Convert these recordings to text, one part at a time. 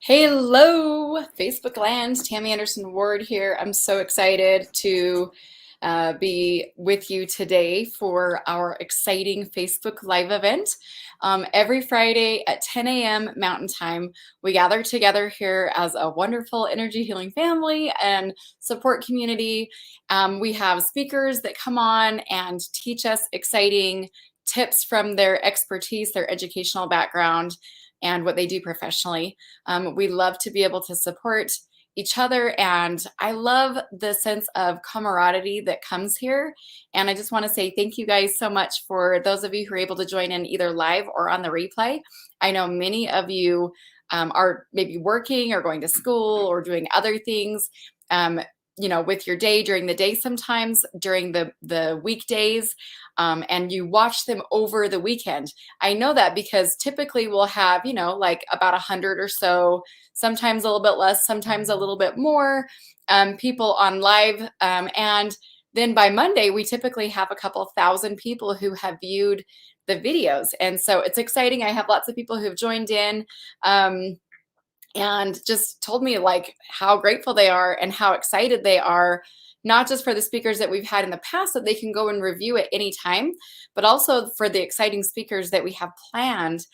Hello, Facebook land. Tammy Anderson Ward here. I'm so excited to be with you today for our exciting Facebook Live event. Every Friday at 10 a.m. Mountain Time, we gather together here as a wonderful energy healing family and support community. We have speakers that come on and teach us exciting tips from their expertise, their educational background, and what they do professionally. We love to be able to support each other, and I love the sense of camaraderie that comes here. And I just want to say thank you guys so much for those of you who are able to join in either live or on the replay. I know many of you are maybe working or going to school or doing other things, with your day during the day, sometimes during the weekdays, and you watch them over the weekend. I know that because typically we'll have, like about 100 or so, sometimes a little bit less, sometimes a little bit more people on live. And then by Monday, we typically have a couple thousand people who have viewed the videos. And so it's exciting. I have lots of people who've joined in and just told me like how grateful they are and how excited they are, not just for the speakers that we've had in the past that they can go and review at any time, but also for the exciting speakers that we have planned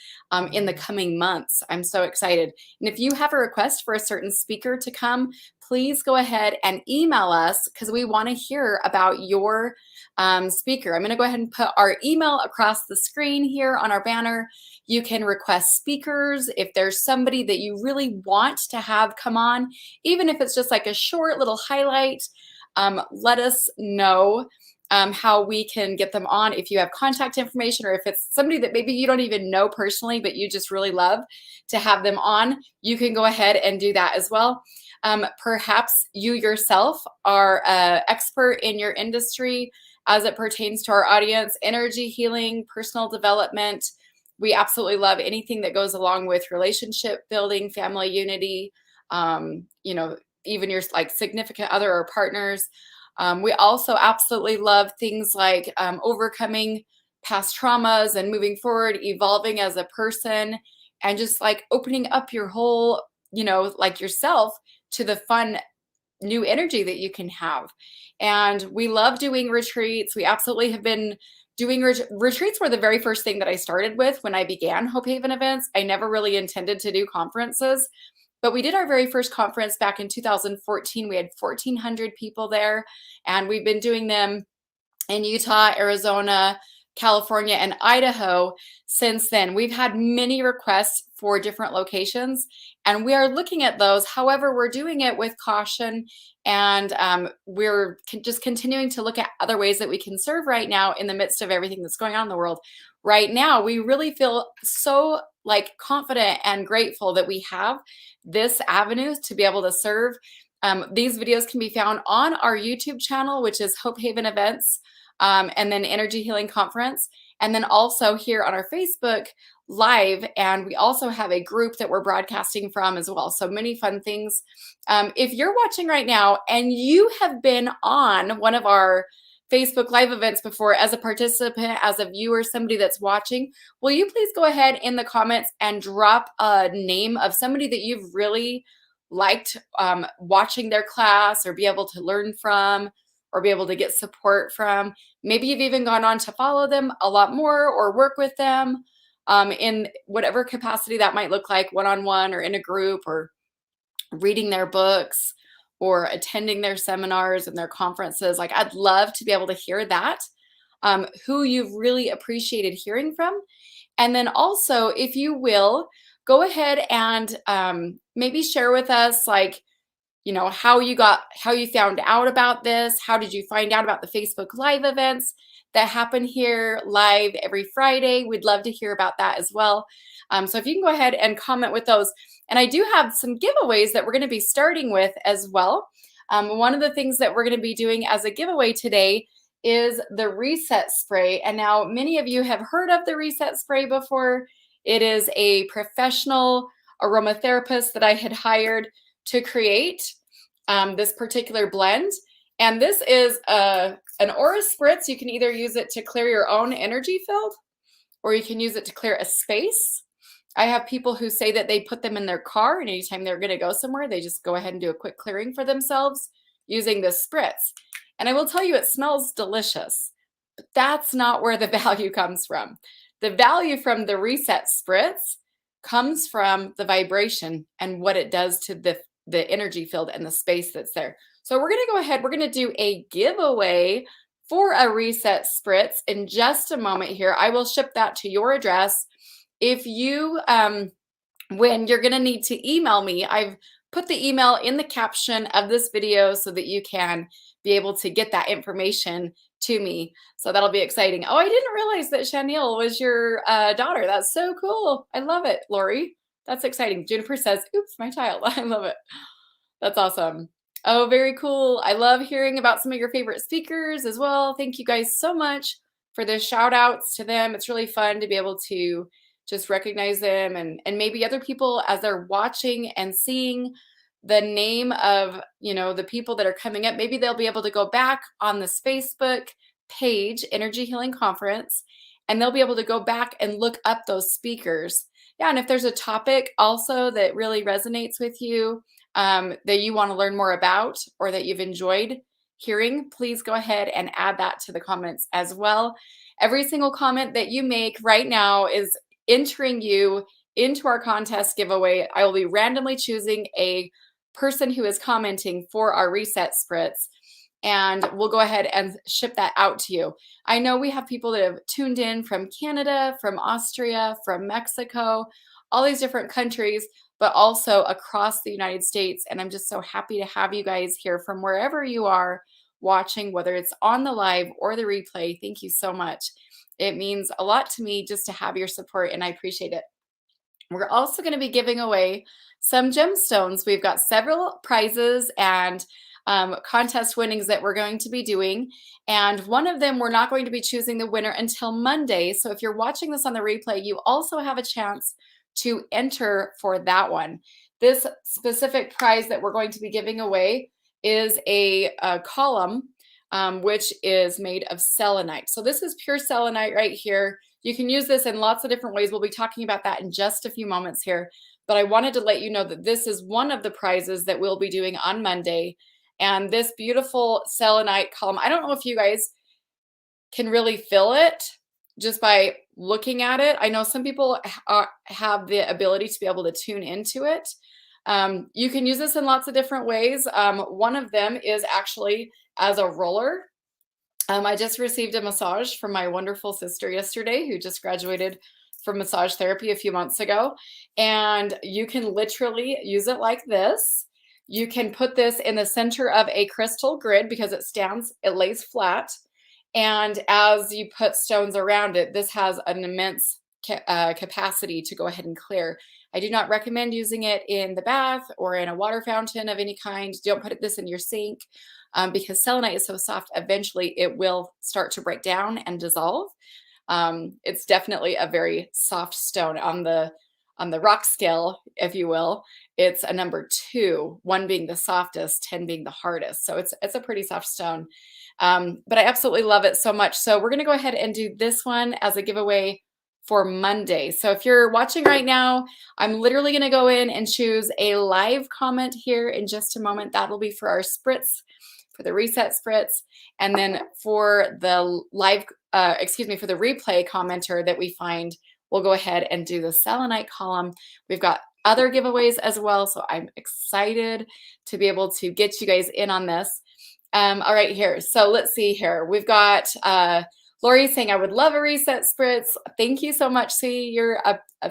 in the coming months. I'm so excited. And if you have a request for a certain speaker to come, please go ahead and email us because we want to hear about your speaker. I'm going to go ahead and put our email across the screen here on our banner. You can request speakers if there's somebody that you really want to have come on, even if it's just like a short little highlight. Let us know how we can get them on. If you have contact information, or if it's somebody that maybe you don't even know personally, but you just really love to have them on, you can go ahead and do that as well. Perhaps you yourself are an expert in your industry as it pertains to our audience, energy healing, personal development. We absolutely love anything that goes along with relationship building, family unity, even your like significant other or partners. We also absolutely love things like overcoming past traumas and moving forward, evolving as a person, and just like opening up your whole, like yourself to the fun new energy that you can have. And we love doing retreats. We absolutely have been doing retreats were the very first thing that I started with when I began Hope Haven events. I never really intended to do conferences, but we did our very first conference back in 2014. We had 1,400 people there, and we've been doing them in Utah, Arizona, California, and Idaho since then. We've had many requests for different locations, and we are looking at those. However, we're doing it with caution, and we're just continuing to look at other ways that we can serve right now in the midst of everything that's going on in the world. Right now, we really feel so like confident and grateful that we have this avenue to be able to serve. These videos can be found on our YouTube channel, which is Hope Haven Events, and then Energy Healing Conference, and then also here on our Facebook Live. And we also have a group that we're broadcasting from as well. So many fun things. If you're watching right now and you have been on one of our Facebook Live events before as a participant, as a viewer, somebody that's watching, will you please go ahead in the comments and drop a name of somebody that you've really liked watching their class or be able to learn from or be able to get support from. Maybe you've even gone on to follow them a lot more or work with them in whatever capacity that might look like, one-on-one or in a group, or reading their books or attending their seminars and their conferences. Like, I'd love to be able to hear that, who you've really appreciated hearing from. And then also, if you will, go ahead and maybe share with us, like, how you found out about this. How did you find out about the Facebook Live events that happen here live every Friday? We'd love to hear about that as well. So if you can go ahead and comment with those. And I do have some giveaways that we're going to be starting with as well. One of the things that we're going to be doing as a giveaway today is the Reset Spray. And now many of you have heard of the Reset Spray before. It is a professional aromatherapist that I had hired to create this particular blend. And this is an aura spritz. You can either use it to clear your own energy field, or you can use it to clear a space. I have people who say that they put them in their car, and anytime they're going to go somewhere, they just go ahead and do a quick clearing for themselves using this spritz. And I will tell you, it smells delicious, but that's not where the value comes from. The value from the reset spritz comes from the vibration and what it does to the energy field and the space that's there. So we're going to go ahead, we're going to do a giveaway for a reset spritz in just a moment here. I will ship that to your address. If you when you're going to need to email me, I've put the email in the caption of this video so that you can be able to get that information to me. So that'll be exciting. Oh, I didn't realize that Chanel was your daughter. That's so cool. I love it, Lori. That's exciting. Juniper says, oops, my child. I love it. That's awesome. Oh, very cool. I love hearing about some of your favorite speakers as well. Thank you guys so much for the shout outs to them. It's really fun to be able to just recognize them and maybe other people as they're watching and seeing the name of, the people that are coming up. Maybe they'll be able to go back on this Facebook page, Energy Healing Conference, and they'll be able to go back and look up those speakers. Yeah, and if there's a topic also that really resonates with you, that you want to learn more about or that you've enjoyed hearing, please go ahead and add that to the comments as well. Every single comment that you make right now is entering you into our contest giveaway. I will be randomly choosing a person who is commenting for our reset spritz, and we'll go ahead and ship that out to you. I know we have people that have tuned in from Canada, from Austria, from Mexico, all these different countries, but also across the United States. And I'm just so happy to have you guys here from wherever you are watching, whether it's on the live or the replay. Thank you so much. It means a lot to me just to have your support, and I appreciate it. We're also going to be giving away some gemstones. We've got several prizes and contest winnings that we're going to be doing. And one of them, we're not going to be choosing the winner until Monday. So if you're watching this on the replay, you also have a chance to enter for that one. This specific prize that we're going to be giving away is a column, which is made of selenite. So this is pure selenite right here. You can use this in lots of different ways. We'll be talking about that in just a few moments here. But I wanted to let you know that this is one of the prizes that we'll be doing on Monday. And this beautiful selenite column, I don't know if you guys can really feel it just by looking at it. I know some people have the ability to be able to tune into it. You can use this in lots of different ways. One of them is actually as a roller. I just received a massage from my wonderful sister yesterday who just graduated from massage therapy a few months ago. And you can literally use it like this. You can put this in the center of a crystal grid because it lays flat. And as you put stones around it, this has an immense capacity to go ahead and clear. I do not recommend using it in the bath or in a water fountain of any kind. Don't put this in your sink because selenite is so soft, eventually it will start to break down and dissolve. It's definitely a very soft stone on the rock scale, if you will. It's a number 2, 1 being the softest, 10 being the hardest. So it's a pretty soft stone. But I absolutely love it so much. So we're going to go ahead and do this one as a giveaway for Monday. So if you're watching right now, I'm literally going to go in and choose a live comment here in just a moment. That'll be for our spritz, for the reset spritz. And then for the for the replay commenter that we find, we'll go ahead and do the selenite column. We've got other giveaways as well. So I'm excited to be able to get you guys in on this. All right, here. So let's see here. We've got Lori saying, I would love a reset spritz. Thank you so much, C. You're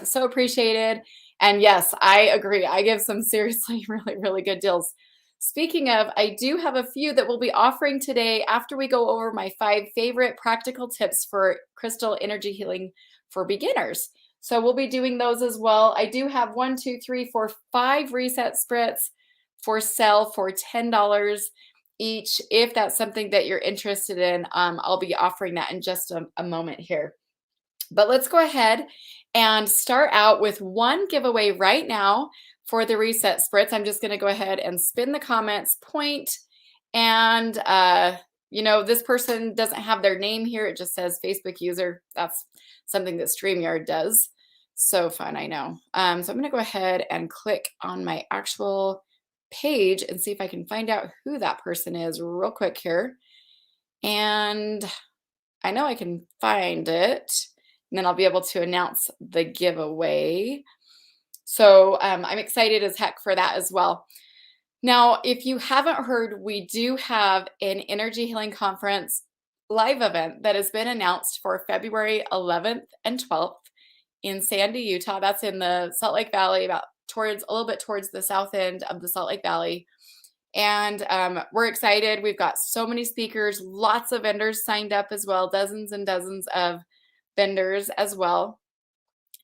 so appreciated. And yes, I agree. I give some seriously really, really good deals. Speaking of, I do have a few that we'll be offering today after we go over my 5 favorite practical tips for crystal energy healing for beginners. So we'll be doing those as well. I do have 1, 2, 3, 4, 5 reset spritz for sale for $10 each. If that's something that you're interested in, I'll be offering that in just a moment here. But let's go ahead and start out with one giveaway right now for the reset spritz. I'm just going to go ahead and spin the comments point. And, this person doesn't have their name here. It just says Facebook user. That's something that StreamYard does. So fun, I know. So I'm going to go ahead and click on my actual page and see if I can find out who that person is real quick here. And I know I can find it, and then I'll be able to announce the giveaway. So I'm excited as heck for that as well. Now, if you haven't heard, we do have an energy healing conference live event that has been announced for February 11th and 12th in Sandy, Utah. That's in the Salt Lake Valley, about towards a little bit towards the south end of the Salt Lake Valley. And we're excited. We've got so many speakers, lots of vendors signed up as well, dozens and dozens of vendors as well.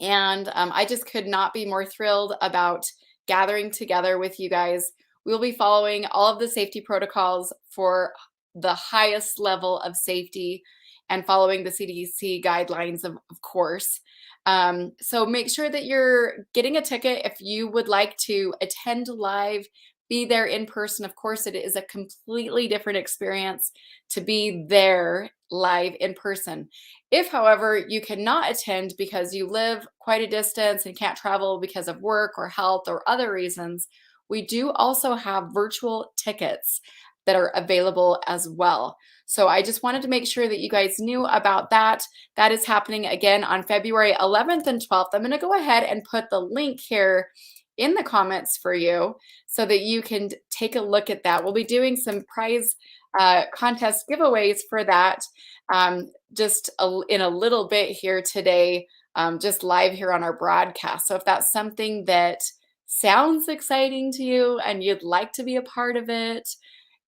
And I just could not be more thrilled about gathering together with you guys. We'll be following all of the safety protocols for the highest level of safety and following the CDC guidelines, of course. So make sure that you're getting a ticket if you would like to attend live, be there in person. Of course, it is a completely different experience to be there live in person. If, however, you cannot attend because you live quite a distance and can't travel because of work or health or other reasons, we do also have virtual tickets that are available as well. So I just wanted to make sure that you guys knew about that. That is happening again on February 11th and 12th. I'm going to go ahead and put the link here in the comments for you so that you can take a look at that. We'll be doing some prize contest giveaways for that just in a little bit here today, just live here on our broadcast. So if that's something that sounds exciting to you and you'd like to be a part of it,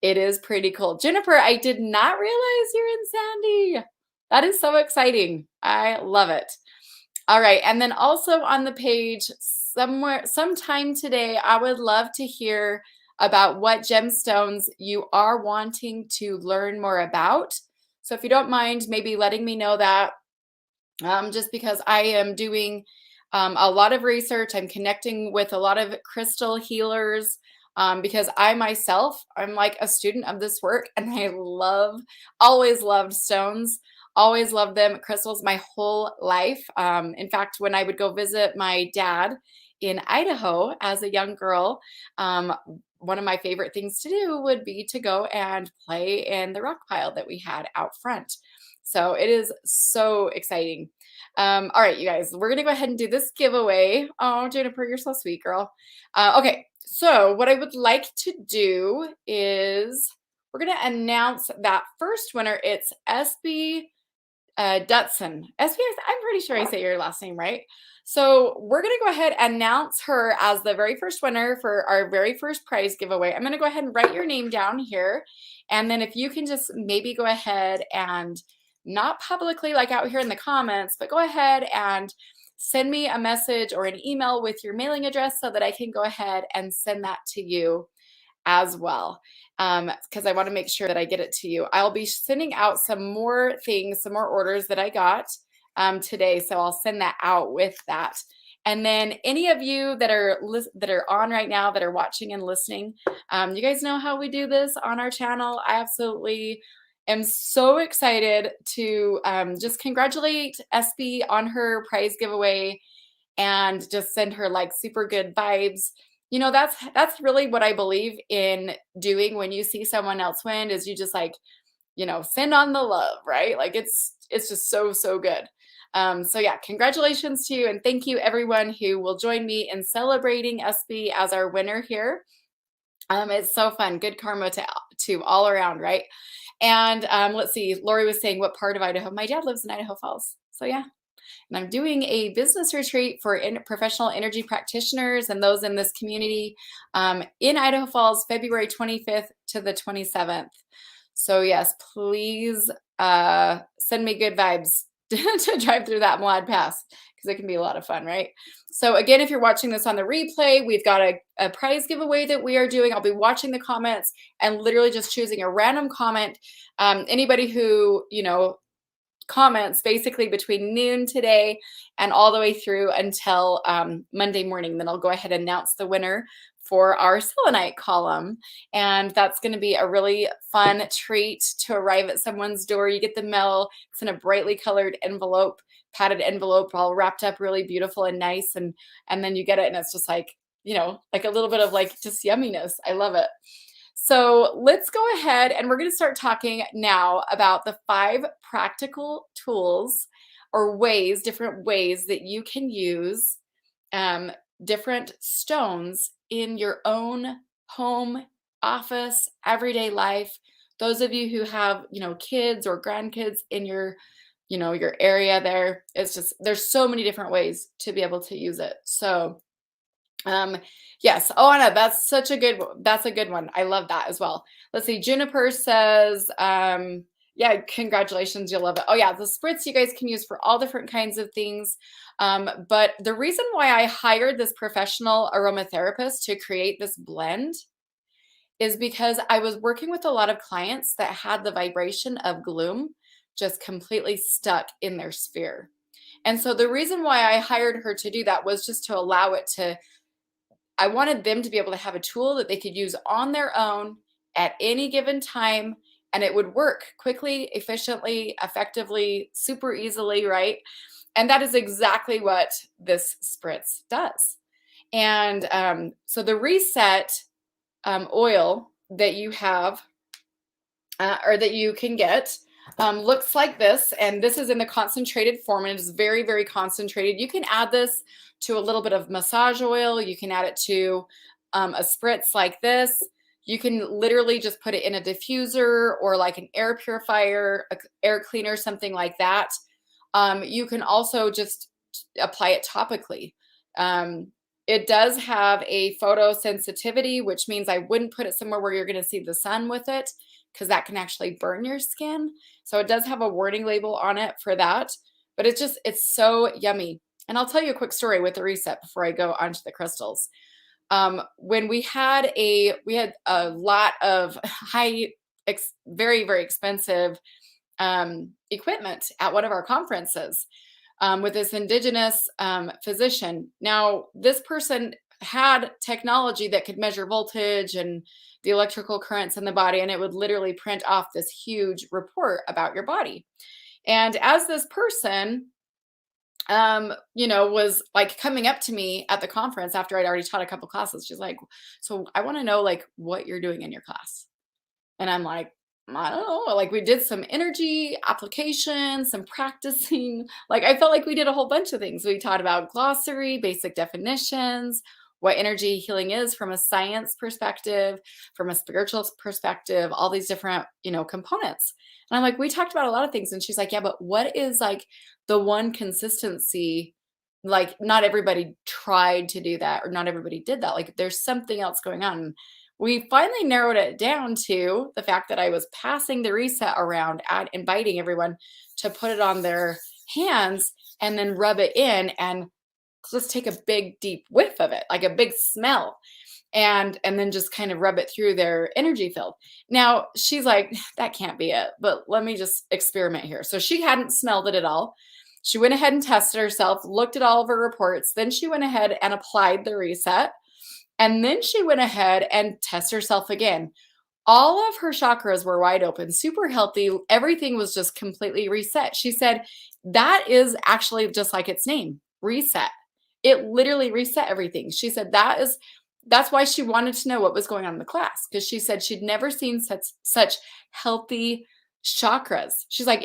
it is pretty cool. Jennifer, I did not realize you're in Sandy. That is so exciting. I love it. All right. And then also on the page sometime today, I would love to hear about what gemstones you are wanting to learn more about. So if you don't mind, maybe letting me know that, just because I am doing a lot of research. I'm connecting with a lot of crystal healers because I myself, I'm like a student of this work, and I always loved stones. Always loved them, crystals, my whole life. In fact, when I would go visit my dad in Idaho as a young girl, one of my favorite things to do would be to go and play in the rock pile that we had out front. So it is so exciting. All right, you guys, we're going to go ahead and do this giveaway. Oh, Jennifer, you're so sweet, girl. Okay, so what I would like to do is we're going to announce that first winner. It's SB Dutson. SB, I'm pretty sure I say your last name right. So we're going to go ahead and announce her as the very first winner for our very first prize giveaway. I'm going to go ahead and write your name down here. And then if you can just maybe go ahead and not publicly like out here in the comments, but go ahead and send me a message or an email with your mailing address so that I can go ahead and send that to you as well, because I want to make sure that I get it to you. I'll be sending out some more things, some more orders that I got today, so I'll send that out with that. And then any of you that are on right now, that are watching and listening, you guys know how we do this on our channel. I absolutely am so excited to just congratulate SB on her prize giveaway and just send her like super good vibes. You know, that's really what I believe in doing when you see someone else win, is you just like, you know, send on the love, right? Like it's just so good. So yeah, congratulations to you, and thank you everyone who will join me in celebrating SB as our winner here. It's so fun, good karma to all around, right? And let's see, Lori was saying, what part of Idaho? My dad lives in Idaho Falls, so yeah. And I'm doing a business retreat for professional energy practitioners and those in this community in Idaho Falls, February 25th to the 27th. So yes, please send me good vibes to drive through that Mlad Pass, because it can be a lot of fun, right? So again, if you're watching this on the replay, we've got a prize giveaway that we are doing. I'll be watching the comments and literally just choosing a random comment. Anybody who, you know, comments basically between noon today and all the way through until Monday morning. Then I'll go ahead and announce the winner for our selenite column. And that's going to be a really fun treat to arrive at someone's door. You get the mail. It's in a brightly colored envelope, padded envelope, all wrapped up really beautiful and nice. And then you get it and it's just like, you know, like a little bit of like just yumminess. I love it. So let's go ahead and we're going to start talking now about the 5 practical tools or ways, different ways that you can use different stones in your own home, office, everyday life. Those of you who have, you know, kids or grandkids in your, you know, your area there, it's just, there's so many different ways to be able to use it. So yes. Oh, Anna, that's a good one. I love that as well. Let's see. Juniper says, yeah, congratulations. You'll love it. Oh yeah. The spritz you guys can use for all different kinds of things. But the reason why I hired this professional aromatherapist to create this blend is because I was working with a lot of clients that had the vibration of gloom just completely stuck in their sphere. And so the reason why I hired her to do that was just to allow it to, I wanted them to be able to have a tool that they could use on their own at any given time, and it would work quickly, efficiently, effectively, super easily, right? And that is exactly what this spritz does. And so the reset oil that you have or that you can get looks like this, and this is in the concentrated form, and it is very, very concentrated. You can add this to a little bit of massage oil. You can add it to a spritz like this. You can literally just put it in a diffuser or like an air purifier, air cleaner, something like that. You can also just apply it topically. It does have a photosensitivity, which means I wouldn't put it somewhere where you're going to see the sun with it, because that can actually burn your skin. So it does have a warning label on it for that, but it's so yummy. And I'll tell you a quick story with the reset before I go on to the crystals. When we had a lot of very, very expensive equipment at one of our conferences with this indigenous physician. Now, this person had technology that could measure voltage and the electrical currents in the body, and it would literally print off this huge report about your body. And as this person, you know, was like coming up to me at the conference after I'd already taught a couple classes, she's like, so I want to know like what you're doing in your class. And I'm like, I don't know. Like we did some energy application, some practicing. Like I felt like we did a whole bunch of things. We taught about glossary, basic definitions, what energy healing is from a science perspective, from a spiritual perspective, all these different, you know, components. And I'm like, we talked about a lot of things. And she's like, yeah, but what is like the one consistency? Like not everybody tried to do that, or not everybody did that. Like there's something else going on. We finally narrowed it down to the fact that I was passing the reset around, inviting everyone to put it on their hands and then rub it in and just take a big, deep whiff of it, like a big smell, and then just kind of rub it through their energy field. Now, she's like, that can't be it, but let me just experiment here. So she hadn't smelled it at all. She went ahead and tested herself, looked at all of her reports. Then she went ahead and applied the reset. And then she went ahead and tested herself again. All of her chakras were wide open, super healthy. Everything was just completely reset. She said, that is actually just like its name, reset. It literally reset everything. She said that's why she wanted to know what was going on in the class, because she said she'd never seen such healthy chakras. She's like,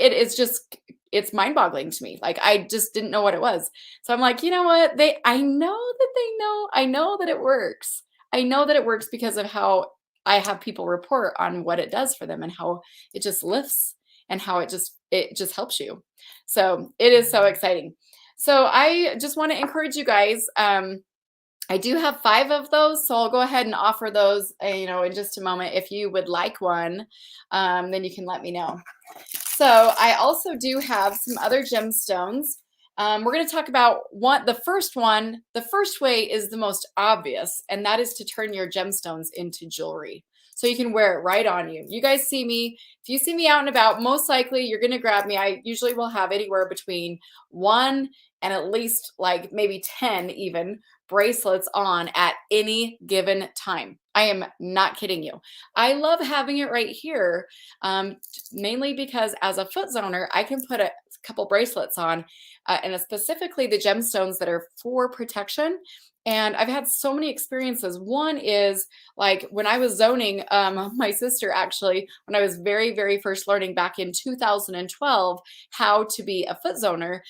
it's mind-boggling to me. Like I just didn't know what it was. So I'm like, you know what? I know that they know. I know that it works. I know that it works because of how I have people report on what it does for them and how it just lifts and how it just helps you. So it is so exciting. So I just want to encourage you guys. I do have 5 of those, so I'll go ahead and offer those, you know, in just a moment. If you would like one, then you can let me know. So I also do have some other gemstones. We're going to talk about the first one. The first way is the most obvious, and that is to turn your gemstones into jewelry. so you can wear it right on you. You guys see me, if you see me out and about, most likely you're going to grab me. I usually will have anywhere between 1 and at least like maybe 10 even bracelets on at any given time. I am not kidding you. I love having it right here, mainly because as a foot zoner, I can put a couple bracelets on, and specifically the gemstones that are for protection. And I've had so many experiences. One is like when I was zoning, my sister actually, when I was very, very first learning back in 2012 how to be a foot zoner,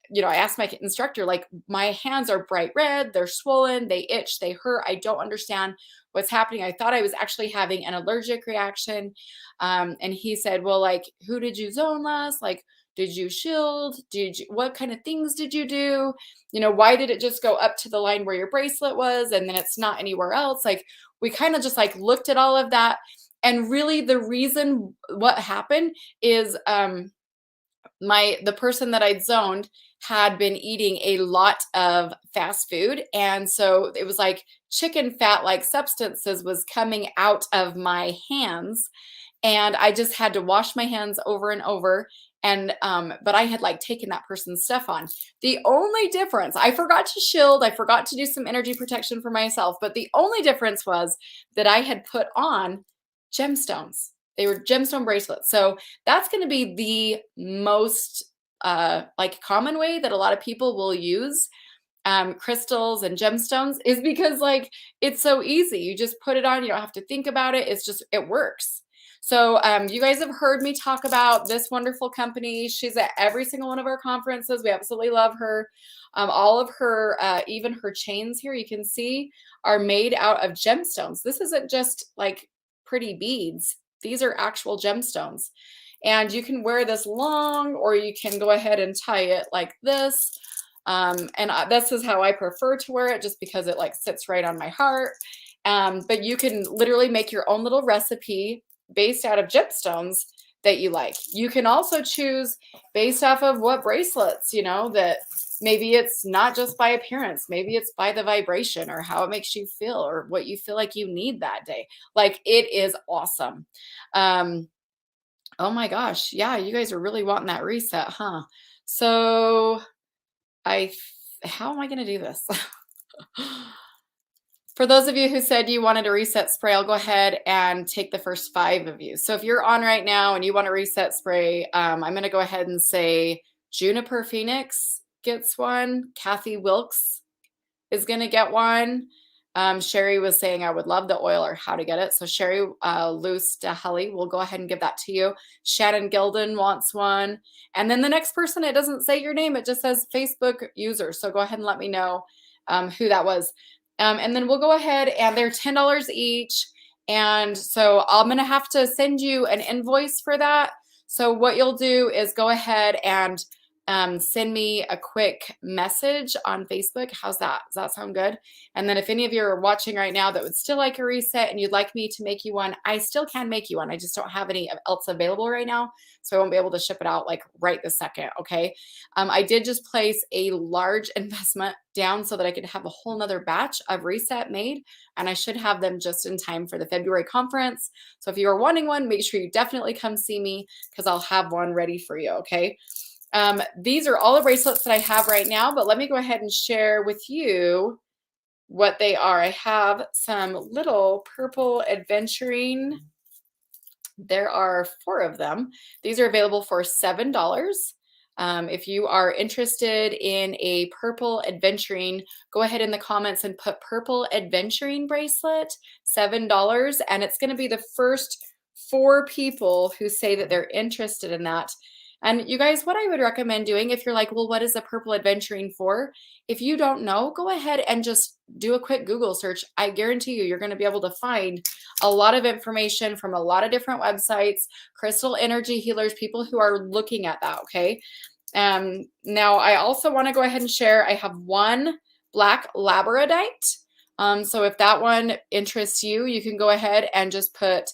you know, I asked my instructor, like, my hands are bright red, they're swollen, they itch, they hurt. I don't understand what's happening. I thought I was actually having an allergic reaction. And he said, well, like, who did you zone last? Like, did you shield? What kind of things did you do? You know, why did it just go up to the line where your bracelet was and then it's not anywhere else? Like, we kind of just like looked at all of that. And really the reason what happened is the person that I'd zoned had been eating a lot of fast food. And so it was like chicken fat like substances was coming out of my hands. And I just had to wash my hands over and over. And but I had like taken that person's stuff on. The only difference, I forgot to shield, I forgot to do some energy protection for myself, but the only difference was that I had put on gemstones. They were gemstone bracelets. So that's going to be the most like common way that a lot of people will use crystals and gemstones, is because like it's so easy. You just put it on, you don't have to think about it. It's just, it works. So you guys have heard me talk about this wonderful company. She's at every single one of our conferences. We absolutely love her. All of her, even her chains here, you can see, are made out of gemstones. This isn't just like pretty beads. These are actual gemstones. And you can wear this long, or you can go ahead and tie it like this. This is how I prefer to wear it, just because it like sits right on my heart. But you can literally make your own little recipe based out of gemstones that you like. You can also choose based off of what bracelets, you know, that maybe it's not just by appearance, maybe it's by the vibration or how it makes you feel or what you feel like you need that day. Like, it is awesome. Oh my gosh. Yeah, you guys are really wanting that reset, huh? So how am I going to do this? For those of you who said you wanted a reset spray, I'll go ahead and take the first 5 of you. So if you're on right now and you want a reset spray, I'm going to go ahead and say Juniper Phoenix gets one. Kathy Wilkes is going to get one. Sherry was saying I would love the oil or how to get it. So Sherry Luce DeHelly will go ahead and give that to you. Shannon Gilden wants one. And then the next person, it doesn't say your name. It just says Facebook user. So go ahead and let me know who that was. And then we'll go ahead, and they're $10 each. And so I'm going to have to send you an invoice for that. So what you'll do is go ahead and send me a quick message on Facebook. How's that? Does that sound good? And then if any of you are watching right now that would still like a reset and you'd like me to make you one, I still can make you one. I just don't have any else available right now, so I won't be able to ship it out like right this second. Okay. I did just place a large investment down so that I could have a whole nother batch of reset made, and I should have them just in time for the February conference. So if you are wanting one, make sure you definitely come see me, because I'll have one ready for you. Okay. These are all the bracelets that I have right now, but let me go ahead and share with you what they are. I have some little purple adventuring. There are 4 of them. These are available for $7. If you are interested in a purple adventuring, go ahead in the comments and put purple adventuring bracelet, $7. And it's going to be the first 4 people who say that they're interested in that. And you guys, what I would recommend doing, if you're like, well, what is a purple adventuring for? If you don't know, go ahead and just do a quick Google search. I guarantee you, you're going to be able to find a lot of information from a lot of different websites, crystal energy healers, people who are looking at that. Okay. Now I also want to go ahead and share, I have one black labradite. So if that one interests you, you can go ahead and just put,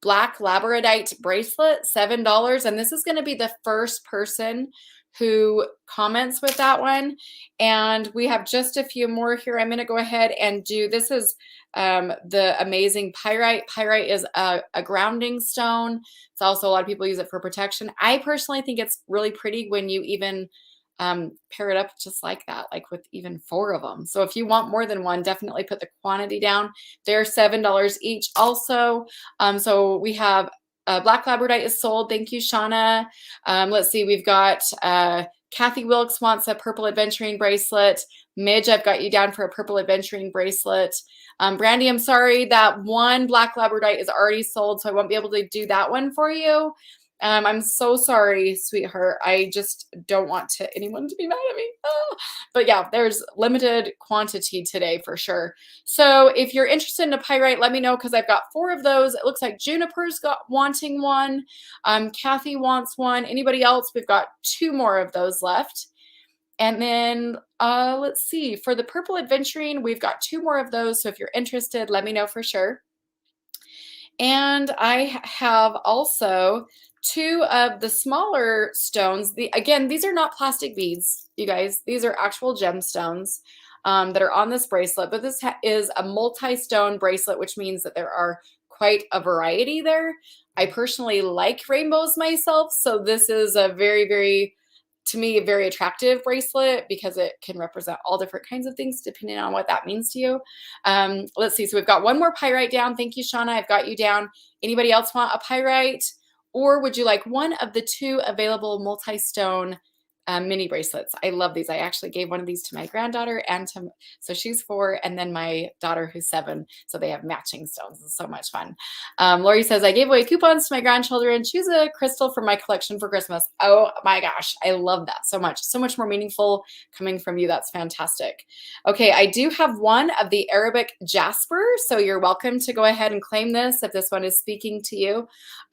black labradite bracelet, $7. And this is going to be the first person who comments with that one. And we have just a few more here. I'm going to go ahead and do, this is the amazing pyrite. Pyrite is a grounding stone. It's also, a lot of people use it for protection. I personally think it's really pretty when you even pair it up just like that, like with even 4 of them. So if you want more than one, definitely put the quantity down. They're $7 each also. So we have Black Labradite is sold. Thank you, Shauna. Let's see, we've got Kathy Wilkes wants a purple adventuring bracelet. Midge, I've got you down for a purple adventuring bracelet. Brandy, I'm sorry, that one Black Labradite is already sold, so I won't be able to do that one for you. I'm so sorry, sweetheart. I just don't want anyone to be mad at me. Oh. But yeah, there's limited quantity today for sure. So if you're interested in a pyrite, let me know, because I've got 4 of those. It looks like Juniper's wanting one. Kathy wants one. Anybody else? We've got 2 more of those left. And then let's see. For the purple adventuring, we've got 2 more of those. So if you're interested, let me know for sure. And I have also 2 of the smaller stones. Again, these are not plastic beads, you guys. These are actual gemstones that are on this bracelet. But this is a multi-stone bracelet, which means that there are quite a variety there. I personally like rainbows myself, so this is a very, very, to me, a very attractive bracelet because it can represent all different kinds of things depending on what that means to you. Let's see. So we've got 1 more pyrite down. Thank you, Shauna. I've got you down. Anybody else want a pyrite? Or would you like one of the 2 available multi-stone mini bracelets? I love these. I actually gave one of these to my granddaughter, and so she's 4, and then my daughter who's 7. So they have matching stones. It's so much fun. Lori says, I gave away coupons to my grandchildren. Choose a crystal from my collection for Christmas. Oh my gosh. I love that so much. So much more meaningful coming from you. That's fantastic. Okay. I do have one of the Arabic jasper. So you're welcome to go ahead and claim this if this one is speaking to you.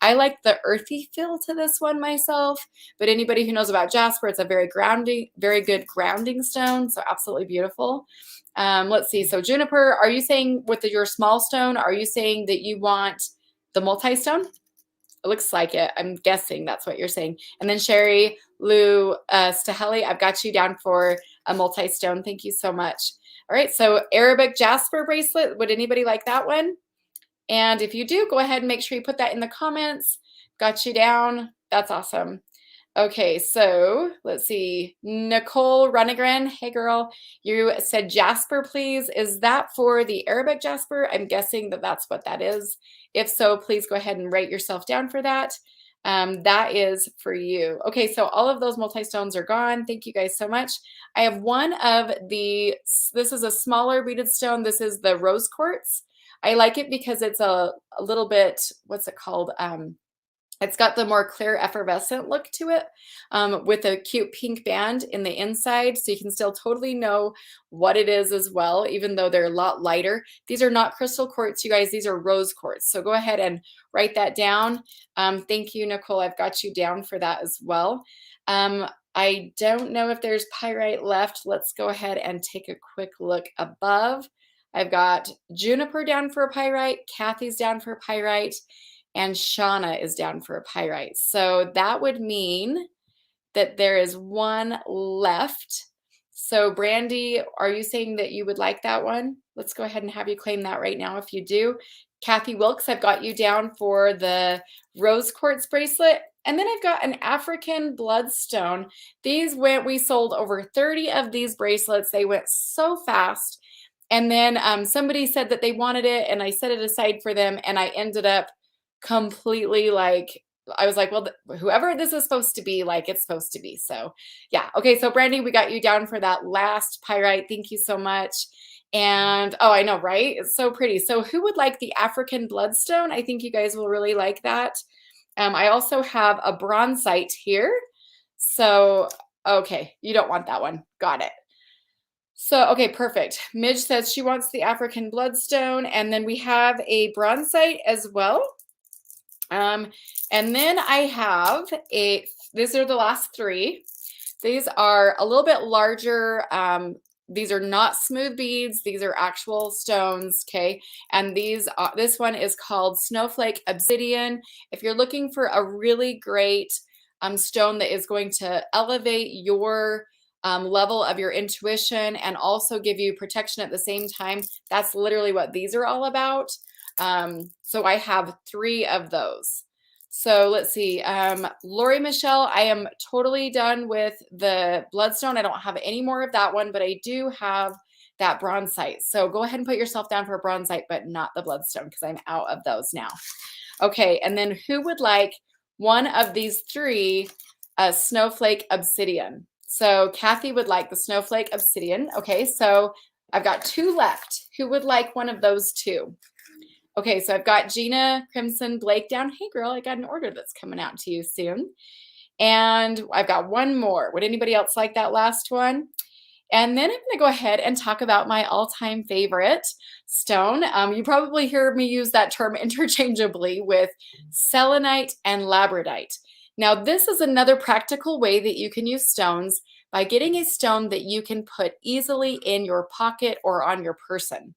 I like the earthy feel to this one myself, but anybody who knows about jasper, it's a very good grounding stone. So absolutely beautiful. Let's see. So Juniper, are you saying with your small stone, are you saying that you want the multi-stone? It looks like it. I'm guessing that's what you're saying. And then Sherry Lou Staheli, I've got you down for a multi-stone. Thank you so much. All right. So Arabic jasper bracelet. Would anybody like that one? And if you do, go ahead and make sure you put that in the comments. Got you down. That's awesome. Okay, so let's see. Nicole Runigren, hey girl, you said jasper, please. Is that for the Arabic jasper? I'm guessing that that's what that is. If so, please go ahead and write yourself down for that. That is for you. Okay, so all of those multi-stones are gone. Thank you guys so much. I have one of this is a smaller beaded stone. This is the rose quartz. I like it because it's a little bit, what's it called? It's got the more clear effervescent look to it with a cute pink band in the inside. So you can still totally know what it is as well, even though they're a lot lighter. These are not crystal quartz, you guys. These are rose quartz. So go ahead and write that down. Thank you, Nicole. I've got you down for that as well. I don't know if there's pyrite left. Let's go ahead and take a quick look above. I've got Juniper down for a pyrite, Kathy's down for a pyrite, and Shauna is down for a pyrite. So that would mean that there is 1 left. So Brandy, are you saying that you would like that one? Let's go ahead and have you claim that right now if you do. Kathy Wilkes, I've got you down for the rose quartz bracelet. And then I've got an African bloodstone. We sold over 30 of these bracelets. They went so fast. And then somebody said that they wanted it, and I set it aside for them, and I ended up completely I was like, well, whoever this is supposed to be, it's supposed to be. So yeah. Okay. So Brandy, we got you down for that last pyrite. Thank you so much. And oh, I know, right? It's so pretty. So who would like the African bloodstone? I think you guys will really like that. I also have a bronzite here. So, okay. You don't want that one. Got it. So, okay, perfect. Midge says she wants the African bloodstone. And then we have a bronzite as well. And then I have these are the last 3. These are a little bit larger. These are not smooth beads. These are actual stones. Okay. And this one is called Snowflake Obsidian. If you're looking for a really great stone that is going to elevate your level of your intuition and also give you protection at the same time. That's literally what these are all about. So I have 3 of those. So let's see. Lori Michelle, I am totally done with the bloodstone. I don't have any more of that one, but I do have that bronzite. So go ahead and put yourself down for a bronzite, but not the bloodstone because I'm out of those now. Okay, and then who would like one of these 3 snowflake obsidian? So Kathy would like the snowflake obsidian. Okay, so I've got 2 left. Who would like one of those 2? Okay, so I've got Gina Crimson Blake down. Hey girl, I got an order that's coming out to you soon. And I've got 1 more. Would anybody else like that last one? And then I'm going to go ahead and talk about my all-time favorite stone. You probably hear me use that term interchangeably with selenite and labradite. Now, this is another practical way that you can use stones by getting a stone that you can put easily in your pocket or on your person.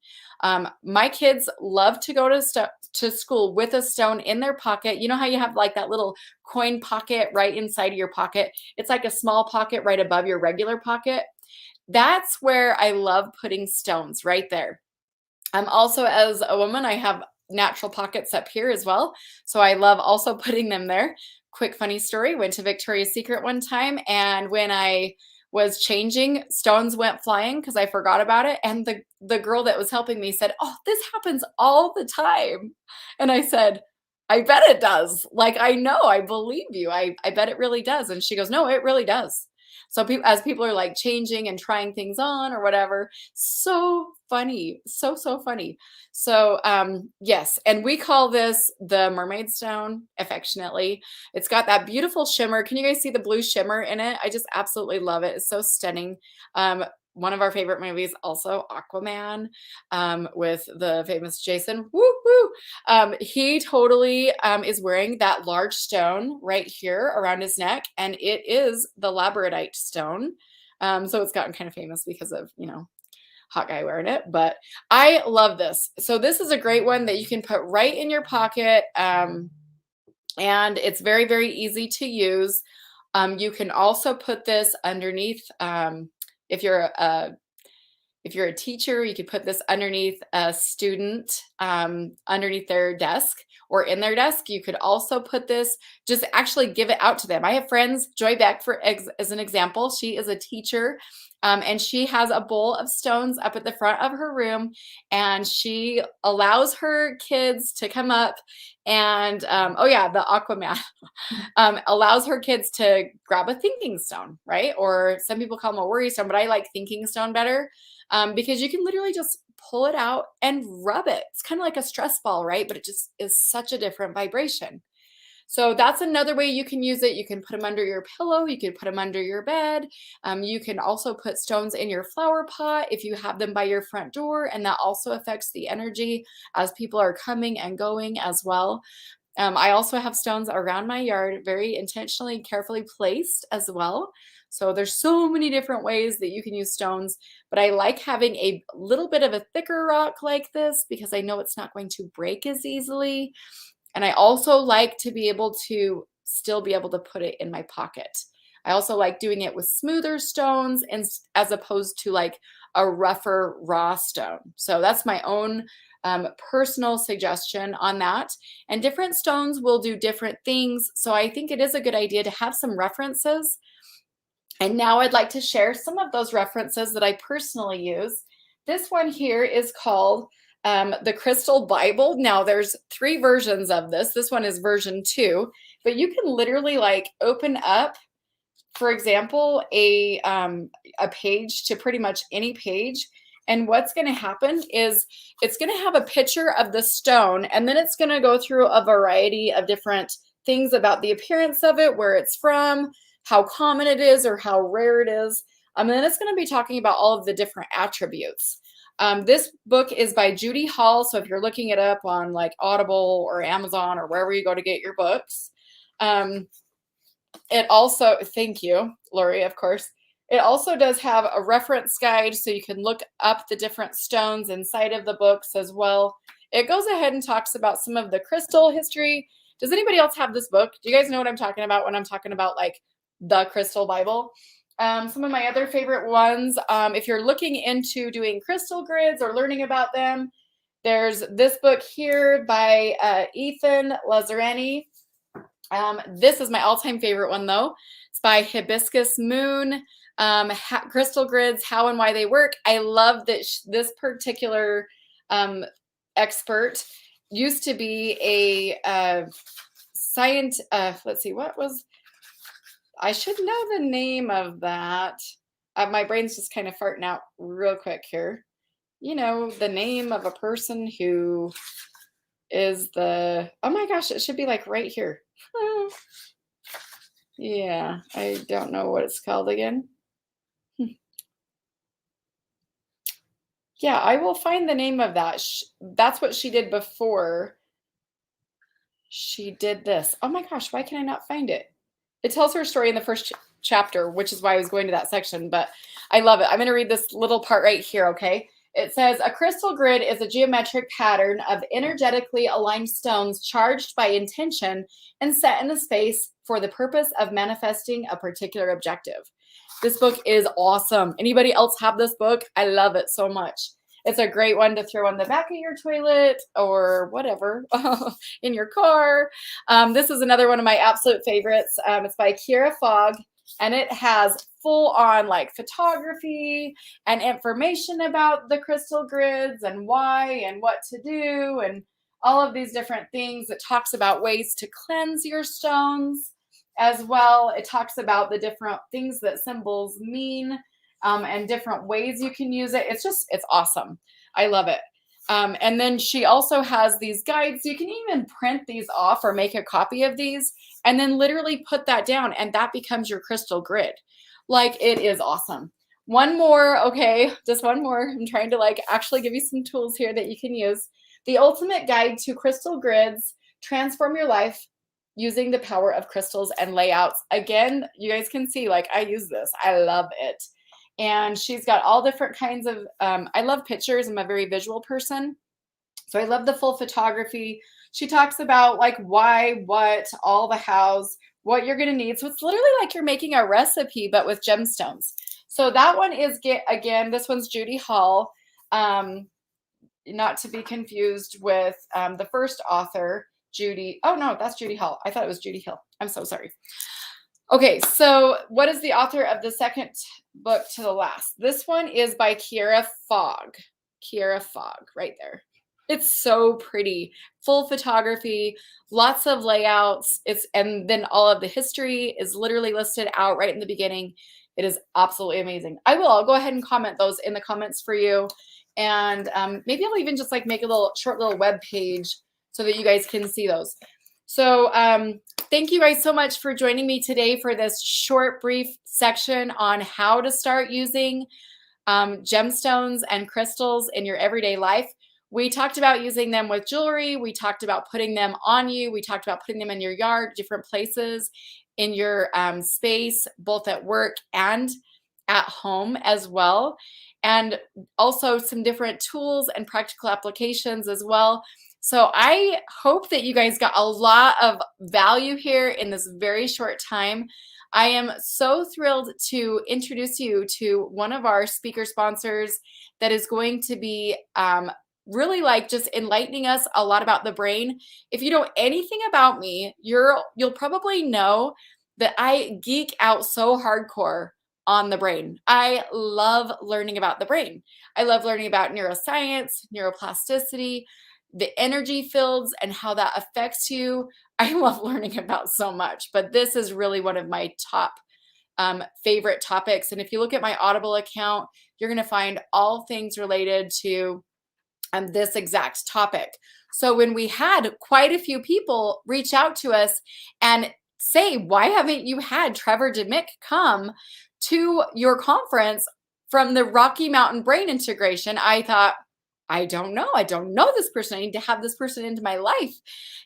My kids love to go to school with a stone in their pocket. You know how you have like that little coin pocket right inside of your pocket? It's like a small pocket right above your regular pocket. That's where I love putting stones, right there. Also, as a woman, I have natural pockets up here as well. So I love also putting them there. Quick funny story, went to Victoria's Secret one time, and when I was changing, stones went flying because I forgot about it. And the girl that was helping me said, "Oh, this happens all the time." And I said, "I bet it does. Like, I know, I believe you. I bet it really does." And she goes, "No, it really does." So as people are like changing and trying things on or whatever, so funny, so funny. So yes, and we call this the Mermaid Stone affectionately. It's got that beautiful shimmer. Can you guys see the blue shimmer in it? I just absolutely love it. It's so stunning. One of our favorite movies, also Aquaman, with the famous Jason. Woo woo! He totally is wearing that large stone right here around his neck, and it is the Labradite stone. So it's gotten kind of famous because of, you know, hot guy wearing it, but I love this. So this is a great one that you can put right in your pocket, and it's very, very easy to use. You can also put this underneath. If you're a teacher, you could put this underneath a student, underneath their desk or in their desk. You could also put this, just actually give it out to them. I have friends, Joy Beck, as an example. She is a teacher, and she has a bowl of stones up at the front of her room, and she allows her kids to come up and, oh yeah, the Aquaman, allows her kids to grab a thinking stone, right? Or some people call them a worry stone, but I like thinking stone better. Because you can literally just pull it out and rub it. It's kind of like a stress ball, right? But it just is such a different vibration. So that's another way you can use it. You can put them under your pillow. You can put them under your bed. You can also put stones in your flower pot if you have them by your front door, and that also affects the energy as people are coming and going as well. I also have stones around my yard, very intentionally, carefully placed as well. So there's so many different ways that you can use stones, but I like having a little bit of a thicker rock like this because I know it's not going to break as easily. And I also like to be able to still be able to put it in my pocket. I also like doing it with smoother stones and as opposed to like a rougher raw stone. So that's my own personal suggestion on that. And different stones will do different things. So I think it is a good idea to have some references. And now I'd like to share some of those references that I personally use. This one here is called the Crystal Bible. Now there's 3 versions of this. This one is version 2, but you can literally like open up, for example, a page to pretty much any page. And what's going to happen is it's going to have a picture of the stone, and then it's going to go through a variety of different things about the appearance of it, where it's from, how common it is, or how rare it is. And then it's going to be talking about all of the different attributes. This book is by Judy Hall. So if you're looking it up on like Audible or Amazon or wherever you go to get your books, it also, thank you, Lori, of course. It also does have a reference guide, so you can look up the different stones inside of the books as well. It goes ahead and talks about some of the crystal history, Does anybody else have this book? Do you guys know what I'm talking about when I'm talking about like the crystal Bible? Some of my other favorite ones, if you're looking into doing crystal grids or learning about them, there's this book here by Ethan Lazzarani. This is my all-time favorite one, though. It's by Hibiscus Moon, Crystal Grids, How and Why They Work. I love that this particular expert used to be a scientist. Let's see, I should know the name of that. My brain's just kind of farting out real quick here. You know, the name of a person who is oh my gosh, it should be like right here. Yeah, I don't know what it's called again. Yeah, I will find the name of that. That's what she did before she did this. Oh my gosh, why can I not find it? It tells her story in the first chapter, which is why I was going to that section, but I love it. I'm going to read this little part right here, okay? It says, a crystal grid is a geometric pattern of energetically aligned stones charged by intention and set in the space for the purpose of manifesting a particular objective. This book is awesome. Anybody else have this book? I love it so much. It's a great one to throw on the back of your toilet or whatever in your car. This is another one of my absolute favorites. It's by Kira Fogg, and it has full on like photography and information about the crystal grids and why and what to do and all of these different things. It talks about ways to cleanse your stones as well. It talks about the different things that symbols mean and different ways you can use it. It's awesome. I love it. And then she also has these guides. You can even print these off or make a copy of these and then literally put that down and that becomes your crystal grid. Like, it is awesome. One more, okay, just one more. I'm trying to like actually give you some tools here that you can use. The Ultimate Guide to Crystal Grids, Transform Your Life Using the Power of Crystals and Layouts. Again, you guys can see, like, I use this. I love it. And she's got all different kinds of, I love pictures. I'm a very visual person. So I love the full photography. She talks about like why, what, all the hows, what you're going to need. So it's literally like you're making a recipe, but with gemstones. So that one is, again, this one's Judy Hall. Not to be confused with the first author, Judy. Oh, no, that's Judy Hall. I thought it was Judy Hill. I'm so sorry. Okay, so what is the author of the second book to the last? This one is by Kira Fogg. Kira Fogg, right there. It's so pretty. Full photography, lots of layouts. And then all of the history is literally listed out right in the beginning. It is absolutely amazing. I'll go ahead and comment those in the comments for you. And maybe I'll even just like make a short little web page so that you guys can see those. So thank you guys so much for joining me today for this short, brief section on how to start using gemstones and crystals in your everyday life. We talked about using them with jewelry. We talked about putting them on you. We talked about putting them in your yard, different places in your space, both at work and at home as well. And also some different tools and practical applications as well. So I hope that you guys got a lot of value here in this very short time. I am so thrilled to introduce you to one of our speaker sponsors that is going to be really like just enlightening us a lot about the brain. If you know anything about me, you'll probably know that I geek out so hardcore on the brain. I love learning about the brain. I love learning about neuroscience, neuroplasticity, the energy fields and how that affects you. I love learning about so much, but this is really one of my top favorite topics. And if you look at my Audible account, you're going to find all things related to this exact topic. So when we had quite a few people reach out to us and say, why haven't you had Trevor Dimick come to your conference from the Rocky Mountain Brain Integration? I thought, I don't know this person. I need to have this person into my life.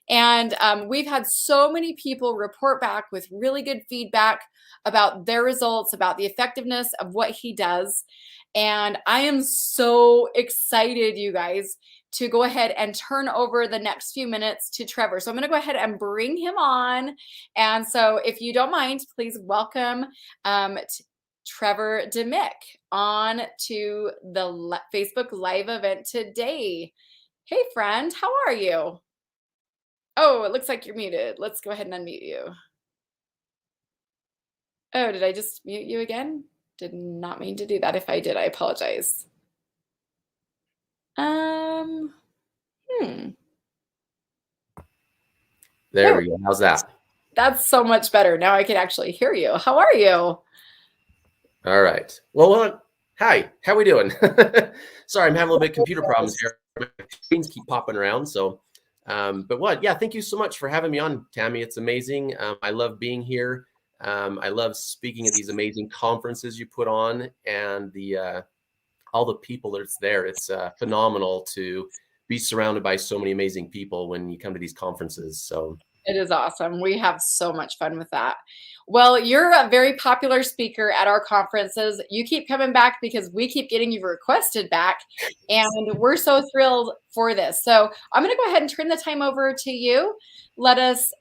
And we've had so many people report back with really good feedback about their results, about the effectiveness of what he does. And I am so excited, you guys, to go ahead and turn over the next few minutes to Trevor. So I'm going to go ahead and bring him on. And so if you don't mind, please welcome Trevor Dimick on to the Facebook Live event today. Hey, friend, how are you? Oh, it looks like you're muted. Let's go ahead and unmute you. Oh, did I just mute you again? Did not mean to do that. If I did, I apologize. There we go. How's that? That's so much better. Now I can actually hear you. How are you? All right. Well, hi. How we doing? Sorry, I'm having a little bit of computer problems here. Screens keep popping around. So, yeah, thank you so much for having me on, Tammy. It's amazing. I love being here. I love speaking at these amazing conferences you put on, and all the people that's there. It's phenomenal to be surrounded by so many amazing people when you come to these conferences. So it is awesome. We have so much fun with that. Well, you're a very popular speaker at our conferences. You keep coming back because we keep getting you requested back, and we're so thrilled for this. So I'm going to go ahead and turn the time over to you. Let us,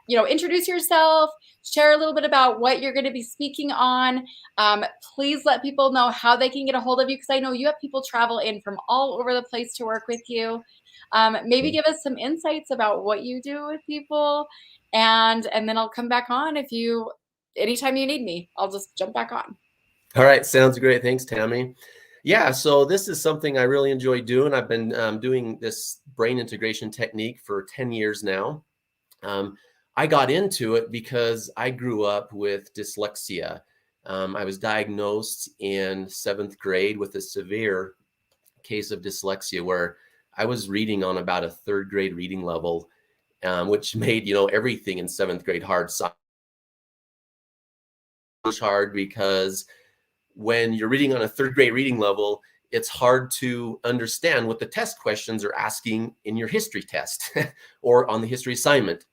introduce yourself, share a little bit about what you're going to be speaking on. Please let people know how they can get a hold of you, because I know you have people travel in from all over the place to work with you. Maybe give us some insights about what you do with people, and then I'll come back on anytime you need me. I'll just jump back on. All right, sounds great. Thanks, Tammy. Yeah, so this is something I really enjoy doing. I've been doing this brain integration technique for 10 years now. I got into it because I grew up with dyslexia. I was diagnosed in 7th grade with a severe case of dyslexia where I was reading on about a 3rd grade reading level, which made, everything in 7th grade hard. Hard because when you're reading on a 3rd grade reading level, it's hard to understand what the test questions are asking in your history test or on the history assignment.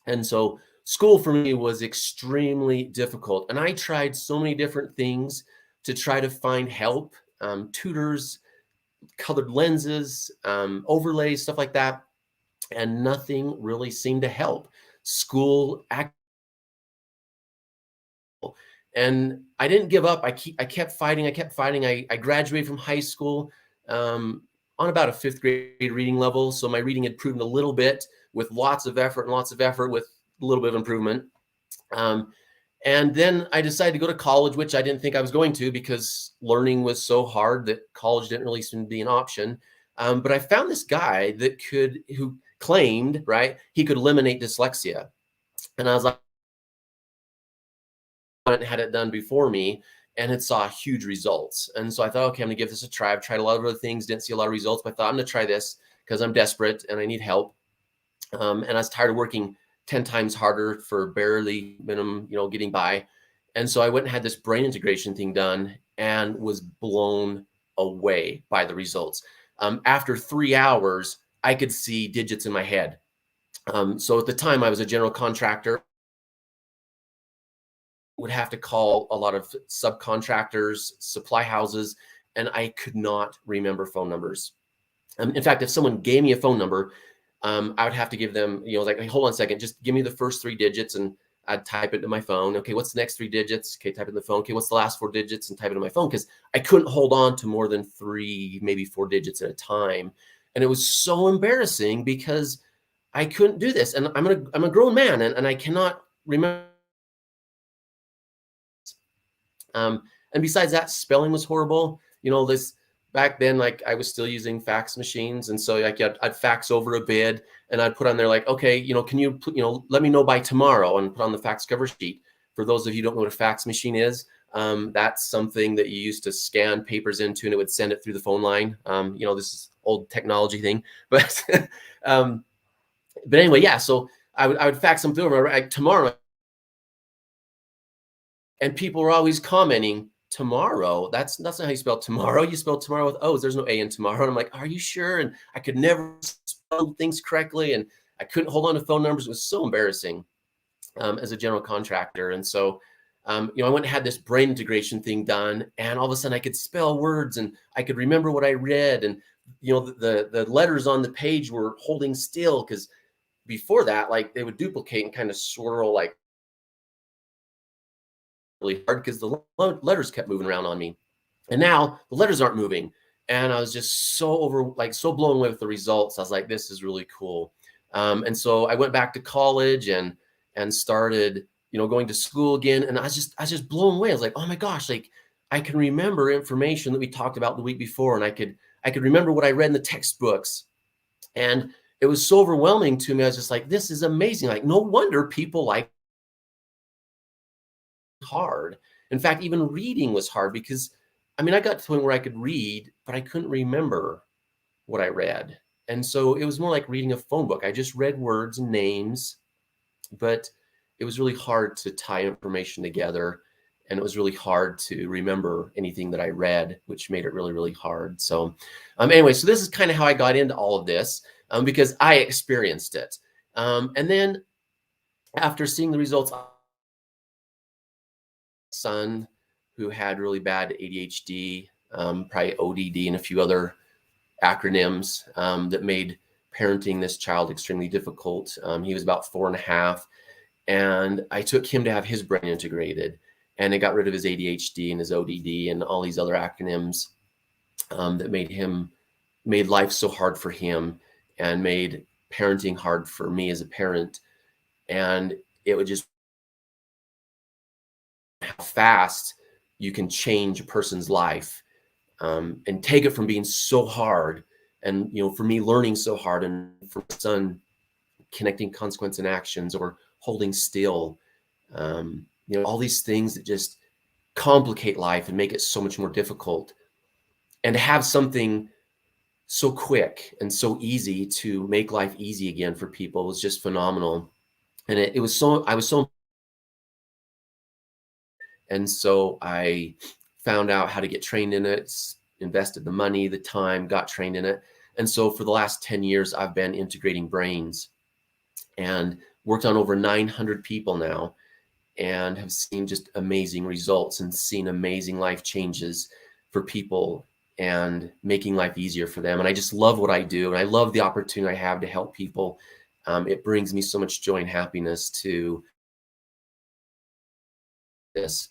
And so school for me was extremely difficult. And I tried so many different things to try to find help, tutors, colored lenses, overlays, stuff like that. And nothing really seemed to help. School and I didn't give up. I kept fighting. I graduated from high school on about a 5th grade reading level. So my reading had improved a little bit with lots of effort with a little bit of improvement. And then I decided to go to college, which I didn't think I was going to because learning was so hard that college didn't really seem to be an option. But I found this guy who claimed, right, he could eliminate dyslexia. And I was like, had it done before me and it saw huge results. And so I thought, okay, I'm gonna give this a try. I've tried a lot of other things, didn't see a lot of results, but I thought I'm gonna try this because I'm desperate and I need help. And I was tired of working 10 times harder for barely minimum, getting by. And so I went and had this brain integration thing done and was blown away by the results. After 3 hours, I could see digits in my head. So at the time I was a general contractor, would have to call a lot of subcontractors, supply houses, and I could not remember phone numbers. In fact, if someone gave me a phone number, I would have to give them, like, hey, hold on a second, just give me the first 3 digits and I'd type it into my phone. Okay, what's the next 3 digits? Okay, type it in the phone. Okay, what's the last 4 digits? And type it in my phone because I couldn't hold on to more than 3, maybe 4 digits at a time. And it was so embarrassing because I couldn't do this. And I'm a grown man and I cannot remember. And besides that, spelling was horrible. This back then, like I was still using fax machines. And so like I'd fax over a bid and I'd put on there like, okay, can you put, let me know by tomorrow and put on the fax cover sheet. For those of you who don't know what a fax machine is, that's something that you used to scan papers into and it would send it through the phone line. This is old technology thing, but, but anyway, yeah. So I would fax them through tomorrow. And people were always commenting, tomorrow, that's not how you spell tomorrow. You spell tomorrow with O's. There's no A in tomorrow. And I'm like, are you sure? And I could never spell things correctly. And I couldn't hold on to phone numbers. It was so embarrassing as a general contractor. And so, I went and had this brain integration thing done. And all of a sudden I could spell words and I could remember what I read. And, you know, the letters on the page were holding still, because before that, like, they would duplicate and kind of swirl like really hard because the letters kept moving around on me. And now the letters aren't moving. And I was just so blown away with the results. I was like, this is really cool. And so I went back to college and started, you know, going to school again. And I was just blown away. I was like, oh my gosh, like, I can remember information that we talked about the week before, and I could remember what I read in the textbooks. And it was so overwhelming to me. I was just like, this is amazing. Like, no wonder people like hard. In fact, even reading was hard, because I mean, I got to the point where I could read, but I couldn't remember what I read. And so it was more like reading a phone book. I just read words and names, but it was really hard to tie information together. And it was really hard to remember anything that I read, which made it really, really hard. So anyway, so this is kind of how I got into all of this, because I experienced it. And then after seeing the results, son who had really bad ADHD, probably ODD, and a few other acronyms that made parenting this child extremely difficult. He was about 4.5, and I took him to have his brain integrated, and it got rid of his ADHD and his ODD and all these other acronyms that made life so hard for him and made parenting hard for me as a parent. And it would just, how fast you can change a person's life, and take it from being so hard, and, you know, for me, learning so hard, and for my son, connecting consequence and actions, or holding still, you know, all these things that just complicate life and make it so much more difficult. And to have something so quick and so easy to make life easy again for people was just phenomenal. And I was so, and so I found out how to get trained in it, invested the money, the time, got trained in it. And so for the last 10 years, I've been integrating brains and worked on over 900 people now, and have seen just amazing results and seen amazing life changes for people and making life easier for them. And I just love what I do. And I love the opportunity I have to help people. It brings me so much joy and happiness to this.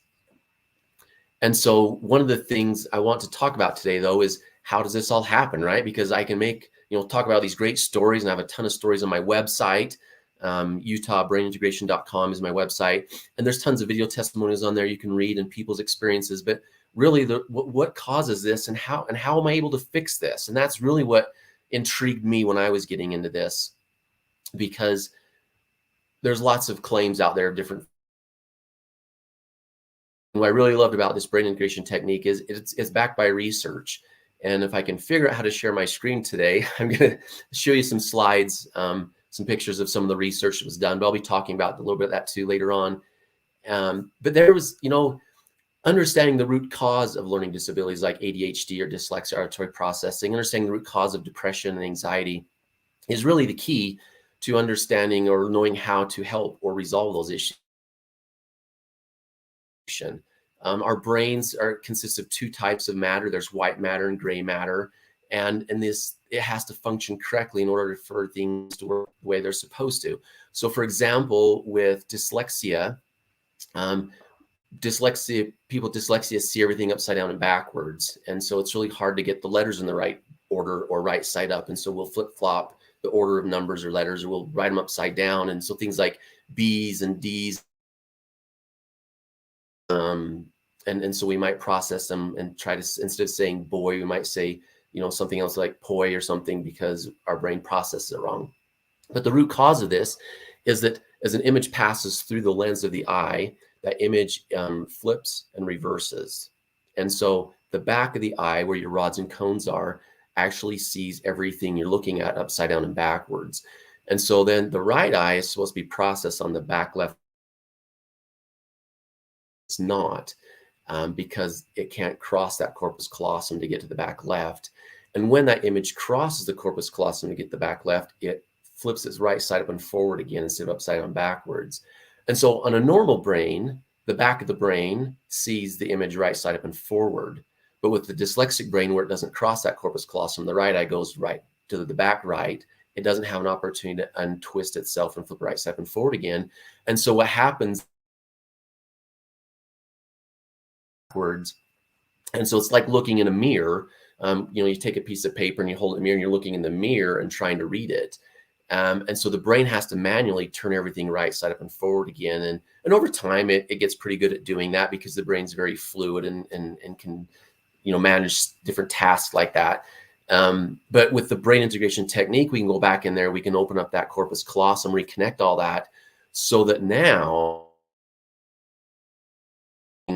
And so one of the things I want to talk about today, though, is how does this all happen, right? Because I can make, you know, talk about these great stories, and I have a ton of stories on my website. UtahBrainIntegration.com is my website, and there's tons of video testimonials on there you can read and people's experiences. But really, what causes this, and how am I able to fix this? And that's really what intrigued me when I was getting into this, because there's lots of claims out there of different. What I really loved about this brain integration technique is it's backed by research. And if I can figure out how to share my screen today, I'm going to show you some slides, some pictures of some of the research that was done, but I'll be talking about a little bit of that too later on. But there was, you know, understanding the root cause of learning disabilities like ADHD or dyslexia, auditory processing, understanding the root cause of depression and anxiety is really the key to understanding or knowing how to help or resolve those issues. Our brains consist of two types of matter. There's white matter and gray matter. And it has to function correctly in order for things to work the way they're supposed to. So for example, with dyslexia, people with dyslexia see everything upside down and backwards. And so it's really hard to get the letters in the right order or right side up. And so we'll flip-flop the order of numbers or letters, or we'll write them upside down. And so things like B's and D's, and so we might process them and try to, instead of saying boy, we might say, you know, something else like poi or something, because our brain processes it wrong. But the root cause of this is that as an image passes through the lens of the eye, that image flips and reverses. And so the back of the eye, where your rods and cones are, actually sees everything you're looking at upside down and backwards. And so then the right eye is supposed to be processed on the back left. It's not, because it can't cross that corpus callosum to get to the back left. And when that image crosses the corpus callosum to get the back left, it flips its right side up and forward again instead of upside down backwards. And so on a normal brain, the back of the brain sees the image right side up and forward. But with the dyslexic brain, where it doesn't cross that corpus callosum, the right eye goes right to the back right. It doesn't have an opportunity to untwist itself and flip right side and forward again. And so what happens backwards, and so it's like looking in a mirror. You take a piece of paper and you hold it in the mirror and you're looking in the mirror and trying to read it. And so the brain has to manually turn everything right side up and forward again. And over time, it gets pretty good at doing that because the brain's very fluid and can, manage different tasks like that. But with the brain integration technique, we can go back in there, we can open up that corpus callosum, reconnect all that so that now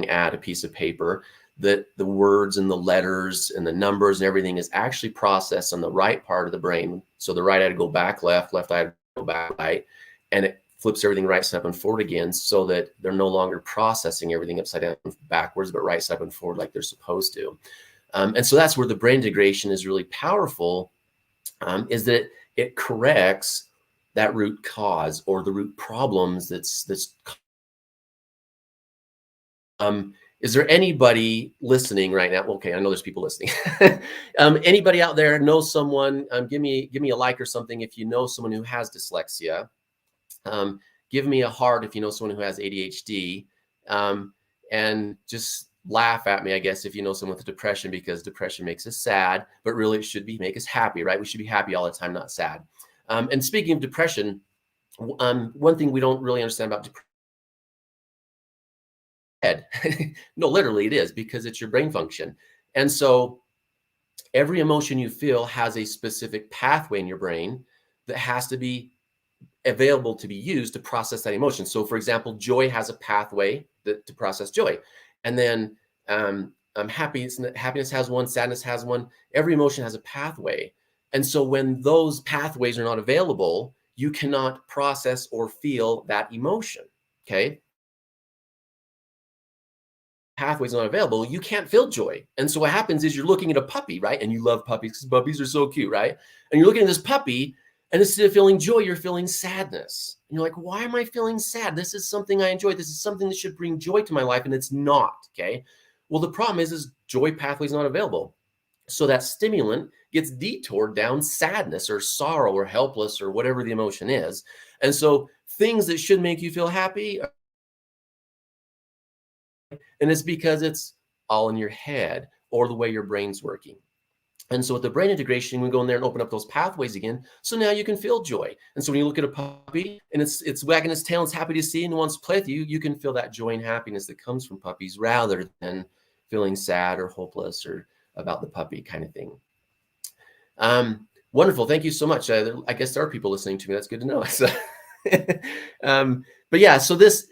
add a piece of paper that the words and the letters and the numbers and everything is actually processed on the right part of the brain. So the right eye to go back left, left eye to go back right, and it flips everything right side up and forward again so that they're no longer processing everything upside down backwards, but right side up and forward like they're supposed to. And so that's where the brain integration is really powerful, is that it corrects that root cause or the root problems that's is there anybody listening right now? Okay, I know there's people listening. Anybody out there know someone? Give me a like or something if you know someone who has dyslexia. Give me a heart if you know someone who has ADHD. And just laugh at me, I guess, if you know someone with depression, because depression makes us sad, but really it should make us happy, right? We should be happy all the time, not sad. And speaking of depression, one thing we don't really understand about depression. No, literally it is, because it's your brain function. And so every emotion you feel has a specific pathway in your brain that has to be available to be used to process that emotion. So for example, joy has a pathway to process joy. And then happiness has one, sadness has one. Every emotion has a pathway. And so when those pathways are not available, you cannot process or feel that emotion, okay? Pathways not available, you can't feel joy. And so what happens is you're looking at a puppy, right? And you love puppies because puppies are so cute, right? And you're looking at this puppy, and instead of feeling joy, you're feeling sadness. And you're like, why am I feeling sad? This is something I enjoy. This is something that should bring joy to my life, and it's not, okay? Well, the problem is joy pathway is not available. So that stimulant gets detoured down sadness or sorrow or helpless or whatever the emotion is. And so things that should make you feel happy, and it's because it's all in your head or the way your brain's working. And so with the brain integration, we go in there and open up those pathways again. So now you can feel joy. And so when you look at a puppy and it's wagging its tail and it's happy to see and wants to play with you, you can feel that joy and happiness that comes from puppies rather than feeling sad or hopeless or about the puppy kind of thing. Wonderful. Thank you so much. I guess there are people listening to me. That's good to know. So, but yeah, so this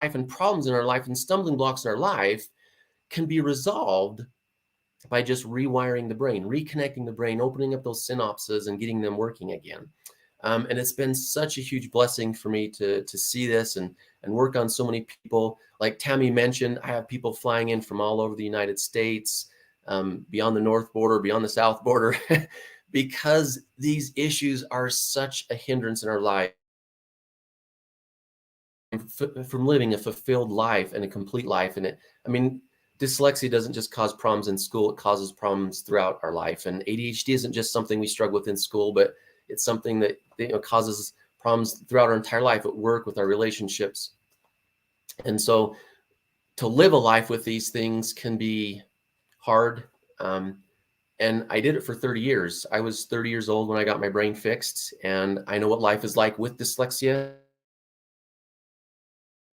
life and problems in our life and stumbling blocks in our life can be resolved by just rewiring the brain, reconnecting the brain, opening up those synapses and getting them working again. And it's been such a huge blessing for me to see this and work on so many people. Like Tammy mentioned, I have people flying in from all over the United States, beyond the north border, beyond the south border, because these issues are such a hindrance in our life from living a fulfilled life and a complete life. And dyslexia doesn't just cause problems in school, it causes problems throughout our life. And ADHD isn't just something we struggle with in school, but it's something that causes problems throughout our entire life at work, with our relationships. And so to live a life with these things can be hard. And I did it for 30 years. I was 30 years old when I got my brain fixed, and I know what life is like with dyslexia,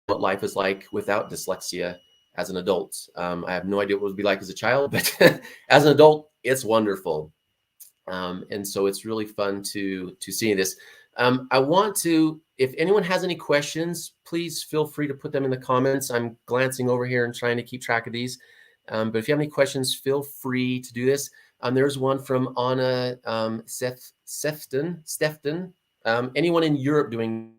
what life is like without dyslexia as an adult. I have no idea what it would be like as a child, but as an adult, it's wonderful. And so it's really fun to see this. I want to, if anyone has any questions, please feel free to put them in the comments. I'm glancing over here and trying to keep track of these. But if you have any questions, feel free to do this. There's one from Anna Stefton. Anyone in Europe doing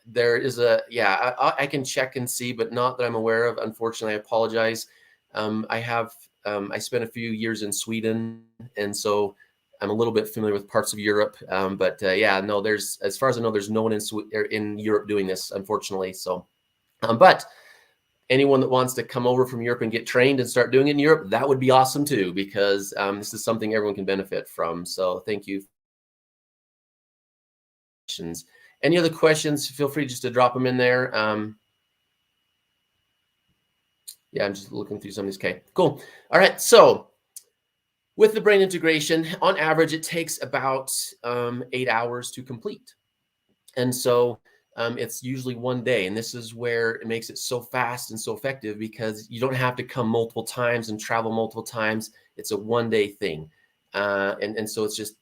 there is I can check and see, but not that I'm aware of. Unfortunately, I apologize. I spent a few years in Sweden, and so I'm a little bit familiar with parts of Europe, but yeah, no, there's, as far as I know, there's no one in Europe doing this, unfortunately. So, but anyone that wants to come over from Europe and get trained and start doing it in Europe, that would be awesome too, because this is something everyone can benefit from. So thank you. Any other questions? Feel free just to drop them in there. Yeah, I'm just looking through some of these. Okay, cool. All right, so with the brain integration, on average, it takes about 8 hours to complete. And so it's usually one day. And this is where it makes it so fast and so effective, because you don't have to come multiple times and travel multiple times. It's a one-day thing. And so it's just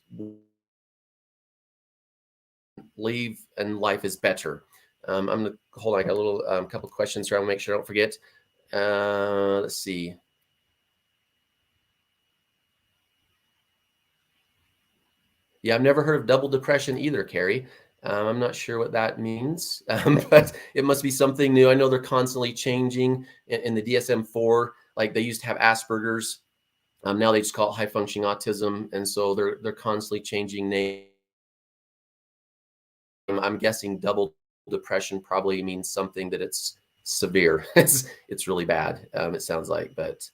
leave and life is better. I'm going to hold on. I got a little couple of questions here. I'll make sure I don't forget. Let's see. Yeah, I've never heard of double depression either, Carrie. I'm not sure what that means, but it must be something new. I know they're constantly changing in the DSM-4. Like they used to have Asperger's. Now they just call it high functioning autism. And so they're constantly changing names. I'm guessing double depression probably means something that it's severe. It's really bad, it sounds like. But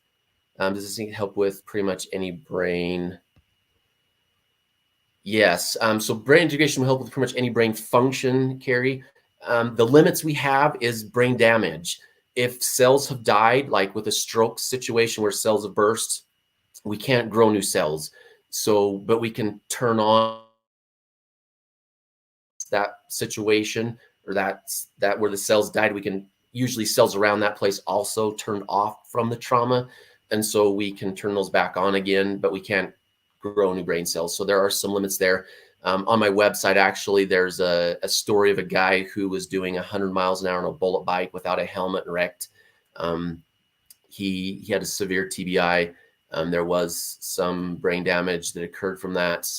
does this need help with pretty much any brain? Yes. So brain integration will help with pretty much any brain function, Carrie. The limits we have is brain damage. If cells have died, like with a stroke situation where cells have burst, we can't grow new cells. So, but we can turn on that situation, or that where the cells died. We can usually cells around that place also turn off from the trauma. And so we can turn those back on again, but we can't grow new brain cells. So there are some limits there. On my website, actually, there's a story of a guy who was doing 100 miles an hour on a bullet bike without a helmet and wrecked. He had a severe TBI. There was some brain damage that occurred from that.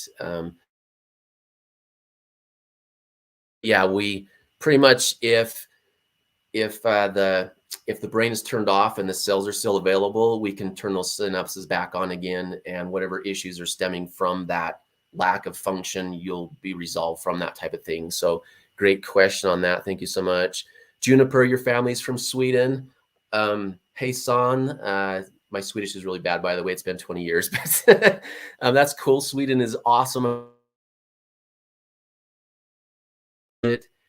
Yeah, we pretty much, if the brain is turned off and the cells are still available, we can turn those synapses back on again, and whatever issues are stemming from that lack of function, you'll be resolved from that type of thing. So great question on that. Thank you so much. Juniper, your family's from Sweden. Hey, son. My Swedish is really bad, by the way. It's been 20 years, but that's cool. Sweden is awesome.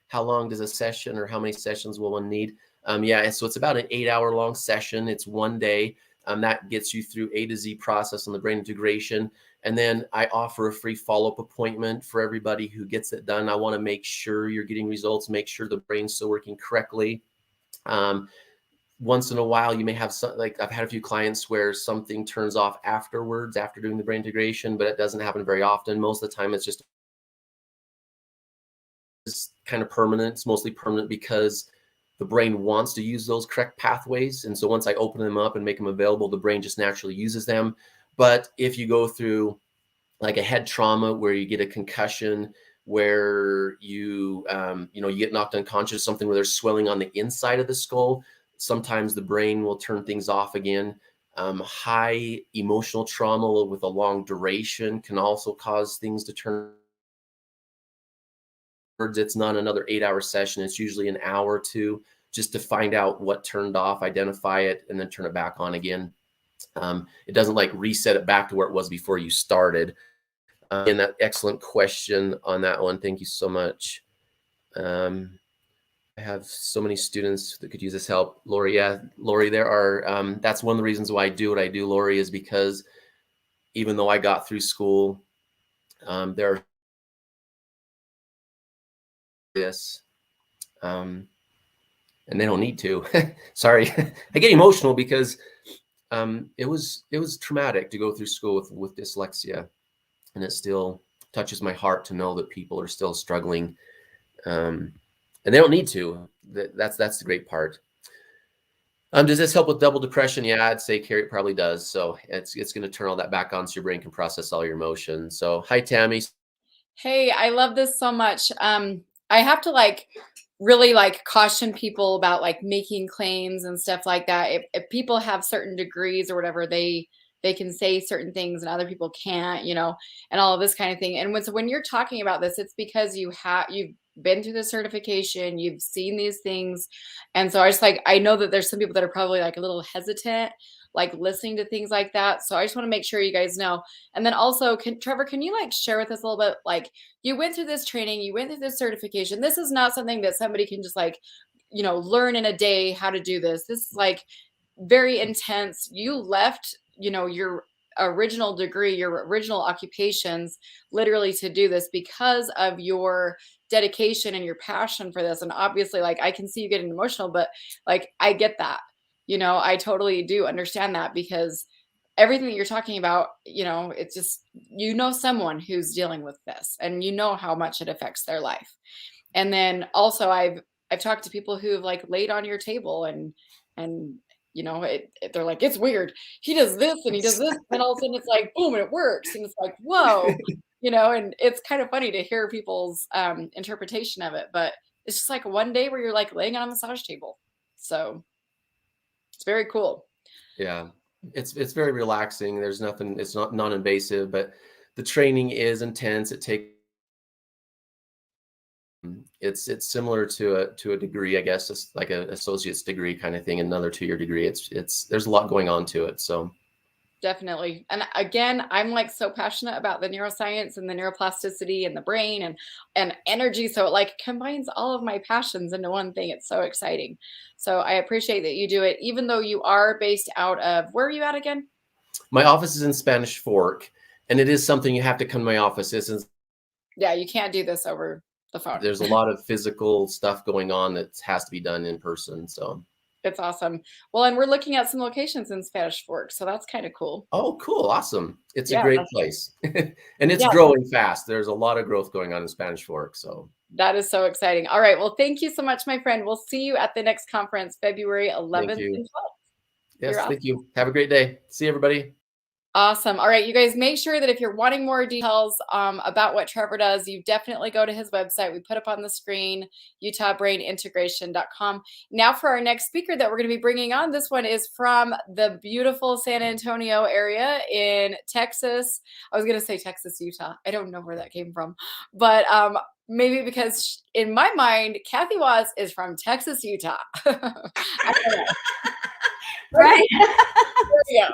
How long does a session, or how many sessions will one need? Yeah, so it's about an 8-hour long session. It's one day. That gets you through A to Z process on the brain integration. And then I offer a free follow-up appointment for everybody who gets it done. I want to make sure you're getting results, make sure the brain's still working correctly. Once in a while, you may have some, like I've had a few clients where something turns off afterwards, after doing the brain integration, but it doesn't happen very often. Most of the time, it's just kind of permanent. It's mostly permanent because the brain wants to use those correct pathways. And so once I open them up and make them available, the brain just naturally uses them. But if you go through like a head trauma where you get a concussion, where you get knocked unconscious, something where there's swelling on the inside of the skull, sometimes the brain will turn things off again. High emotional trauma with a long duration can also cause things to turn. It's not another 8-hour session. It's usually an hour or two, just to find out what turned off, identify it, and then turn it back on again. It doesn't like reset it back to where it was before you started. And that excellent question on that one. Thank you so much. I have so many students that could use this help. Lori, yeah, Lori, there are, that's one of the reasons why I do what I do, Lori, is because even though I got through school, there are this, and they don't need to. Sorry, I get emotional because it was traumatic to go through school with dyslexia, and it still touches my heart to know that people are still struggling, and they don't need to. That's the great part. Does this help with double depression? Yeah, I'd say, Carrie, it probably does. So it's going to turn all that back on, so your brain can process all your emotions. So hi, Tammy. Hey, I love this so much. I have to really caution people about making claims and stuff like that. If people have certain degrees or whatever, they they can say certain things and other people can't, you know, and all of this kind of thing. And when you're talking about this, it's because you've been through the certification, you've seen these things. And so I know that there's some people that are probably like a little hesitant, like listening to things like that. So I just want to make sure you guys know. And then also, Trevor, can you like share with us a little bit, like you went through this training, you went through this certification. This is not something that somebody can just like, you know, learn in a day how to do this. This is like very intense. You left, you know, your original degree, your original occupations, literally to do this because of your dedication and your passion for this. And obviously, like, I can see you getting emotional, but like, I get that, you know, I totally do understand that, because everything that you're talking about, you know, it's just, you know, someone who's dealing with this and you know how much it affects their life. And then also I've talked to people who've like laid on your table and you know, they're like, it's weird. He does this and he does this. And all of a sudden it's like, boom, and it works. And it's like, whoa, you know, and it's kind of funny to hear people's interpretation of it. But it's just like one day where you're like laying on a massage table. So it's very cool. Yeah, it's very relaxing. There's nothing, it's not non-invasive, but the training is intense. It takes, it's similar to a degree, I guess. It's like an associate's degree kind of thing, another 2-year degree. It's there's a lot going on to it. So definitely. And again, I'm like so passionate about the neuroscience and the neuroplasticity and the brain and energy. So it like combines all of my passions into one thing. It's so exciting. So I appreciate that you do it, even though you are based out of, where are you at again? my office is in Spanish Fork, and it is something you have to come to my office. Yeah, you can't do this over the phone. There's a lot of physical stuff going on that has to be done in person. So it's awesome. Well, and we're looking at some locations in Spanish Fork, so that's kind of cool. Oh, cool. Awesome. It's a great place. And it's Yeah. growing fast. There's a lot of growth going on in Spanish Fork. So that is so exciting. All right. Well, thank you so much, my friend. We'll see you at the next conference, February 11th and 12th. Yes, thank you. Have a great day. See everybody. Awesome. All right, you guys, make sure that if you're wanting more details about what Trevor does, you definitely go to his website. We put up on the screen, utahbrainintegration.com. Now for our next speaker that we're going to be bringing on, this one is from the beautiful San Antonio area in Texas. I was going to say Texas, Utah. I don't know where that came from, but maybe because in my mind, Kathy Watts is from Texas, Utah. Right. There we go.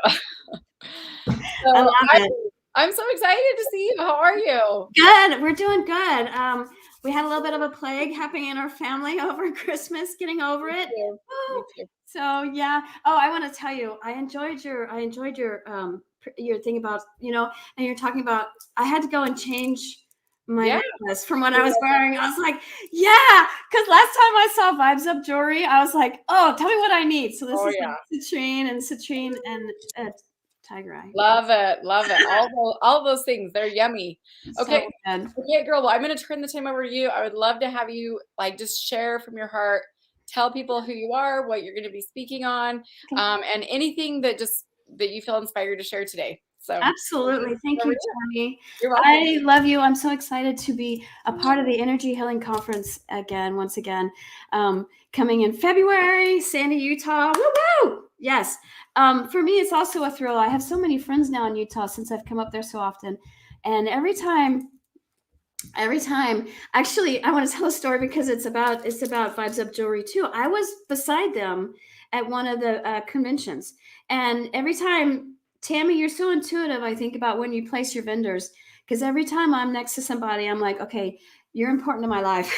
So I love it. I'm so excited to see you. How are you? Good. We're doing good. We had a little bit of a plague happening in our family over Christmas, getting over it. Me too. So yeah. Oh, I want to tell you, I enjoyed your thing about, you know, and you're talking about, I had to go and change my necklace from what I was wearing. I was like, yeah, because last time I saw Vibes Up Jewelry, I was like, oh, tell me what I need. So this is citrine and tiger eye. Love it. Love it. All those things. They're yummy. Okay. So okay, girl. Well, I'm going to turn the time over to you. I would love to have you like just share from your heart, tell people who you are, what you're going to be speaking on, and anything that you feel inspired to share today. So absolutely. Thank you, Tammy. You're welcome. I love you. I'm so excited to be a part of the Energy Healing Conference once again, coming in February, Sandy, Utah. Woo-woo! Yes. For me, it's also a thrill. I have so many friends now in Utah since I've come up there so often. And every time, actually, I want to tell a story because it's about Vibes Up Jewelry too. I was beside them at one of the conventions. And every time, Tammy, you're so intuitive, I think, about when you place your vendors, because every time I'm next to somebody, I'm like, okay, you're important to my life,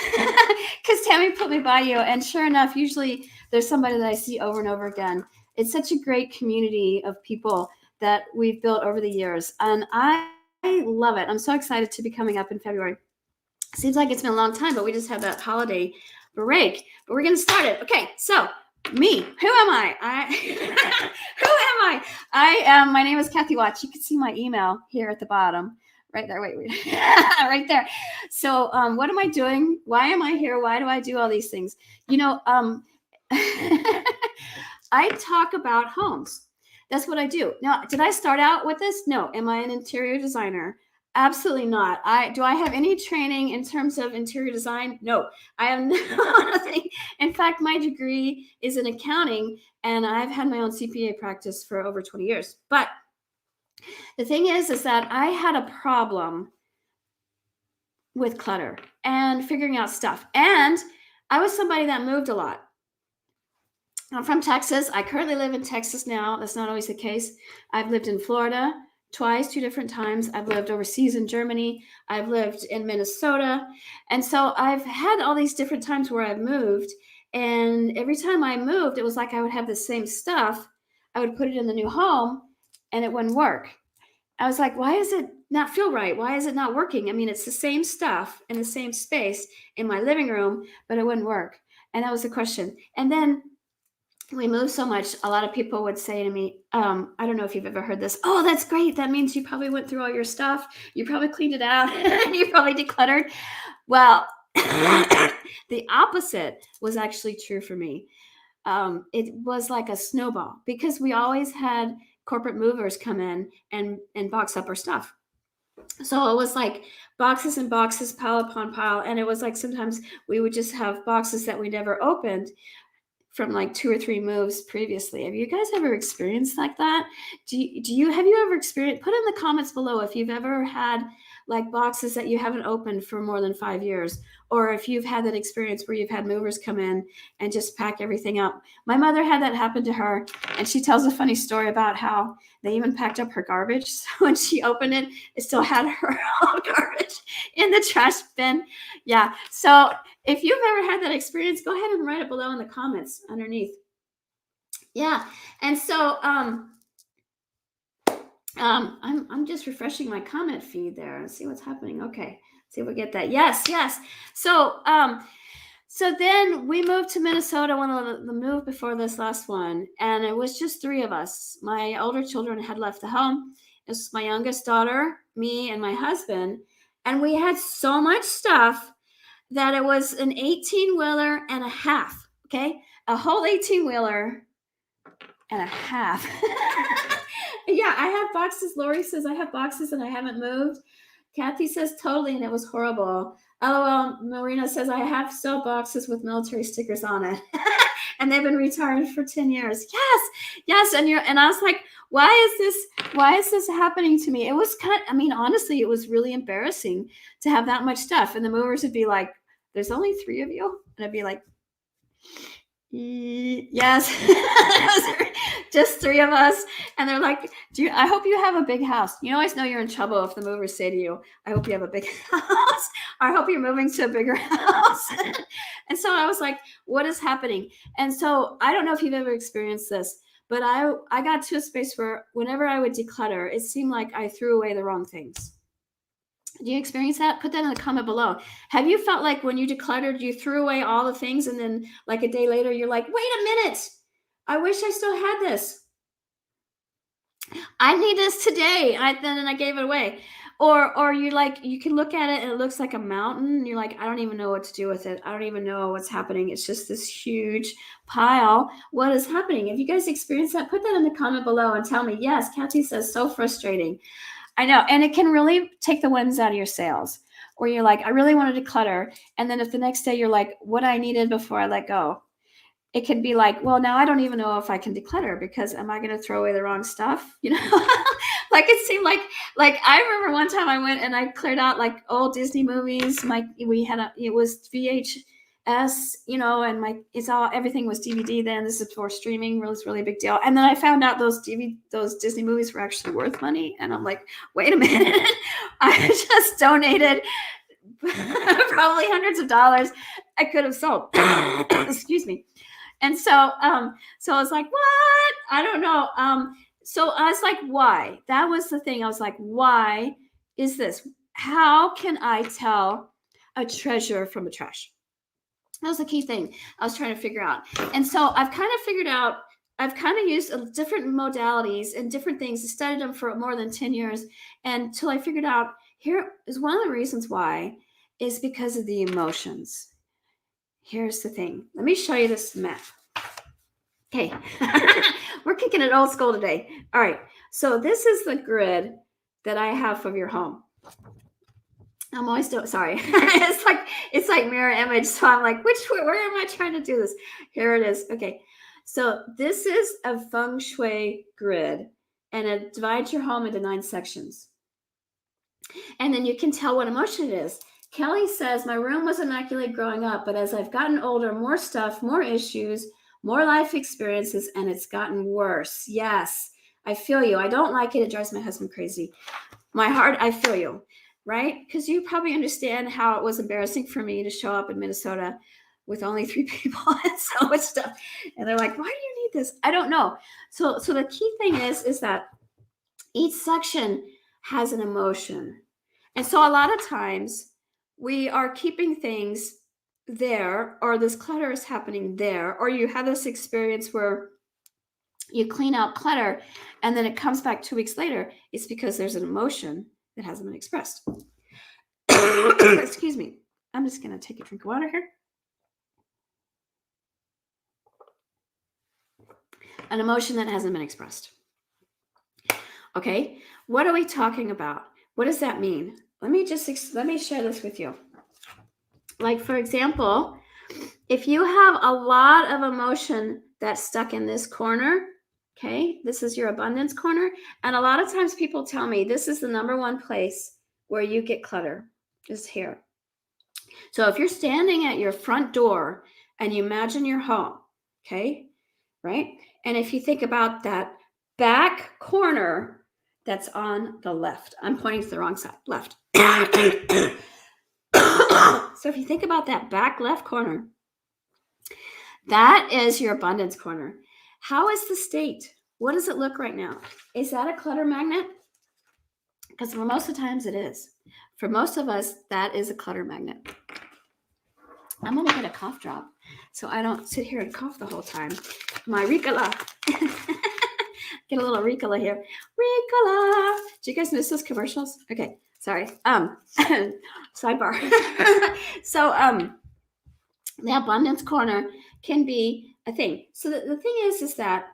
because Tammy put me by you. And sure enough, usually there's somebody that I see over and over again. It's such a great community of people that we've built over the years. And I love it. I'm so excited to be coming up in February. Seems like it's been a long time, but we just had that holiday break. But we're going to start it. Okay, so me. Who am I? Who am I? My name is Kathy Watts. You can see my email here at the bottom. Right there. Wait. Right there. So what am I doing? Why am I here? Why do I do all these things? You know, I talk about homes. That's what I do. Now, did I start out with this? No. Am I an interior designer? Absolutely not. Do I have any training in terms of interior design? No, I have nothing. In fact, my degree is in accounting, and I've had my own CPA practice for over 20 years. But The thing is that I had a problem with clutter and figuring out stuff. And I was somebody that moved a lot. I'm from Texas. I currently live in Texas now. That's not always the case. I've lived in Florida twice, 2 different times. I've lived overseas in Germany. I've lived in Minnesota. And so I've had all these different times where I've moved. And every time I moved, it was like I would have the same stuff. I would put it in the new home and it wouldn't work. I was like, why does it not feel right? Why is it not working? I mean, it's the same stuff in the same space in my living room, but it wouldn't work. And that was the question. And then we moved so much, a lot of people would say to me, I don't know if you've ever heard this. Oh, that's great. That means you probably went through all your stuff. You probably cleaned it out. You probably decluttered. Well, the opposite was actually true for me. It was like a snowball because we always had corporate movers come in and box up our stuff. So it was like boxes and boxes, pile upon pile. And it was like sometimes we would just have boxes that we never opened from like 2 or 3 moves previously. Have you guys ever experienced like that? Have you ever experienced, put in the comments below if you've ever had like boxes that you haven't opened for more than 5 years, or if you've had that experience where you've had movers come in and just pack everything up. My mother had that happen to her, and she tells a funny story about how they even packed up her garbage. So when she opened it, it still had her own garbage in the trash bin. Yeah. So if you've ever had that experience, go ahead and write it below in the comments underneath. Yeah. And so I'm just refreshing my comment feed there and see what's happening. Okay. See if we get that. Yes. So then we moved to Minnesota, one of the move before this last one, and it was just 3 of us. My older children had left the home. It was my youngest daughter, me, and my husband, and we had so much stuff that it was an 18-wheeler and a half. Okay, a whole 18-wheeler and a half. Yeah, I have boxes. Lori says I have boxes and I haven't moved. Kathy says totally, and it was horrible. LOL, Marina says I have still boxes with military stickers on it. And they've been retired for 10 years. Yes. And I was like, why is this happening to me? It was honestly, it was really embarrassing to have that much stuff. And the movers would be like, there's only 3 of you. And I'd be like, yes. Just 3 of us. And they're like, I hope you have a big house. You always know you're in trouble if the movers say to you, I hope you have a big house. I hope you're moving to a bigger house. And so I was like, what is happening? And so I don't know if you've ever experienced this, but I got to a space where whenever I would declutter, it seemed like I threw away the wrong things. Do you experience that? Put that in the comment below. Have you felt like when you decluttered, you threw away all the things and then like a day later, you're like, wait a minute. I wish I still had this. I need this today. Then I gave it away. Or you like, you can look at it and it looks like a mountain. And you're like, I don't even know what to do with it. I don't even know what's happening. It's just this huge pile. What is happening? If you guys experience that, put that in the comment below and tell me. Yes, Kathy says so frustrating. I know. And it can really take the winds out of your sails. Or you're like, I really want to declutter. And then if the next day you're like, what I needed before I let go. It could be like, well, now I don't even know if I can declutter because am I going to throw away the wrong stuff? You know, like it seemed like I remember one time I went and I cleared out like old Disney movies. It was VHS, you know, and everything was DVD then. This is before streaming. It was really a big deal. And then I found out those Disney movies were actually worth money. And I'm like, wait a minute, I just donated probably hundreds of dollars I could have sold. Excuse me. And so I was like, what? I don't know. So I was like, why? That was the thing. I was like, why is this? How can I tell a treasure from a trash? That was the key thing I was trying to figure out. And so I've kind of used different modalities and different things. I studied them for more than 10 years until I figured out here is one of the reasons why is because of the emotions. Here's the thing. Let me show you this map. Okay. We're kicking it old school today. All right. So this is the grid that I have of your home. I'm always sorry. it's like mirror image. So I'm like, where am I trying to do this? Here it is. Okay. So this is a Feng Shui grid. and it divides your home into 9 sections. And then you can tell what emotion it is. Kelly says, my room was immaculate growing up, but as I've gotten older, more stuff, more issues, more life experiences, and it's gotten worse. Yes, I feel you. I don't like it. It drives my husband crazy. My heart, I feel you, right? Because you probably understand how it was embarrassing for me to show up in Minnesota with only 3 people and so much stuff. And they're like, why do you need this? I don't know. So the key thing is that each section has an emotion. And so a lot of times we are keeping things there, or this clutter is happening there, or you have this experience where you clean out clutter and then it comes back 2 weeks later. It's because there's an emotion that hasn't been expressed. Excuse me. I'm just going to take a drink of water here. An emotion that hasn't been expressed. Okay, what are we talking about? What does that mean? Let me share this with you. Like, for example, if you have a lot of emotion that's stuck in this corner, okay, this is your abundance corner. And a lot of times people tell me this is the #1 place where you get clutter, is here. So if you're standing at your front door and you imagine your home, okay, right? And if you think about that back corner that's on the left, I'm pointing to the wrong side, left. So if you think about that back left corner, that is your abundance corner. How is the state? What does it look right now? Is that a clutter magnet? Because for most of the times it is. For most of us, that is a clutter magnet. I'm going to get a cough drop so I don't sit here and cough the whole time. My Ricola. Get a little Ricola here. Ricola. Do you guys miss those commercials? Okay, sorry. Sidebar. So the abundance corner can be a thing. So the thing is that,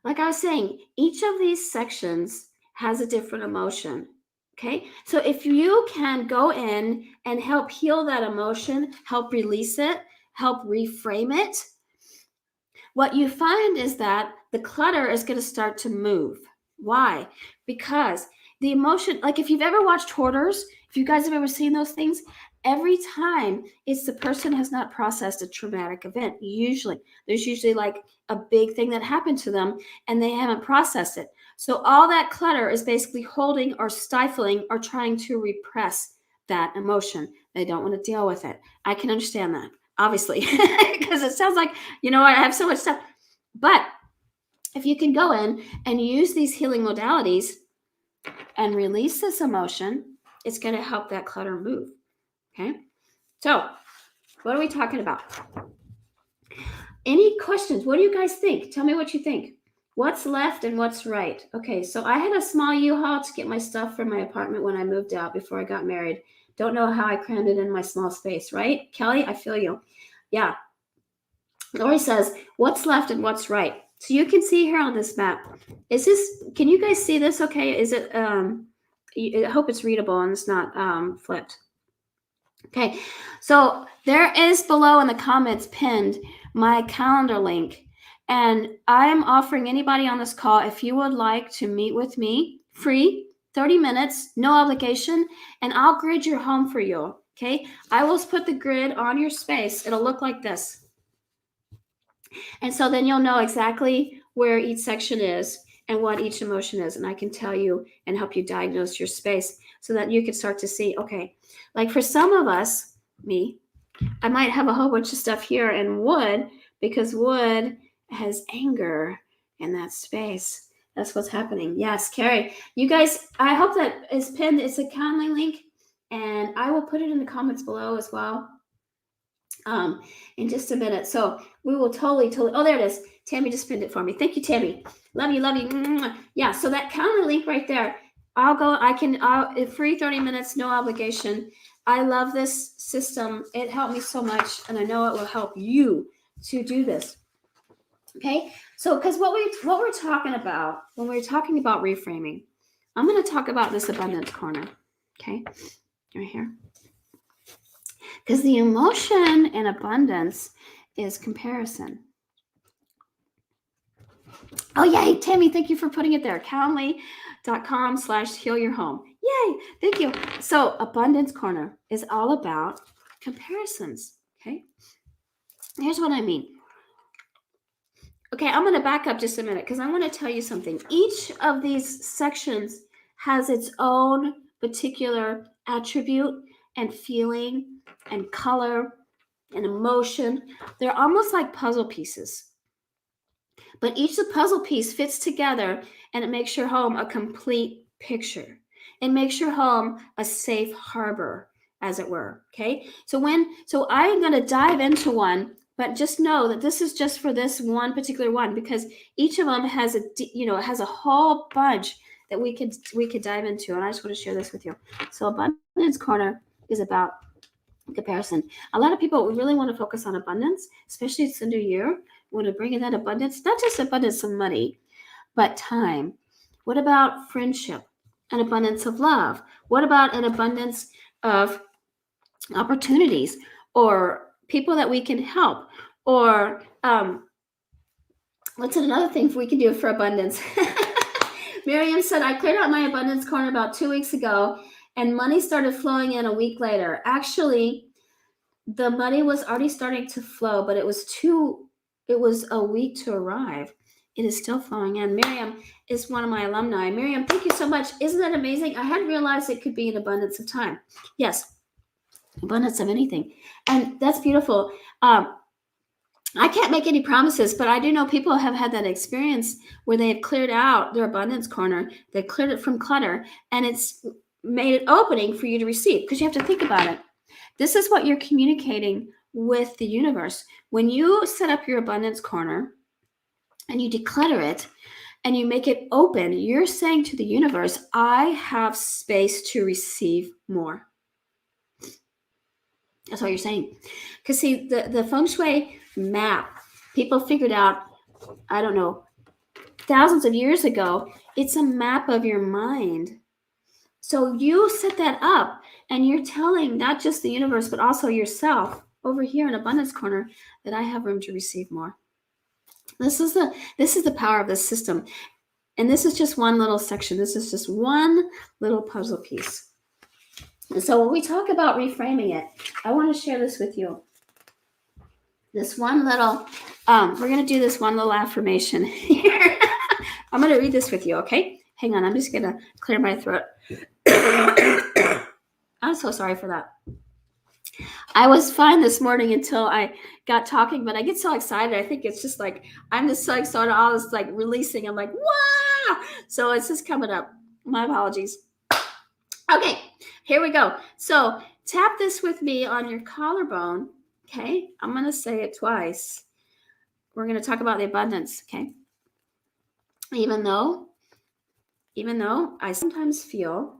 like I was saying, each of these sections has a different emotion. Okay, so if you can go in and help heal that emotion, help release it, help reframe it, what you find is that the clutter is going to start to move. Why? Because the emotion, like if you've ever watched Hoarders, if you guys have ever seen those things, every time it's the person has not processed a traumatic event. There's usually like a big thing that happened to them and they haven't processed it. So all that clutter is basically holding or stifling or trying to repress that emotion. They don't want to deal with it. I can understand that, obviously, because it sounds like, I have so much stuff. But if you can go in and use these healing modalities and release this emotion, it's going to help that clutter move. Okay, so what are we talking about? Any questions? What do you guys think? Tell me what you think. What's left and what's right? Okay, so I had a small U-Haul to get my stuff from my apartment when I moved out before I got married. Don't know how I crammed it in my small space, right? Kelly, I feel you. Yeah. Lori says, what's left and what's right? So you can see here on this map. Can you guys see this okay? Is it, I hope it's readable and it's not flipped. Okay, so there is below in the comments pinned my calendar link. And I'm offering anybody on this call, if you would like to meet with me, free, 30 minutes, no obligation, and I'll grid your home for you, okay? I will put the grid on your space. It'll look like this. And so then you'll know exactly where each section is and what each emotion is. And I can tell you and help you diagnose your space so that you can start to see, okay, like for some of us, me, I might have a whole bunch of stuff here in wood because wood has anger in that space. That's what's happening. Yes, Carrie. You guys, I hope that is pinned. It's a Calendly link, and I will put it in the comments below as well in just a minute. So we will totally. Oh, there it is. Tammy just pinned it for me. Thank you, Tammy. Love you, love you. Yeah, so that Calendly link right there. I'll free 30 minutes, no obligation. I love this system. It helped me so much, and I know it will help you to do this. Okay, so because what we're talking about when we're talking about reframing, I'm going to talk about this abundance corner. Okay, right here, because the emotion in abundance is comparison. Oh, yay, Tammy, thank you for putting it there. Calendly.com/healyourhome. Yay, thank you. So Abundance Corner is all about comparisons, okay? Here's what I mean. Okay, I'm going to back up just a minute because I want to tell you something. Each of these sections has its own particular attribute and feeling and color and emotion. They're almost like puzzle pieces. But each puzzle piece fits together and it makes your home a complete picture. It makes your home a safe harbor, as it were. Okay. So I'm going to dive into one, but just know that this is just for this one particular one, because each of them has a whole bunch that we could dive into. And I just want to share this with you. So Abundance Corner is about comparison. A lot of people really want to focus on abundance, especially it's the new year. We want to bring in that abundance, not just abundance of money, but time. What about friendship? An abundance of love? What about an abundance of opportunities or people that we can help? Or what's another thing we can do for abundance? Miriam said, I cleared out my abundance corner about 2 weeks ago and money started flowing in a week later. Actually, the money was already starting to flow, but it was a week to arrive. It is still flowing in. Miriam is one of my alumni. Miriam, thank you so much. Isn't that amazing? I hadn't realized it could be an abundance of time. Yes, abundance of anything. And that's beautiful. I can't make any promises, but I do know people have had that experience where they have cleared out their abundance corner. They cleared it from clutter, and it's made it opening for you to receive, because you have to think about it. This is what you're communicating with the universe. When you set up your abundance corner and you declutter it and you make it open, you're saying to the universe, I have space to receive more. That's what you're saying. Because see, the Feng Shui map, people figured out, I don't know, thousands of years ago, it's a map of your mind. So you set that up and you're telling not just the universe, but also yourself over here in Abundance Corner that I have room to receive more. This is the power of this system. And this is just one little section. This is just one little puzzle piece. And so when we talk about reframing it, I want to share this with you. This one little, we're going to do this one little affirmation here. I'm going to read this with you, okay? Hang on, I'm just going to clear my throat. I'm so sorry for that. I was fine this morning until I got talking, but I get so excited. I think it's just like, I'm just so excited, all this like releasing. I'm like, wow! So it's just coming up. My apologies. Okay, here we go. So tap this with me on your collarbone, okay? I'm going to say it twice. We're going to talk about the abundance, okay? Even though I sometimes feel,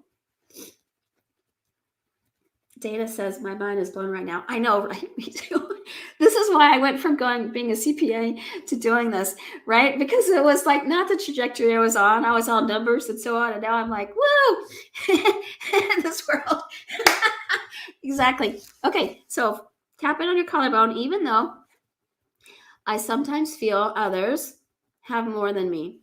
Dana says my mind is blown right now. I know, right? Me too. This is why I went from being a CPA to doing this, right? Because it was like not the trajectory I was on. I was all numbers and so on. And now I'm like, woo, in this world. Exactly. Okay. So tap it on your collarbone, even though I sometimes feel others have more than me.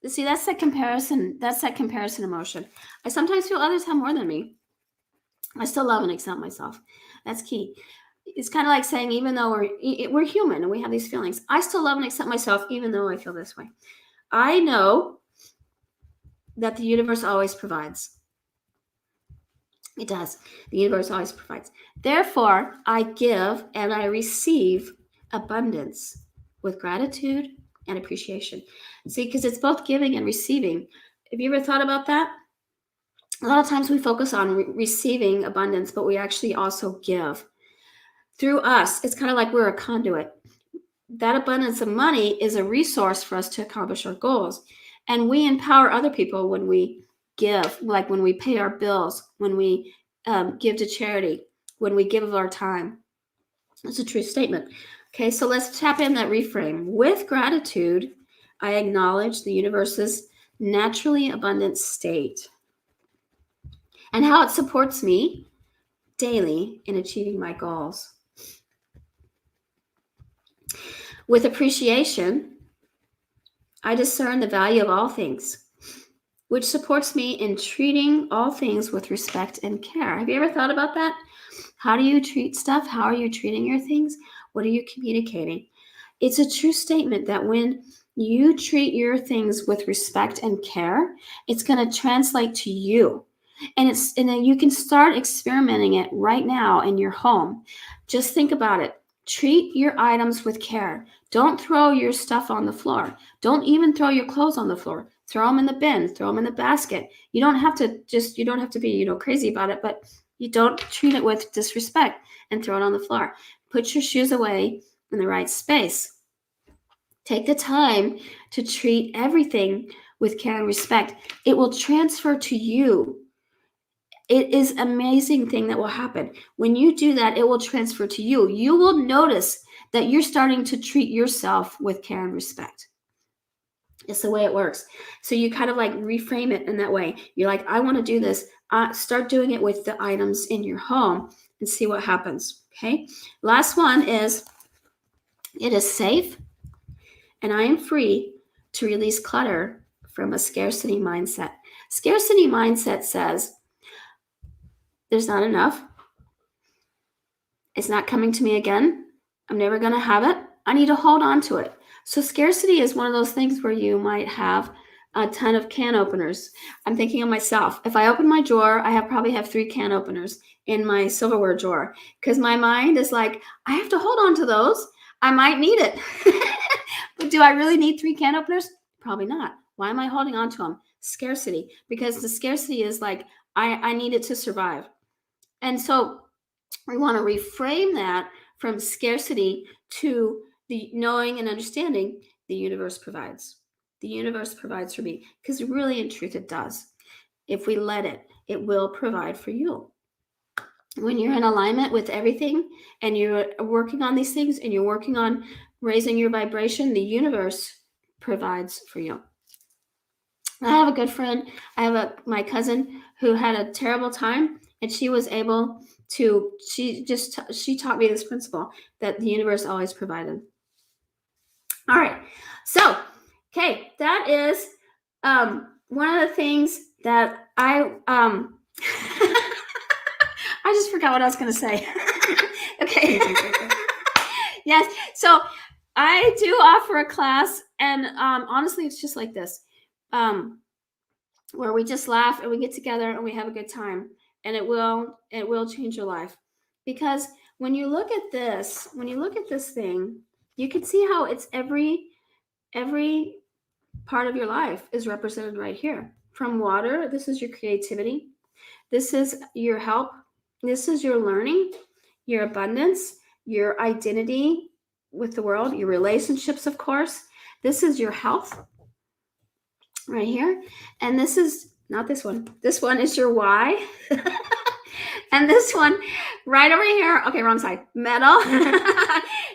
See, that's that comparison. That's that comparison emotion. I sometimes feel others have more than me. I still love and accept myself. That's key. It's kind of like saying, even though we're human and we have these feelings, I still love and accept myself, even though I feel this way. I know that the universe always provides. It does. The universe always provides. Therefore, I give and I receive abundance with gratitude and appreciation. See, because it's both giving and receiving. Have you ever thought about that? A lot of times we focus on receiving abundance, but we actually also give. Through us, it's kind of like we're a conduit. That abundance of money is a resource for us to accomplish our goals. And we empower other people when we give, like when we pay our bills, when we give to charity, when we give of our time. That's a true statement. Okay, so let's tap in that reframe. With gratitude, I acknowledge the universe's naturally abundant state and how it supports me daily in achieving my goals. With appreciation, I discern the value of all things, which supports me in treating all things with respect and care. Have you ever thought about that? How do you treat stuff? How are you treating your things? What are you communicating? It's a true statement that when you treat your things with respect and care, it's going to translate to you. And then you can start experimenting it right now in your home. Just think about it. Treat your items with care. Don't throw your stuff on the floor. Don't even throw your clothes on the floor. Throw them in the bin, throw them in the basket. You don't have to be, crazy about it, but you don't treat it with disrespect and throw it on the floor. Put your shoes away in the right space. Take the time to treat everything with care and respect. It will transfer to you. It is an amazing thing that will happen. When you do that, it will transfer to you. You will notice that you're starting to treat yourself with care and respect. It's the way it works. So you kind of like reframe it in that way. You're like, I want to do this. Start doing it with the items in your home and see what happens. Okay. Last one is, it is safe and I am free to release clutter from a scarcity mindset. Scarcity mindset says, there's not enough. It's not coming to me again. I'm never going to have it. I need to hold on to it. So scarcity is one of those things where you might have a ton of can openers. I'm thinking of myself. If I open my drawer, I probably have 3 can openers in my silverware drawer because my mind is like, I have to hold on to those. I might need it. But do I really need 3 can openers? Probably not. Why am I holding on to them? Scarcity. Because the scarcity is like, I need it to survive. And so we want to reframe that from scarcity to the knowing and understanding the universe provides. The universe provides for me, because really, in truth, it does. If we let it, it will provide for you. When you're in alignment with everything and you're working on these things and you're working on raising your vibration, the universe provides for you. I have a good friend. I have my cousin who had a terrible time, and she was able to, she taught me this principle that the universe always provided. All right. So, okay, that is one of the things that I I just forgot what I was going to say. Okay. Yes. So I do offer a class, and honestly, it's just like this, where we just laugh and we get together and we have a good time, and it will change your life. Because when you look at this thing, you can see how it's every part of your life is represented right here. From water, this is your creativity. This is your help. This is your learning, your abundance, your identity with the world, your relationships, of course. This is your health right here. And this is not this one. This one is your why. And this one right over here, okay, wrong side, metal,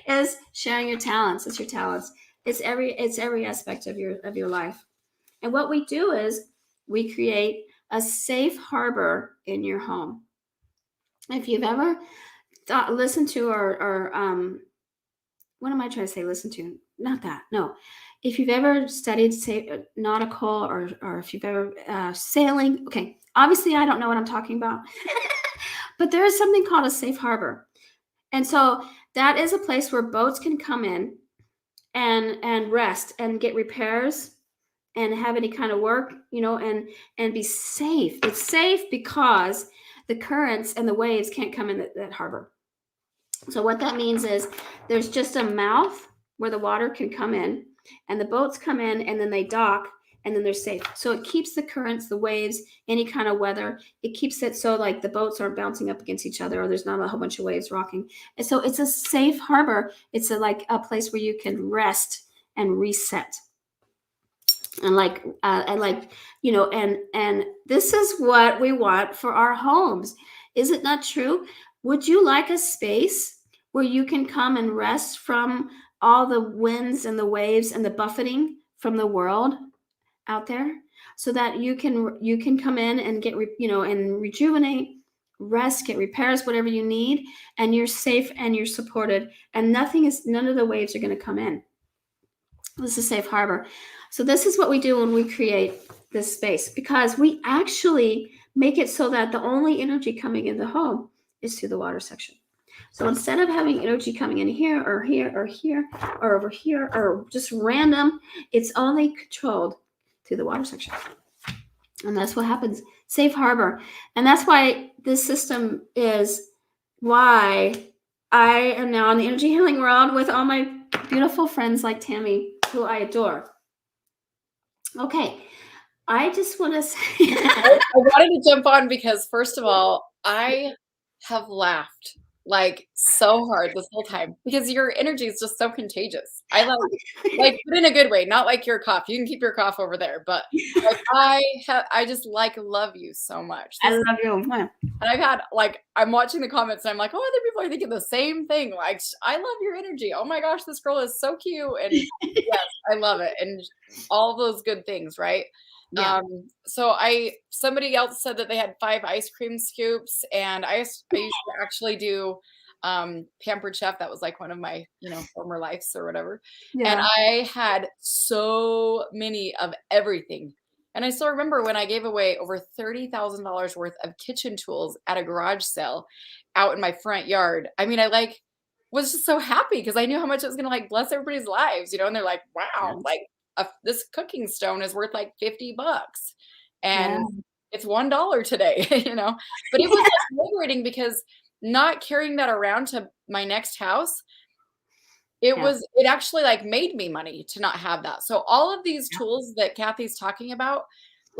is sharing your talents. It's your talents. It's every aspect of your life. And what we do is we create a safe harbor in your home. If you've ever listened to or what am I trying to say? Listen to? Not that. No. If you've ever studied, say, nautical or if you've ever sailing, okay. Obviously, I don't know what I'm talking about, but there is something called a safe harbor, and so that is a place where boats can come in and rest and get repairs and have any kind of work, and be safe. It's safe because the currents and the waves can't come in that harbor. So what that means is there's just a mouth where the water can come in, and the boats come in, and then they dock, and then they're safe. So it keeps the currents, the waves, any kind of weather. It keeps it so like the boats aren't bouncing up against each other, or there's not a whole bunch of waves rocking. And so it's a safe harbor. It's like a place where you can rest and reset. And and this is what we want for our homes. Is it not true? Would you like a space where you can come and rest from all the winds and the waves and the buffeting from the world out there, so that you can come in and get and rejuvenate, rest, get repairs, whatever you need, and you're safe and you're supported, and none of the waves are going to come in. This is safe harbor. So this is what we do when we create this space, because we actually make it so that the only energy coming in the home is through the water section. So instead of having energy coming in here or here or here or over here or just random, it's only controlled through the water section. And that's what happens. Safe harbor. And that's why this system is why I am now in the energy healing world with all my beautiful friends like Tammy, who I adore. Okay. I just want to say I wanted to jump on because, first of all, I have laughed like so hard this whole time because your energy is just so contagious. I like but in a good way, not like your cough. You can keep your cough over there, but like I just like love you so much. I love you. And I've had like I'm watching the comments and I'm like, oh, other people are thinking the same thing. Like, I love your energy. Oh my gosh, this girl is so cute. And yes, I love it. And all those good things, right? Yeah. So somebody else said that they had 5 ice cream scoops, and I used to actually do Pampered Chef. That was like one of my, former lives or whatever. Yeah. And I had so many of everything. And I still remember when I gave away over $30,000 worth of kitchen tools at a garage sale out in my front yard. I mean, I was just so happy because I knew how much it was going to bless everybody's lives, and they're like, wow, this cooking stone is worth like $50 and it's $1 today, but it was liberating because not carrying that around to my next house, it actually made me money to not have that. So all of these tools that Kathy's talking about,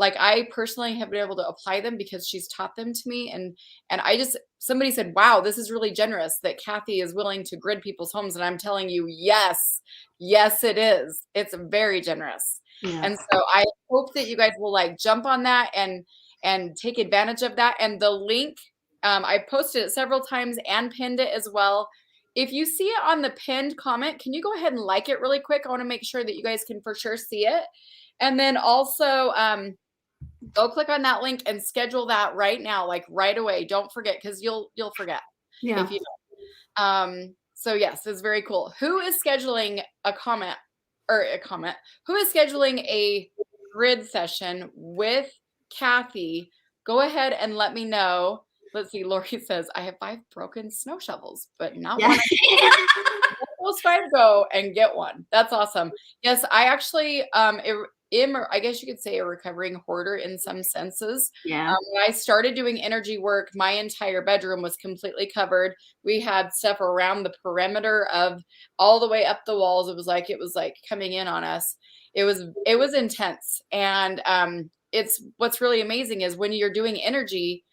I personally have been able to apply them because she's taught them to me. And somebody said, wow, this is really generous that Kathy is willing to grid people's homes. And I'm telling you, yes, it is. It's very generous. Yeah. And so I hope that you guys will jump on that and take advantage of that. And the link, I posted it several times and pinned it as well. If you see it on the pinned comment, can you go ahead and like it really quick? I want to make sure that you guys can for sure see it. And then also, go click on that link and schedule that right now, right away. Don't forget, because you'll forget if you don't. So yes, it's very cool. Who is scheduling a comment? Who is scheduling a grid session with Kathy? Go ahead and let me know. Let's see. Lori says, I have 5 broken snow shovels, but not one. Those 5 go and get one. That's awesome. Yes, I actually I guess you could say a recovering hoarder in some senses. Yeah. When I started doing energy work, my entire bedroom was completely covered. We had stuff around the perimeter of all the way up the walls. It was like coming in on us. It was intense. And what's really amazing is when you're doing energy,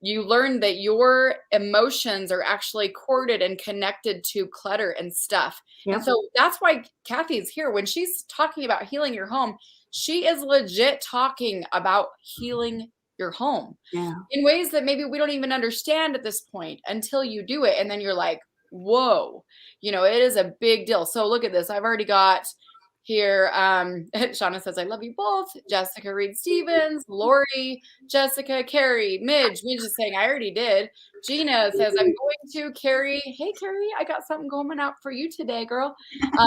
you learn that your emotions are actually corded and connected to clutter and stuff. Yep. And so that's why Kathy's here. When she's talking about healing your home, she is legit talking about healing your home in ways that maybe we don't even understand at this point until you do it. And then you're like, whoa, it is a big deal. So look at this. I've already got here, Shauna says, I love you both. Jessica Reed Stevens, Lori, Jessica, Carrie, Midge is saying, I already did. Gina says, I'm going to. Carrie, hey, Carrie, I got something going out for you today, girl.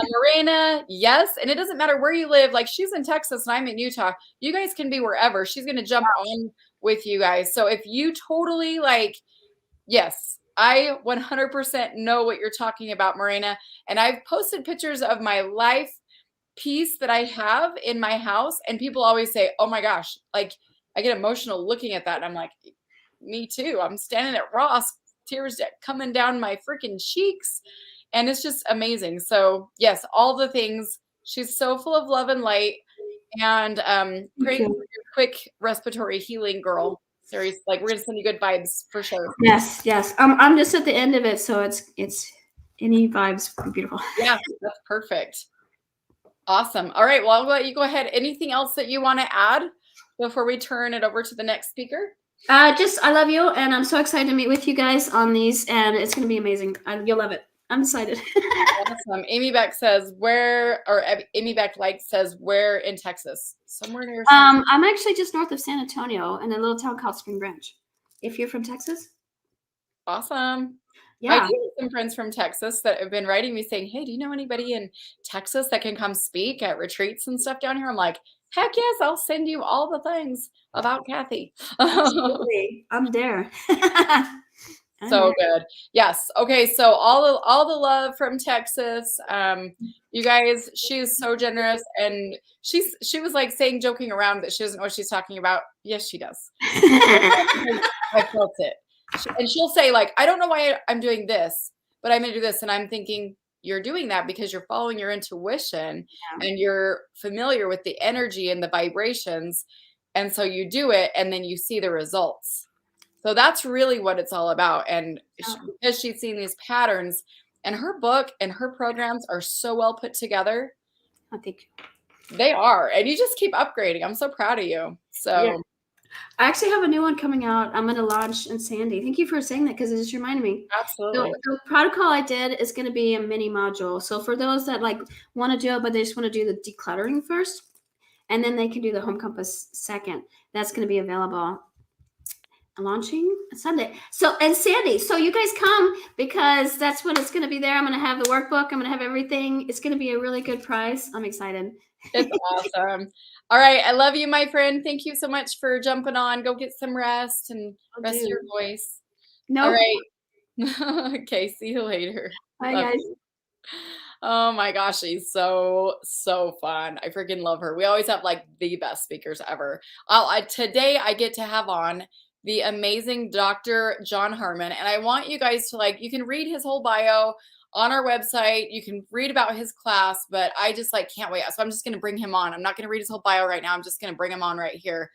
Morena, yes. And it doesn't matter where you live. She's in Texas and I'm in Utah. You guys can be wherever. She's going to jump on with you guys. So if you totally yes, I 100% know what you're talking about, Morena. And I've posted pictures of my life piece that I have in my house, and people always say, oh my gosh, I get emotional looking at that. And I'm like, me too. I'm standing at Ross, tears coming down my freaking cheeks, and it's just amazing. So yes, all the things. She's so full of love and light, and praying for your quick respiratory healing, girl. Seriously, we're gonna send you good vibes for sure. Yes. I'm just at the end of it, so it's any vibes would be beautiful. Yeah, that's perfect. Awesome. All right. Well, I'll let you go ahead. Anything else that you want to add before we turn it over to the next speaker? I love you, and I'm so excited to meet with you guys on these, and it's going to be amazing. You'll love it. I'm excited. Awesome. Amy Beck says Amy Beck says where in Texas? Somewhere near. I'm actually just north of San Antonio in a little town called Spring Branch. If you're from Texas. Awesome. I Yeah. do have some friends from Texas that have been writing me saying, hey, do you know anybody in Texas that can come speak at retreats and stuff down here? I'm like, heck yes, I'll send you all the things about Kathy. Absolutely. I'm there. I'm So there. good. Yes. Okay. So all the love from Texas. You guys, she's so generous, and she was like saying, joking around, that she doesn't know what she's talking about. Yes, she does. I felt it. And she'll say, like, I don't know why I'm doing this, but I'm going to do this. And I'm thinking, you're doing that because you're following your intuition and you're familiar with the energy and the vibrations. And so you do it, and then you see the results. So that's really what it's all about. And because she's seen these patterns, and her book and her programs are so well put together. I think They are. And you just keep upgrading. I'm so proud of you. So yeah. I actually have a new one coming out. I'm going to launch in Sandy. Thank you for saying that, because it just reminded me. absolutely. The protocol I did is going to be a mini module. So for those that like want to do it, but they just want to do the decluttering first, and then they can do the home compass second, that's going to be available. Launching Sunday. So, and Sandy, so you guys come, because that's when it's going to be there. I'm going to have the workbook. I'm going to have everything. It's going to be a really good price. I'm excited. It's awesome. All right. I love you, my friend. Thank you so much for jumping on. Go get some rest and rest your voice. No. All right. Okay. See you later. Bye, Love guys. you. Oh my gosh, she's so fun. I freaking love her. We always have like the best speakers ever. Today I get to have on the amazing Dr. Jon Harmon, and I want you guys to, like, you can read his whole bio on our website. You can read about his class, but I just like can't wait. So I'm just going to bring him on. I'm not going to read his whole bio right now. I'm just going to bring him on right here.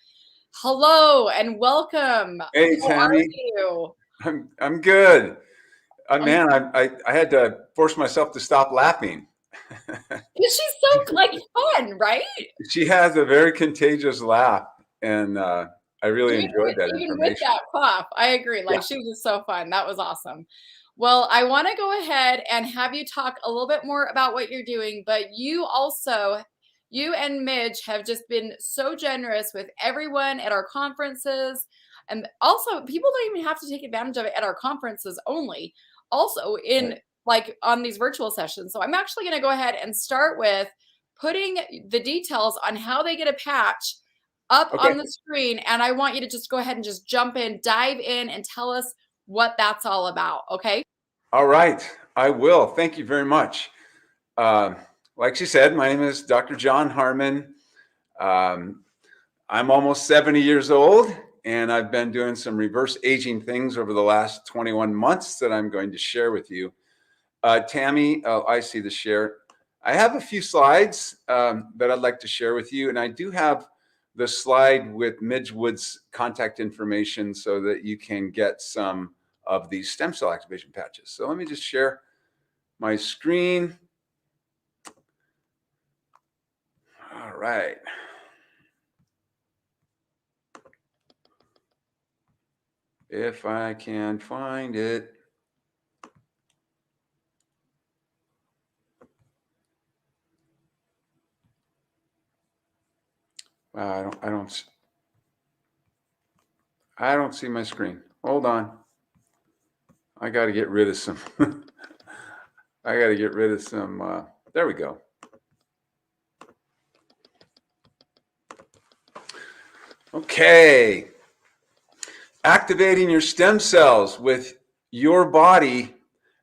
Hello and welcome. Hey, How Tammy. are you? I'm good. Man, I had to force myself to stop laughing. She's so like fun, right? She has a very contagious laugh, and I really enjoyed that Even information. with that cough, I agree. Like, she was just so fun. That was awesome. Well, I want to go ahead and have you talk a little bit more about what you're doing, but you and Midge have just been so generous with everyone at our conferences. And also, people don't even have to take advantage of it at our conferences only. Also in like on these virtual sessions. So I'm actually going to go ahead and start with putting the details on how they get a patch up on the screen. And I want you to just go ahead and just jump in, dive in, and tell us what that's all about. Okay. All right. I will. Thank you very much. Like she said, my name is Dr. Jon Harmon. I'm almost 70 years old, and I've been doing some reverse aging things over the last 21 months that I'm going to share with you. Tammy, I see the share. I have a few slides that I'd like to share with you, and I do have the slide with Midge Wood's contact information so that you can get some of these stem cell activation patches. So let me just share my screen. All right. If I can find it. Wow, I don't see my screen. Hold on. I got to get rid of some. There we go. Okay. Activating your stem cells with your body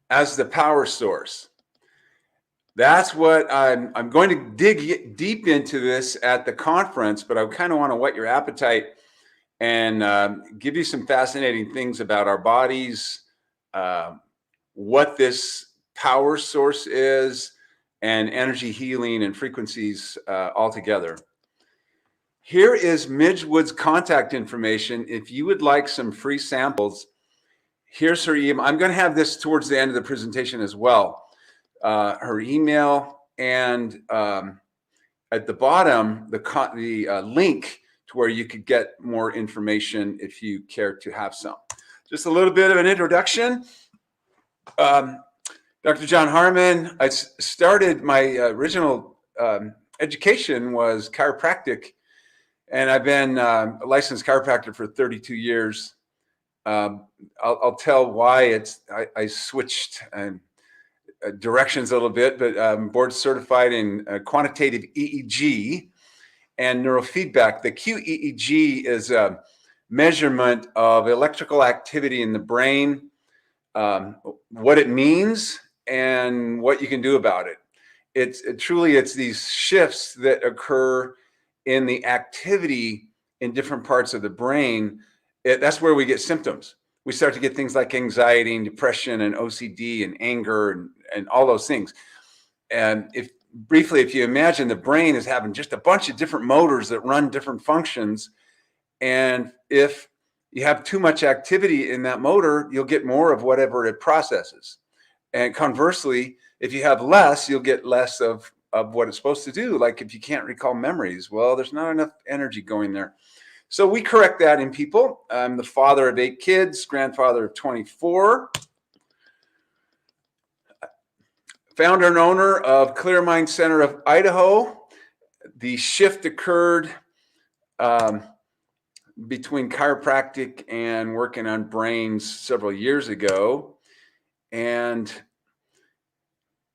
as the power source. That's what I'm going to dig deep into this at the conference, but I kind of want to whet your appetite and give you some fascinating things about our bodies, what this power source is, and energy healing and frequencies all together. Here is Midge Wood's contact information. If you would like some free samples, here's her email. I'm going to have this towards the end of the presentation as well. Her email, and at the bottom, the link to where you could get more information if you care to have some. Just a little bit of an introduction. Dr. Jon Harmon, I started my original education was chiropractic, and I've been a licensed chiropractor for 32 years. I'll tell why I switched directions a little bit, but I'm board certified in quantitative EEG and neurofeedback. The QEEG is a measurement of electrical activity in the brain, what it means, and what you can do about it. It's these shifts that occur in the activity in different parts of the brain. That's where we get symptoms. We start to get things like anxiety and depression and OCD and anger and all those things. And if you imagine the brain is having just a bunch of different motors that run different functions, and if you have too much activity in that motor, you'll get more of whatever it processes. And conversely, if you have less, you'll get less of what it's supposed to do. Like if you can't recall memories, well, there's not enough energy going there. So we correct that in people. I'm the father of 8 kids, grandfather of 24, founder and owner of Clear Mind Center of Idaho. The shift occurred between chiropractic and working on brains several years ago. And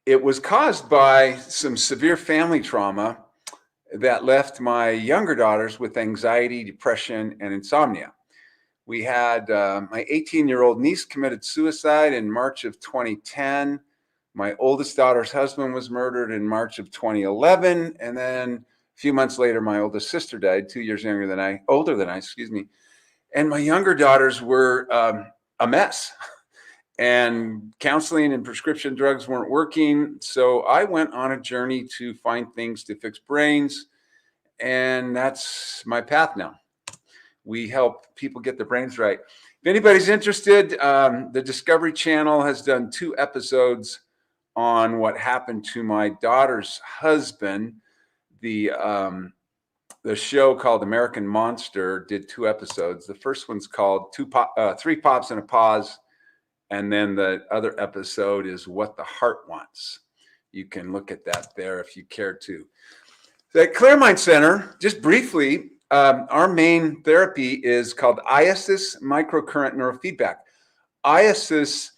it was caused by some severe family trauma that left my younger daughters with anxiety, depression, and insomnia. We had my 18-year-old niece committed suicide in March of 2010. My oldest daughter's husband was murdered in March of 2011. And then a few months later, my oldest sister died, 2 years older than I, excuse me. And my younger daughters were a mess. And counseling and prescription drugs weren't working. So I went on a journey to find things to fix brains. And that's my path now. We help people get their brains right. If anybody's interested, the Discovery Channel has done 2 episodes on what happened to my daughter's husband. The show called American Monster did 2 episodes. The first one's called 3 Pops and a Pause. And then the other episode is What the Heart Wants. You can look at that there if you care to. The Clear Mind Center, just briefly, our main therapy is called IASIS microcurrent neurofeedback. IASIS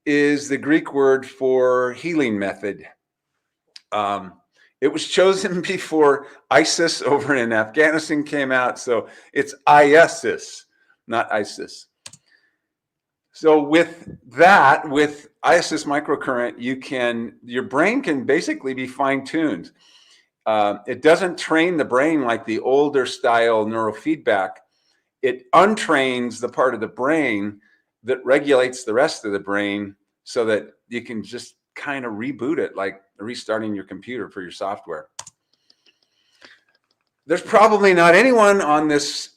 is the Greek word for healing method. It was chosen before ISIS over in Afghanistan came out, so it's IASIS, not ISIS. So with that, with IASIS microcurrent, your brain can basically be fine-tuned. It doesn't train the brain like the older style neurofeedback. It untrains the part of the brain that regulates the rest of the brain so that you can just kind of reboot it, like restarting your computer for your software. There's probably not anyone on this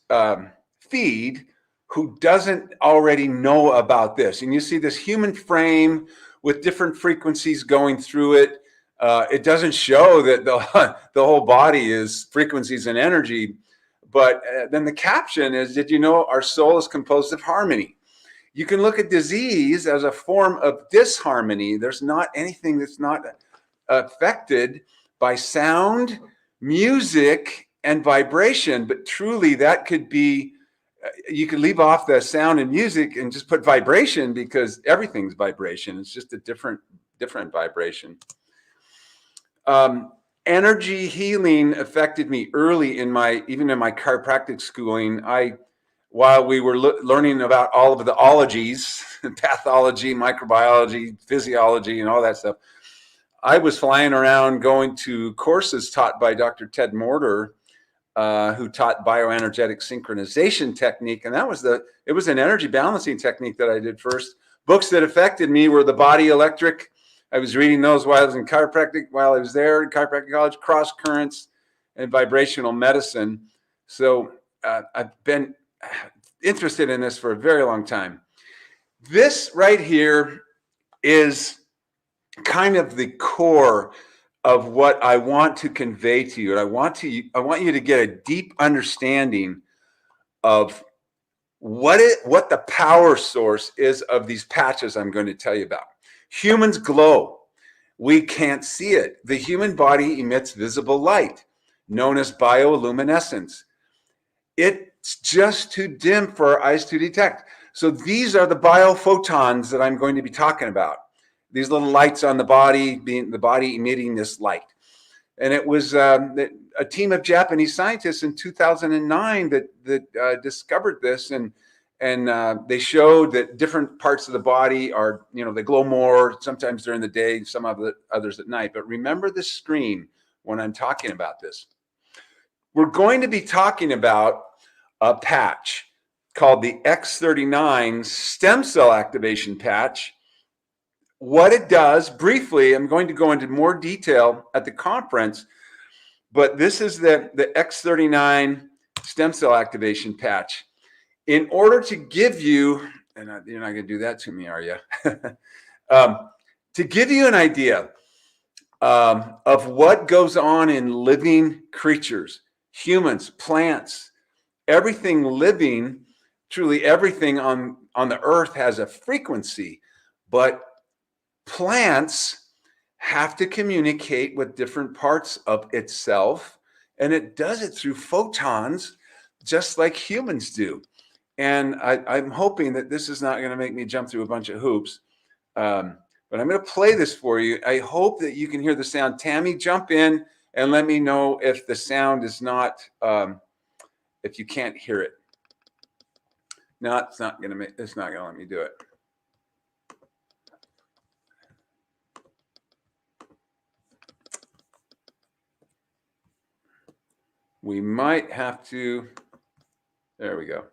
feed who doesn't already know about this. And you see this human frame with different frequencies going through it. It doesn't show that the whole body is frequencies and energy. But then the caption is, did you know our soul is composed of harmony? You can look at disease as a form of disharmony. There's not anything that's not affected by sound, music, and vibration. But truly, that could be, you could leave off the sound and music and just put vibration, because everything's vibration. It's just a different vibration. Energy healing affected me early even in my chiropractic schooling. While we were learning about all of the ologies, pathology, microbiology, physiology, and all that stuff, I was flying around going to courses taught by Dr. Ted Morter, who taught bioenergetic synchronization technique. And it was an energy balancing technique that I did first. Books that affected me were The Body Electric. I was reading those while I was in chiropractic, while I was there in chiropractic college, Cross Currents and Vibrational Medicine. So I've been interested in this for a very long time. This right here is kind of the core of what I want to convey to you. And I want you to get a deep understanding of what the power source is of these patches I'm going to tell you about. Humans glow. We can't see it. The human body emits visible light, known as bioluminescence. It's just too dim for our eyes to detect. So these are the biophotons that I'm going to be talking about. These little lights on the body, being the body emitting this light. And it was a team of Japanese scientists in 2009 that discovered this, and they showed that different parts of the body are, they glow more sometimes during the day, some of the others at night. But remember the screen when I'm talking about this. We're going to be talking about a patch called the X39 stem cell activation patch. What it does, briefly, I'm going to go into more detail at the conference, but this is the X39 stem cell activation patch. In order to give you, and you're not going to do that to me, are you? To give you an idea of what goes on in living creatures, humans, plants, everything living, truly everything on the earth has a frequency, but plants have to communicate with different parts of itself, and it does it through photons, just like humans do. And I'm hoping that this is not going to make me jump through a bunch of hoops, but I'm going to play this for you. I hope that you can hear the sound. Tammy, jump in and let me know if the sound is not, if you can't hear it. No, it's not going to let me do it. We might have to, there we go.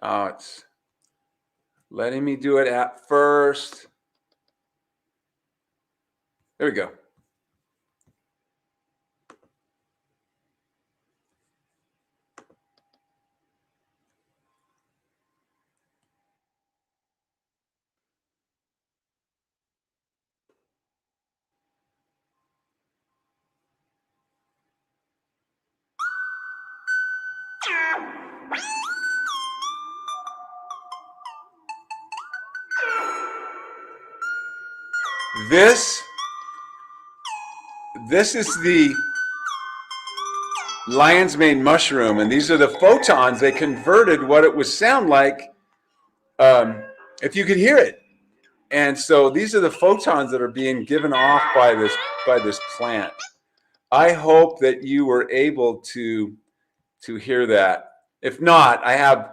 Oh, it's letting me do it at first. There we go. This is the lion's mane mushroom, and these are the photons. They converted what it would sound like if you could hear it. And so these are the photons that are being given off by this plant. I hope that you were able to hear that. If not, I have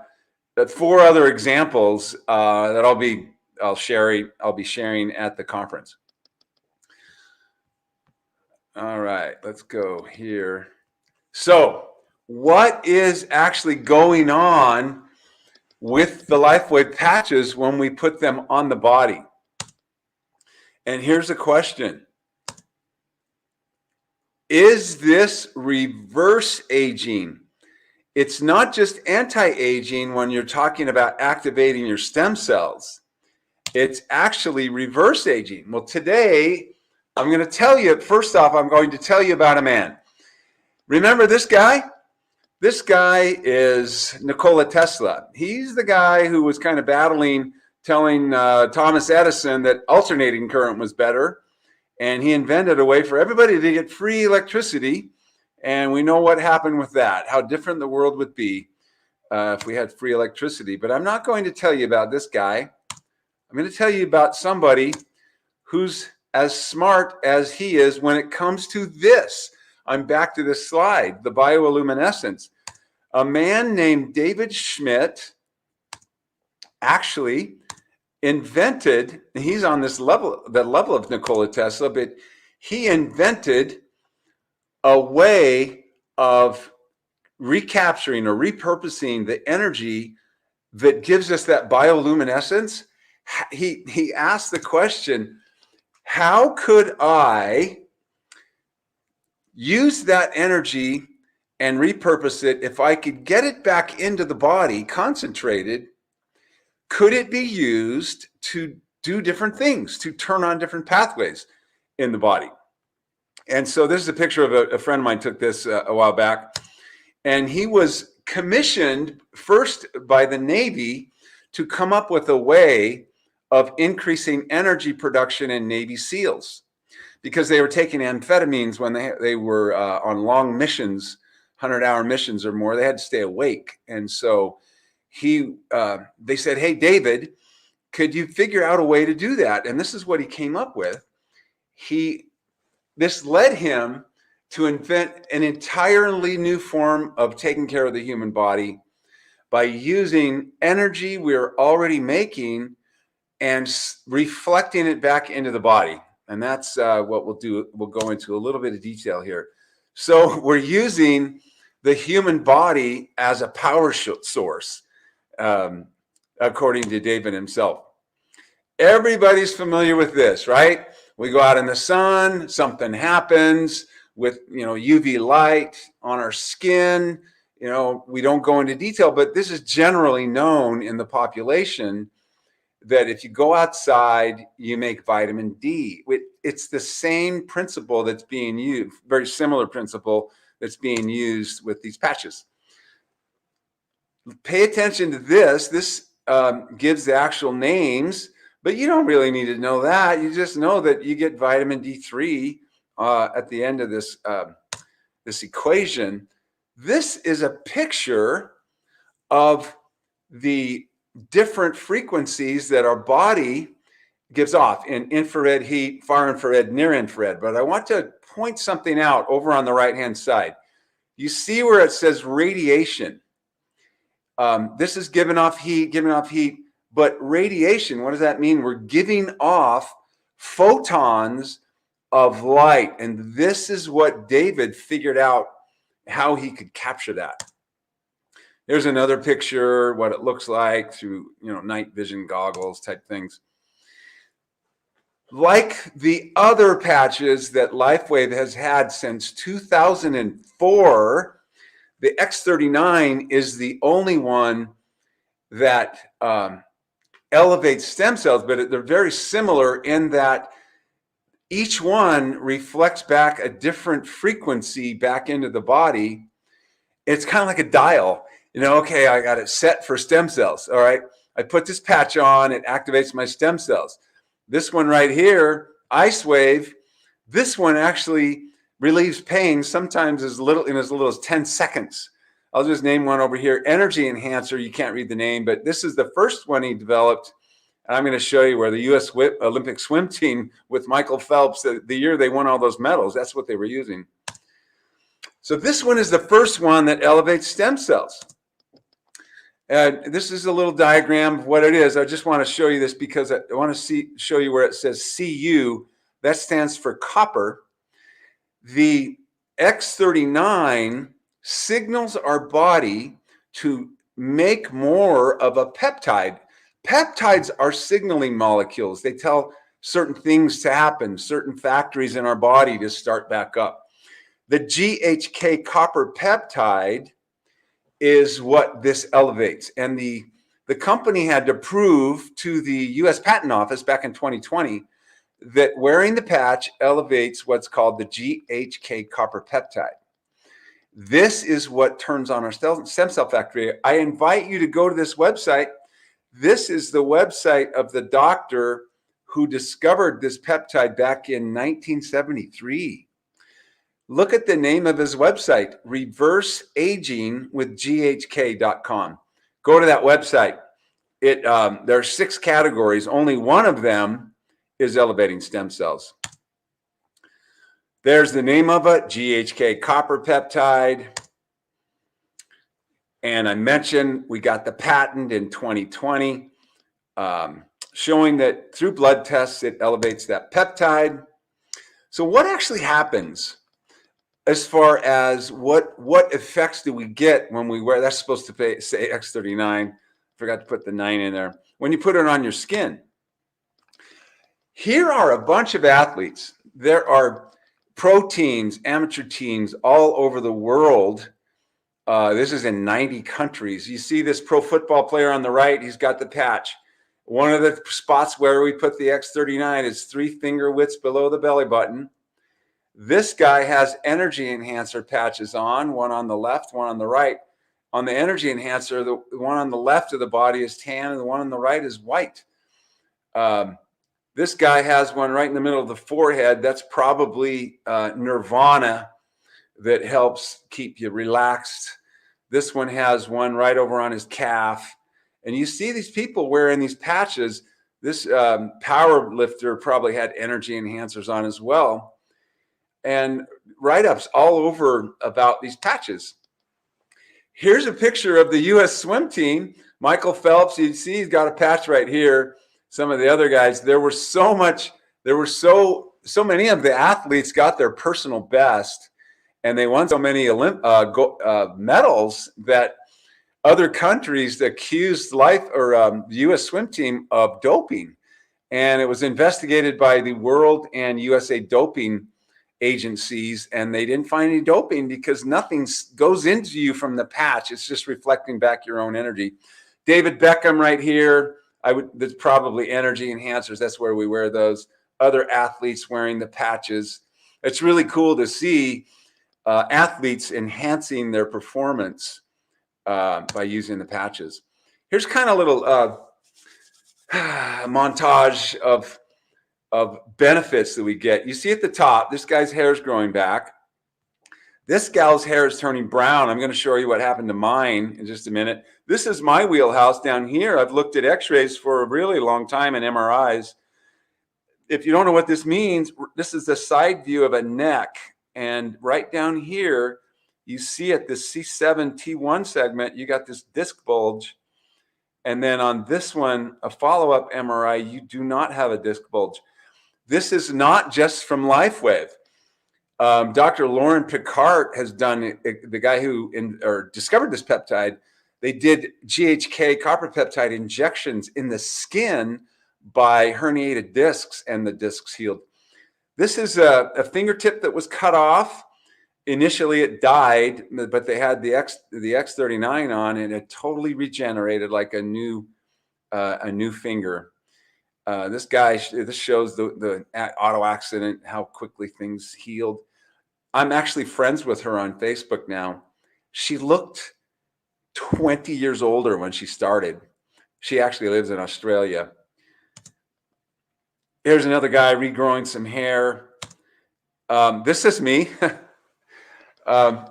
4 other examples that I'll be sharing at the conference. All right, let's go here. So, what is actually going on with the Lifewave patches when we put them on the body? And here's a question. Is this reverse aging? It's not just anti-aging when you're talking about activating your stem cells. It's actually reverse aging. Well, today, I'm going to tell you, first off, I'm going to tell you about a man. Remember this guy? This guy is Nikola Tesla. He's the guy who was kind of battling, telling Thomas Edison that alternating current was better. And he invented a way for everybody to get free electricity. And we know what happened with that, how different the world would be if we had free electricity. But I'm not going to tell you about this guy. I'm going to tell you about somebody who's as smart as he is when it comes to this. I'm back to this slide, the bioluminescence. A man named David Schmidt actually invented, he's on this level, the level of Nikola Tesla, but he invented a way of recapturing or repurposing the energy that gives us that bioluminescence. He asked the question, how could I use that energy and repurpose it? If I could get it back into the body, concentrated, could it be used to do different things, to turn on different pathways in the body? And so this is a picture of a friend of mine took this a while back, and he was commissioned first by the Navy to come up with a way of increasing energy production in Navy SEALs. because they were taking amphetamines when they were on long missions, 100-hour missions or more. They had to stay awake. And so they said, hey, David, could you figure out a way to do that? And this is what he came up with. This led him to invent an entirely new form of taking care of the human body by using energy we're already making and reflecting it back into the body. And that's what we'll do. We'll go into a little bit of detail here. So we're using the human body as a power source, according to David himself. Everybody's familiar with this, right? We go out in the sun, something happens with, UV light on our skin. We don't go into detail, but this is generally known in the population that if you go outside, you make vitamin D. It's the same principle that's being used, very similar principle that's being used with these patches. Pay attention to this. This gives the actual names, but you don't really need to know that. You just know that you get vitamin D3 at the end of this equation. This is a picture of the different frequencies that our body gives off in infrared heat, far infrared, near infrared. But I want to point something out over on the right-hand side. You see where it says radiation. This is giving off heat, but radiation, what does that mean? We're giving off photons of light. And this is what David figured out how he could capture that. There's another picture, what it looks like through, night vision goggles type things. Like the other patches that Lifewave has had since 2004, the X39 is the only one that elevates stem cells, but they're very similar in that each one reflects back a different frequency back into the body. It's kind of like a dial. Okay, I got it set for stem cells. All right, I put this patch on, it activates my stem cells. This one right here, Ice Wave, this one actually relieves pain sometimes as little as 10 seconds. I'll just name one over here, Energy Enhancer. You can't read the name, but this is the first one he developed. And I'm going to show you where the U.S. Olympic swim team with Michael Phelps, the year they won all those medals, that's what they were using. So this one is the first one that elevates stem cells. This is a little diagram of what it is. I just want to show you this because I want to show you where it says Cu. That stands for copper. The X39 signals our body to make more of a peptide. Peptides are signaling molecules. They tell certain things to happen, certain factories in our body to start back up. The GHK copper peptide is what this elevates. And the company had to prove to the US Patent Office back in 2020 that wearing the patch elevates what's called the GHK copper peptide. This is what turns on our stem cell factory. I invite you to go to this website. This is the website of the doctor who discovered this peptide back in 1973. Look at the name of his website, reverseagingwithghk.com. Go to that website. There are 6 categories. Only one of them is elevating stem cells. There's the name of it, GHK copper peptide. And I mentioned we got the patent in 2020, showing that through blood tests, it elevates that peptide. So what actually happens as far as what effects do we get when we wear, that's supposed to say X39, forgot to put the 9 in there, when you put it on your skin? Here are a bunch of athletes. There are pro teams, amateur teams all over the world. This is in 90 countries. You see this pro football player on the right, he's got the patch. One of the spots where we put the X39 is 3 finger widths below the belly button. This guy has energy enhancer patches on, one on the left, one on the right. On the energy enhancer, the one on the left of the body is tan and the one on the right is white. This This guy has one right in the middle of the forehead. That's probably nirvana that helps keep you relaxed. This one has one right over on his calf. And you see these people wearing these patches. This power lifter probably had energy enhancers on as well. And write-ups all over about these patches. Here's a picture of the U.S. swim team. Michael Phelps, you see he's got a patch right here. Some of the other guys, so many of the athletes got their personal best, and they won so many medals that other countries accused the U.S. swim team of doping. And it was investigated by the World and USA doping agencies, and they didn't find any doping because nothing goes into you from the patch. It's just reflecting back your own energy. David Beckham right here. There's probably energy enhancers. That's where we wear those. Other athletes wearing the patches. It's really cool to see athletes enhancing their performance by using the patches. Here's kind of a little montage of benefits that we get. You see at the top, this guy's hair is growing back. This gal's hair is turning brown. I'm going to show you what happened to mine in just a minute. This is my wheelhouse down here. I've looked at x-rays for a really long time and MRIs. If you don't know what this means, this is the side view of a neck. And right down here, you see at the C7 T1 segment, you got this disc bulge. And then on this one, a follow-up MRI, you do not have a disc bulge. This is not just from Lifewave. Dr. Lauren Picard has done, the guy who discovered this peptide, they did GHK copper peptide injections in the skin by herniated discs, and the discs healed. This is a fingertip that was cut off. Initially it died, but they had the X39 on, and it totally regenerated like a new finger. This shows the auto accident, how quickly things healed. I'm actually friends with her on Facebook now. She looked 20 years older when she started. She actually lives in Australia. Here's another guy regrowing some hair. This is me. I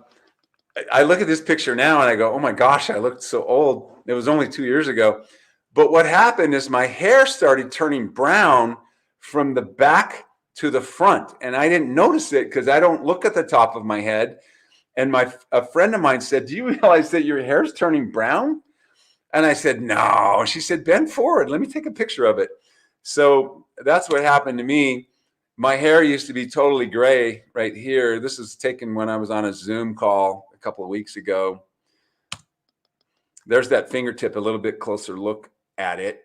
look at this picture now and I go, oh my gosh, I looked so old. It was only 2 years ago. But what happened is my hair started turning brown from the back to the front. And I didn't notice it because I don't look at the top of my head. And a friend of mine said, do you realize that your hair is turning brown? And I said, no. She said, bend forward. Let me take a picture of it. So that's what happened to me. My hair used to be totally gray right here. This is taken when I was on a Zoom call a couple of weeks ago. There's that fingertip, a little bit closer look at it.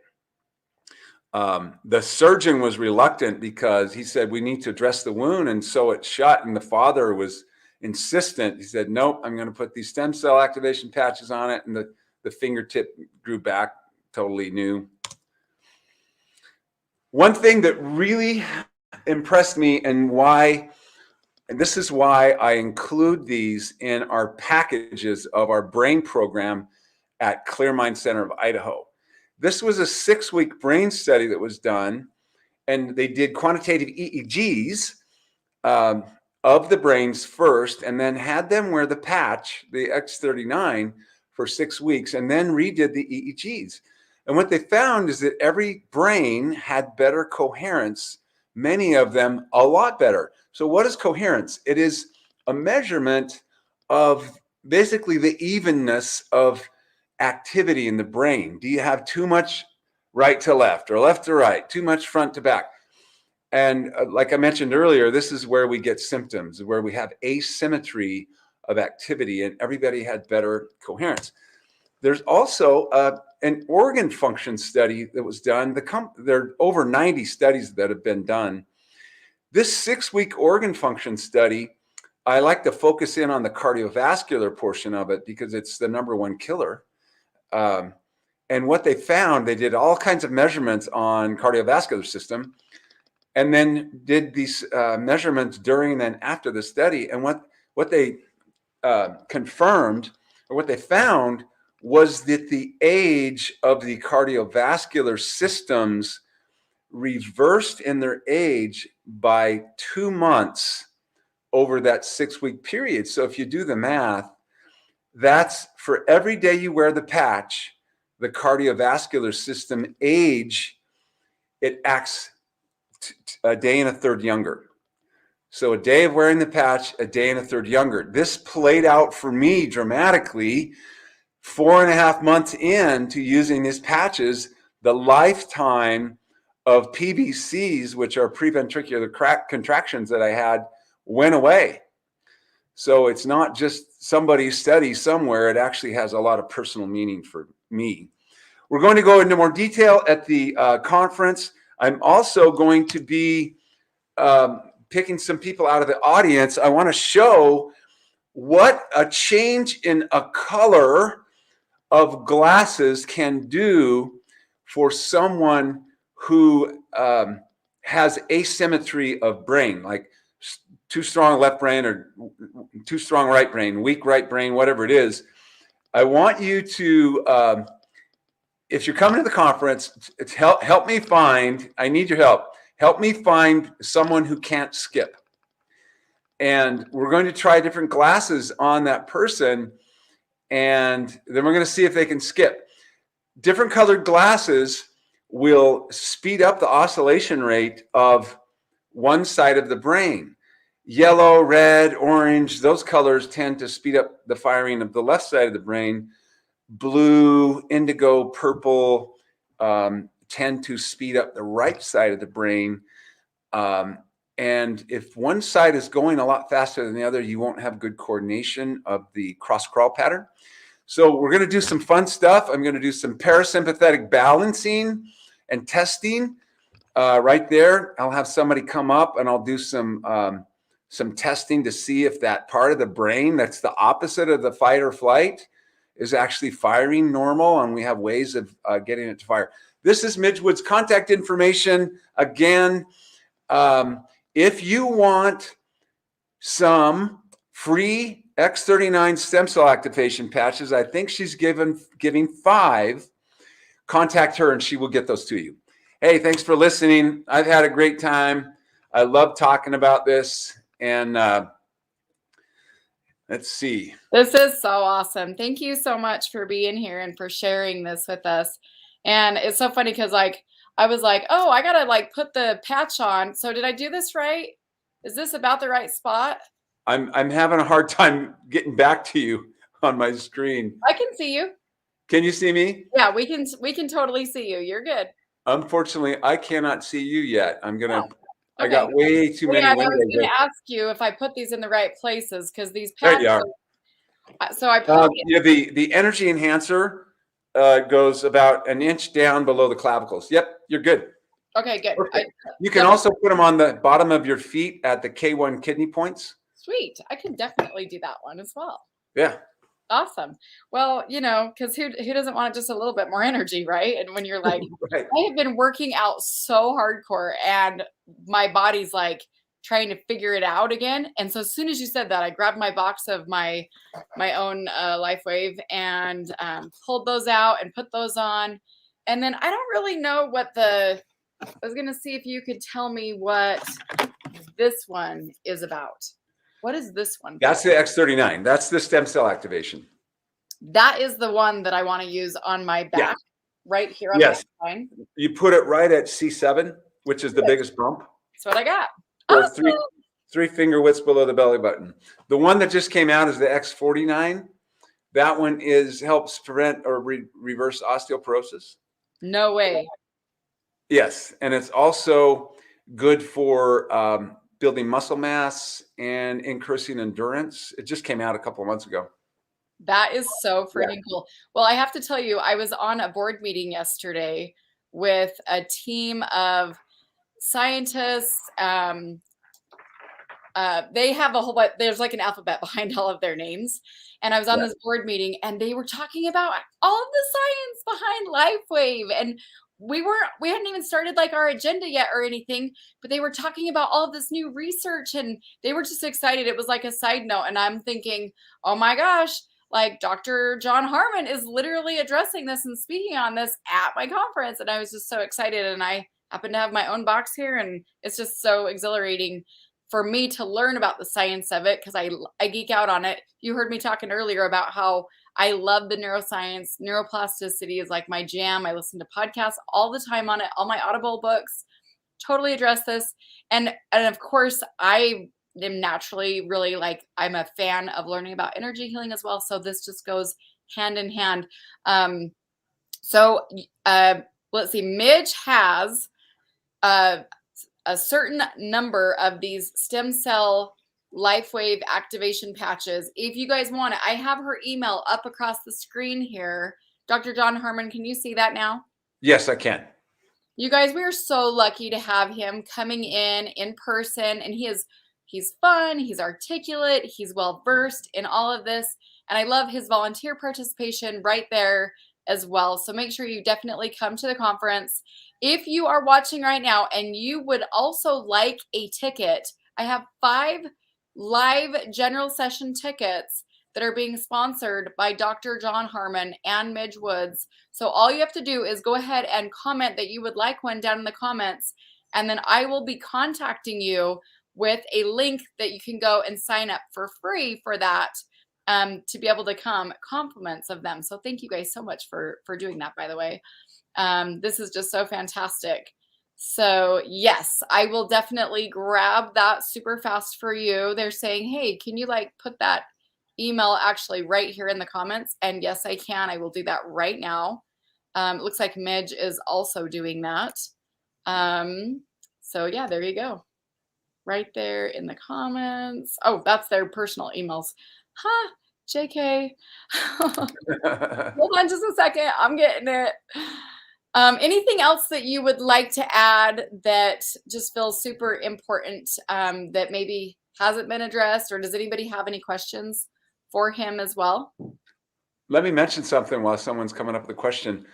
The surgeon was reluctant because he said, we need to address the wound and sew it shut. And the father was insistent. He said, nope, I'm going to put these stem cell activation patches on it. And the fingertip grew back totally new. One thing that really impressed me and this is why I include these in our packages of our brain program at Clear Mind Center of Idaho. This was a 6-week brain study that was done, and they did quantitative EEGs of the brains first, and then had them wear the patch, the X39, for 6 weeks, and then redid the EEGs. And what they found is that every brain had better coherence, many of them a lot better. So what is coherence? It is a measurement of basically the evenness of activity in the brain. Do you have too much right to left or left to right, too much front to back? And like I mentioned earlier, this is where we get symptoms, where we have asymmetry of activity, and everybody had better coherence. There's also an organ function study that was done. There are over 90 studies that have been done. This 6-week organ function study, I like to focus in on the cardiovascular portion of it because it's the #1 killer. And what they found, they did all kinds of measurements on cardiovascular system, and then did these measurements during and after the study. And what they confirmed, or what they found, was that the age of the cardiovascular systems reversed in their age by 2 months over that 6-week period. So if you do the math, that's for every day you wear the patch, the cardiovascular system age, it acts a day and a third younger. So a day of wearing the patch, a day and a third younger. This played out for me dramatically 4.5 months into using these patches. The lifetime of PVCs, which are preventricular contractions that I had, went away. So it's not just somebody's study somewhere. It actually has a lot of personal meaning for me. We're going to go into more detail at the conference. I'm also going to be picking some people out of the audience. I want to show what a change in a color of glasses can do for someone who has asymmetry of brain, like too strong left brain or too strong right brain, weak right brain, whatever it is. I want you to, if you're coming to the conference, help me find, I need your help. Help me find someone who can't skip. And we're going to try different glasses on that person. And then we're going to see if they can skip. Different colored glasses will speed up the oscillation rate of one side of the brain. Yellow, red, orange, those colors tend to speed up the firing of the left side of the brain. Blue, indigo, purple tend to speed up the right side of the brain. And if one side is going a lot faster than the other, you won't have good coordination of the cross-crawl pattern. So we're going to do some fun stuff. I'm going to do some parasympathetic balancing and testing right there. I'll have somebody come up and I'll do some testing to see if that part of the brain that's the opposite of the fight or flight is actually firing normal, and we have ways of getting it to fire. This is Midgewood's contact information. Again, if you want some free X39 stem cell activation patches, I think she's giving 5. Contact her and she will get those to you. Hey, thanks for listening. I've had a great time. I love talking about this. And let's see. This is so awesome. Thank you so much for being here and for sharing this with us. And it's so funny because I was like, oh, I got to put the patch on. So did I do this right? Is this about the right spot? I'm having a hard time getting back to you on my screen. I can see you. Can you see me? Yeah, we can totally see you. You're good. Unfortunately, I cannot see you yet. I'm going to, Okay. I got way too many windows. I was going to ask you if I put these in the right places because these There patches. you are. So I put yeah, the energy enhancer goes about an inch down below the clavicles. Yep, you're good. Okay, good. You can also put them on the bottom of your feet at the K1 kidney points. Sweet. I can definitely do that one as well. Yeah. Awesome. Well, because who doesn't want just a little bit more energy, right? And when you're like, right. I have been working out so hardcore and my body's trying to figure it out again. And so as soon as you said that, I grabbed my box of my own Lifewave and pulled those out and put those on. And then I don't really know I was going to see if you could tell me what this one is about. What is this one? That's the X39. That's the stem cell activation. That is the one that I want to use on my back, right here on my spine. You put it right at C7, which is the biggest bump. That's what I got. Or Awesome. three finger widths below the belly button. The one that just came out is the X49. That one helps prevent or reverse osteoporosis. No way. Yes, and it's also good for building muscle mass and increasing endurance. It just came out a couple of months ago. That is so freaking cool. Well, I have to tell you, I was on a board meeting yesterday with a team of scientists. They have a whole bunch, there's an alphabet behind all of their names. And I was on this board meeting and they were talking about all of the science behind Lifewave. And we hadn't even started our agenda yet or anything, but they were talking about all of this new research and they were just excited. It was like a side note. And I'm thinking, oh my gosh, Dr. Jon Harmon is literally addressing this and speaking on this at my conference. And I was just so excited. And I happen to have my own box here, and it's just so exhilarating for me to learn about the science of it, because I geek out on it. You heard me talking earlier about how I love the neuroscience. Neuroplasticity is like my jam. I listen to podcasts all the time on it. All my Audible books totally address this. And of course, I am naturally really like, I'm a fan of learning about energy healing as well. So this just goes hand in hand. Let's see, Midge has a certain number of these stem cell Lifewave activation patches. If you guys want it, I have her email up across the screen here. Dr. Jon Harmon, can you see that now? Yes, I can. You guys, we are so lucky to have him coming in person, and he's fun, he's articulate, he's well versed in all of this, and I love his volunteer participation right there as well. So make sure you definitely come to the conference. If you are watching right now and you would also like a ticket, I have 5 live general session tickets that are being sponsored by Dr. Jon Harmon and Midge Woods. So all you have to do is go ahead and comment that you would like one down in the comments, and then I will be contacting you with a link that you can go and sign up for free for that, to be able to come, compliments of them. So thank you guys so much for doing that, by the way. This is just so fantastic. So yes, I will definitely grab that super fast for you. They're saying, hey, can you like put that email actually right here in the comments? And yes, I can. I will do that right now. It looks like Midge is also doing that. So yeah, there you go. Right there in the comments. Oh, that's their personal emails. Huh, JK. Hold on just a second. I'm getting it. Anything else that you would like to add that just feels super important, that maybe hasn't been addressed, or does anybody have any questions for him as well? Let me mention something while someone's coming up with a question.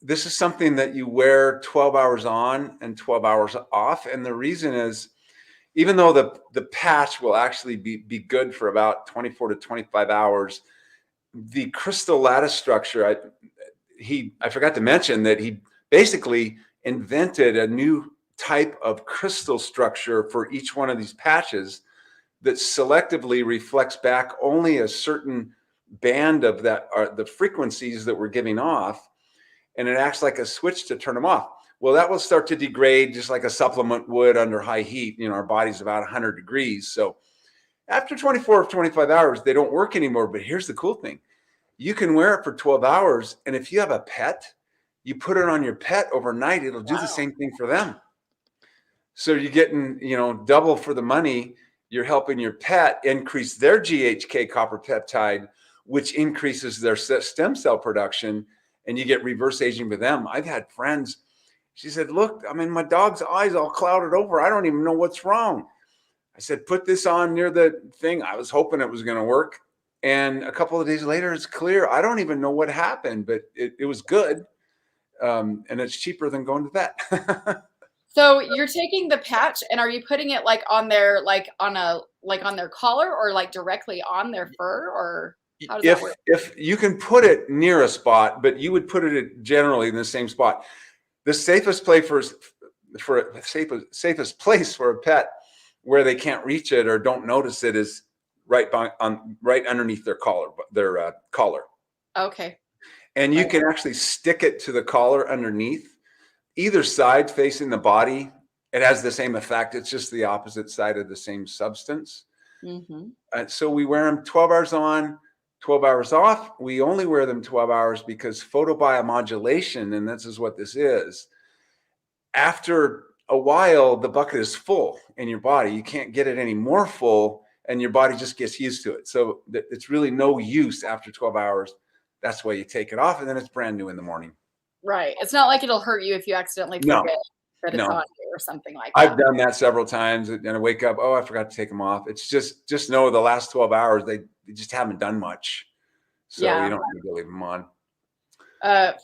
This is something that you wear 12 hours on and 12 hours off. And the reason is, even though the patch will actually be good for about 24 to 25 hours, the crystal lattice structure, I forgot to mention that he basically invented a new type of crystal structure for each one of these patches that selectively reflects back only a certain band of that, are the frequencies that we're giving off, and it acts like a switch to turn them off. Well, that will start to degrade just like a supplement would under high heat. You know, our body's about 100 degrees. So after 24 or 25 hours, they don't work anymore. But here's the cool thing. You can wear it for 12 hours. And if you have a pet, you put it on your pet overnight, it'll do the same thing for them. So you're getting, double for the money. You're helping your pet increase their GHK copper peptide, which increases their stem cell production, and you get reverse aging with them. I've had friends, she said, look, my dog's eyes all clouded over. I don't even know what's wrong. I said, put this on near the thing. I was hoping it was going to work. And a couple of days later, it's clear. I don't even know what happened, but it was good. And it's cheaper than going to vet. So you're taking the patch, and are you putting it like on their, on their collar, or like directly on their fur, or how does that work? If you can put it near a spot, but you would put it generally in the same spot. The safest place safest place for a pet where they can't reach it or don't notice it is right underneath their collar. Okay. And you can actually stick it to the collar underneath, either side facing the body. It has the same effect. It's just the opposite side of the same substance. Mm-hmm. So we wear them 12 hours on, 12 hours off. We only wear them 12 hours because photobiomodulation, and this is what this is, after a while, the bucket is full in your body. You can't get it any more full, and your body just gets used to it. So it's really no use after 12 hours. That's why you take it off, and then it's brand new in the morning. Right. It's not like it'll hurt you if you accidentally forget that it's on you or something like that. I've done that several times, and I wake up, I forgot to take them off. It's just know the last 12 hours, they just haven't done much. So you don't need to leave them on.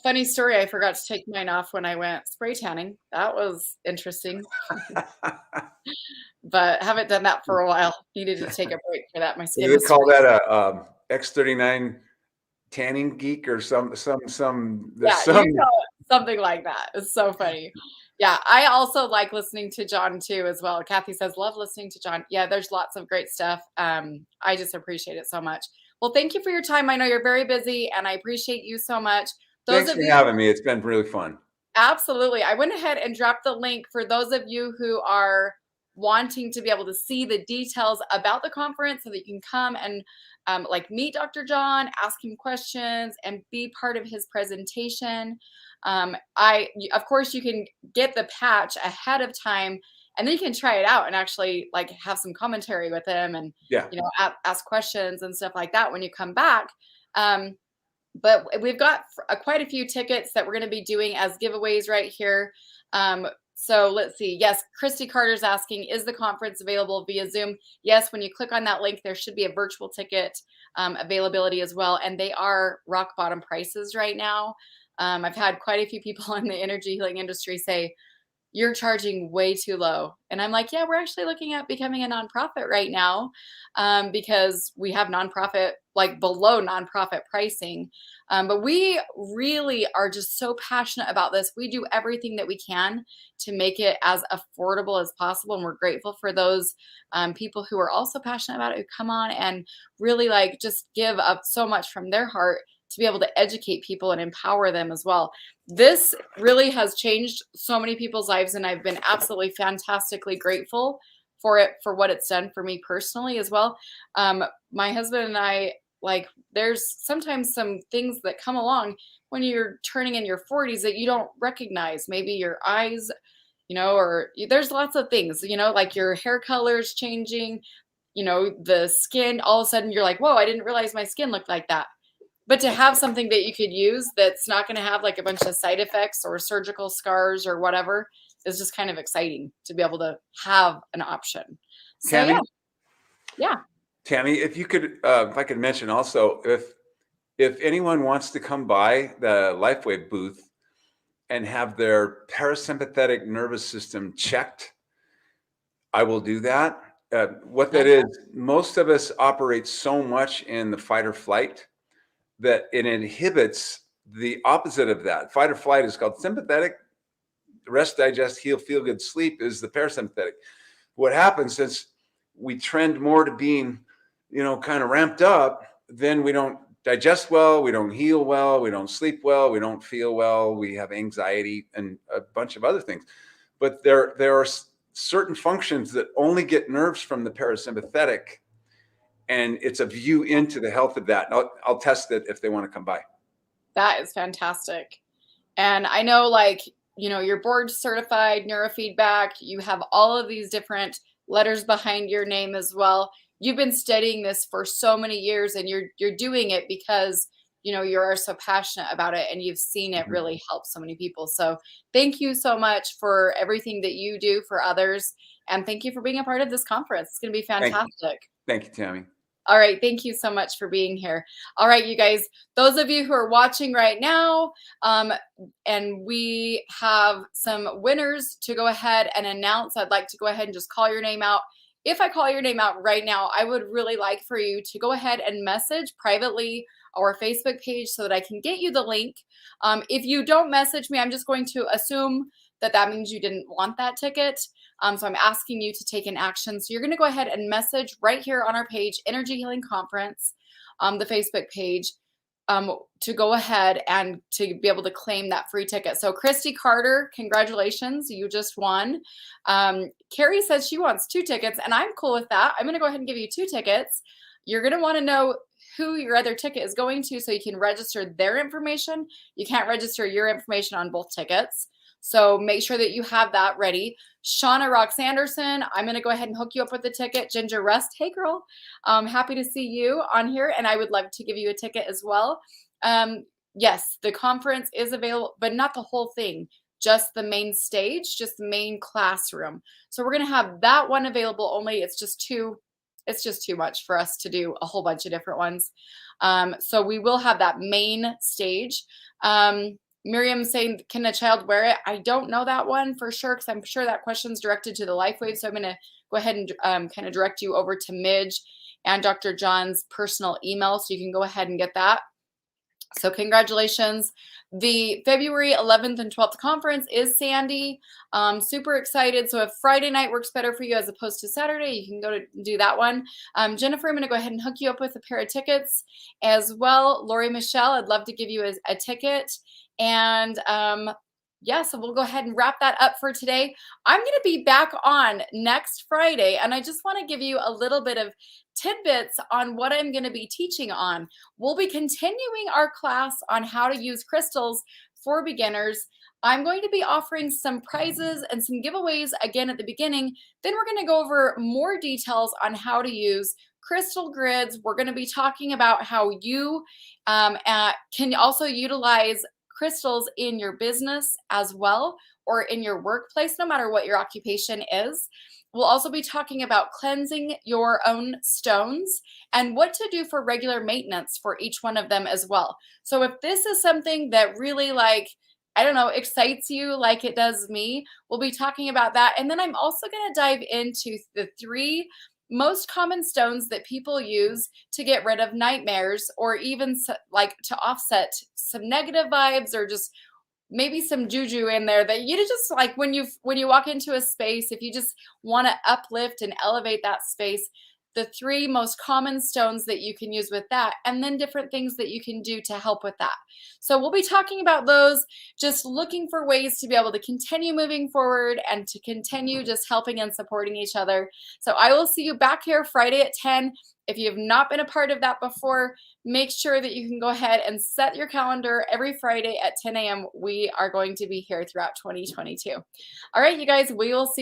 Funny story. I forgot to take mine off when I went spray tanning. That was interesting. But haven't done that for a while. Needed to take a break for that. My skin. They call that a X39 tanning geek or something like that. It's so funny. Yeah, I also like listening to Jon too as well. Kathy says, love listening to Jon. Yeah, there's lots of great stuff. I just appreciate it so much. Well, thank you for your time. I know you're very busy and I appreciate you so much. Thanks for having me. It's been really fun. Absolutely. I went ahead and dropped the link for those of you who are wanting to be able to see the details about the conference so that you can come and like meet Dr. Jon, ask him questions, and be part of his presentation. Of course, you can get the patch ahead of time, and then you can try it out and actually like have some commentary with him, and ask questions and stuff like that when you come back. But we've got quite a few tickets that we're going to be doing as giveaways right here. So let's see. Yes, Christy Carter's asking, is the conference available via Zoom? Yes, when you click on that link, there should be a virtual ticket availability as well. And they are rock bottom prices right now. I've had quite a few people in the energy healing industry say, you're charging way too low. And I'm like, yeah, we're actually looking at becoming a nonprofit right now because we have nonprofit, like below nonprofit pricing. But we really are just so passionate about this. We do everything that we can to make it as affordable as possible. And we're grateful for those people who are also passionate about it, who come on and really like just give up so much from their heart to be able to educate people and empower them as well. This really has changed so many people's lives, and I've been absolutely fantastically grateful for it, for what it's done for me personally as well. My husband and I, like, there's sometimes some things that come along when you're turning in your 40s that you don't recognize. Maybe your eyes, or there's lots of things, like your hair color's changing, the skin, all of a sudden you're like, whoa, I didn't realize my skin looked like that. But to have something that you could use that's not going to have like a bunch of side effects or surgical scars or whatever is just kind of exciting to be able to have an option. So, Tammy? Yeah. Tammy, if you could, if I could mention also, if anyone wants to come by the Lifewave booth and have their parasympathetic nervous system checked, I will do that. What that is, most of us operate so much in the fight or flight that it inhibits the opposite of that. Fight or flight is called sympathetic. Rest, digest, heal, feel good, sleep is the parasympathetic. What happens is we trend more to being, kind of ramped up, then we don't digest well, we don't heal well, we don't sleep well, we don't feel well, we have anxiety and a bunch of other things. But there are certain functions that only get nerves from the parasympathetic, and it's a view into the health of that. I'll test it if they want to come by. That is fantastic. And I know, like, you're board certified neurofeedback. You have all of these different letters behind your name as well. You've been studying this for so many years, and you're doing it because, you are so passionate about it and you've seen it really help so many people. So thank you so much for everything that you do for others. And thank you for being a part of this conference. It's going to be fantastic. Thank you, Tammy. All right. Thank you so much for being here. All right, you guys, those of you who are watching right now, and we have some winners to go ahead and announce. I'd like to go ahead and just call your name out. If I call your name out right now, I would really like for you to go ahead and message privately our Facebook page so that I can get you the link. If you don't message me, I'm just going to assume that means you didn't want that ticket. So I'm asking you to take an action. So you're going to go ahead and message right here on our page, Energy Healing Conference, the Facebook page, to go ahead and to be able to claim that free ticket. So Christy Carter, congratulations, you just won. Carrie says she wants 2 tickets, and I'm cool with that. I'm going to go ahead and give you 2 tickets. You're going to want to know who your other ticket is going to so you can register their information. You can't register your information on both tickets. So make sure that you have that ready. Shauna Rox Anderson, I'm going to go ahead and hook you up with the ticket. Ginger Rust, hey girl, happy to see you on here, and I would love to give you a ticket as well. Yes, the conference is available, but not the whole thing, just the main stage, just the main classroom. So we're going to have that one available only. It's just too much for us to do a whole bunch of different ones. So we will have that main stage. Miriam saying, can a child wear it? I don't know that one for sure, because I'm sure that question's directed to the Lifewave. So I'm going to go ahead and kind of direct you over to Midge and Dr. Jon's personal email, so you can go ahead and get that. So congratulations. The February 11th and 12th conference is Sandy. Super excited. So if Friday night works better for you as opposed to Saturday, you can go to do that one. Jennifer, I'm going to go ahead and hook you up with a pair of tickets as well. Lori Michelle, I'd love to give you a ticket. And yeah, so we'll go ahead and wrap that up for today. I'm going to be back on next Friday, and I just want to give you a little bit of tidbits on what I'm going to be teaching on. We'll be continuing our class on how to use crystals for beginners. I'm going to be offering some prizes and some giveaways again at the beginning. Then we're going to go over more details on how to use crystal grids. We're going to be talking about how you can also utilize crystals in your business as well, or in your workplace, no matter what your occupation is. We'll also be talking about cleansing your own stones and what to do for regular maintenance for each one of them as well. So if this is something that really, like, I don't know, excites you like it does me, we'll be talking about that. And then I'm also going to dive into the 3 most common stones that people use to get rid of nightmares, or even like to offset some negative vibes, or just maybe some juju in there that you just like when you walk into a space, if you just want to uplift and elevate that space. The 3 most common stones that you can use with that, and then different things that you can do to help with that. So we'll be talking about those, just looking for ways to be able to continue moving forward and to continue just helping and supporting each other. So I will see you back here Friday at 10. If you have not been a part of that before, make sure that you can go ahead and set your calendar every Friday at 10 a.m. We are going to be here throughout 2022. All right, you guys, we will see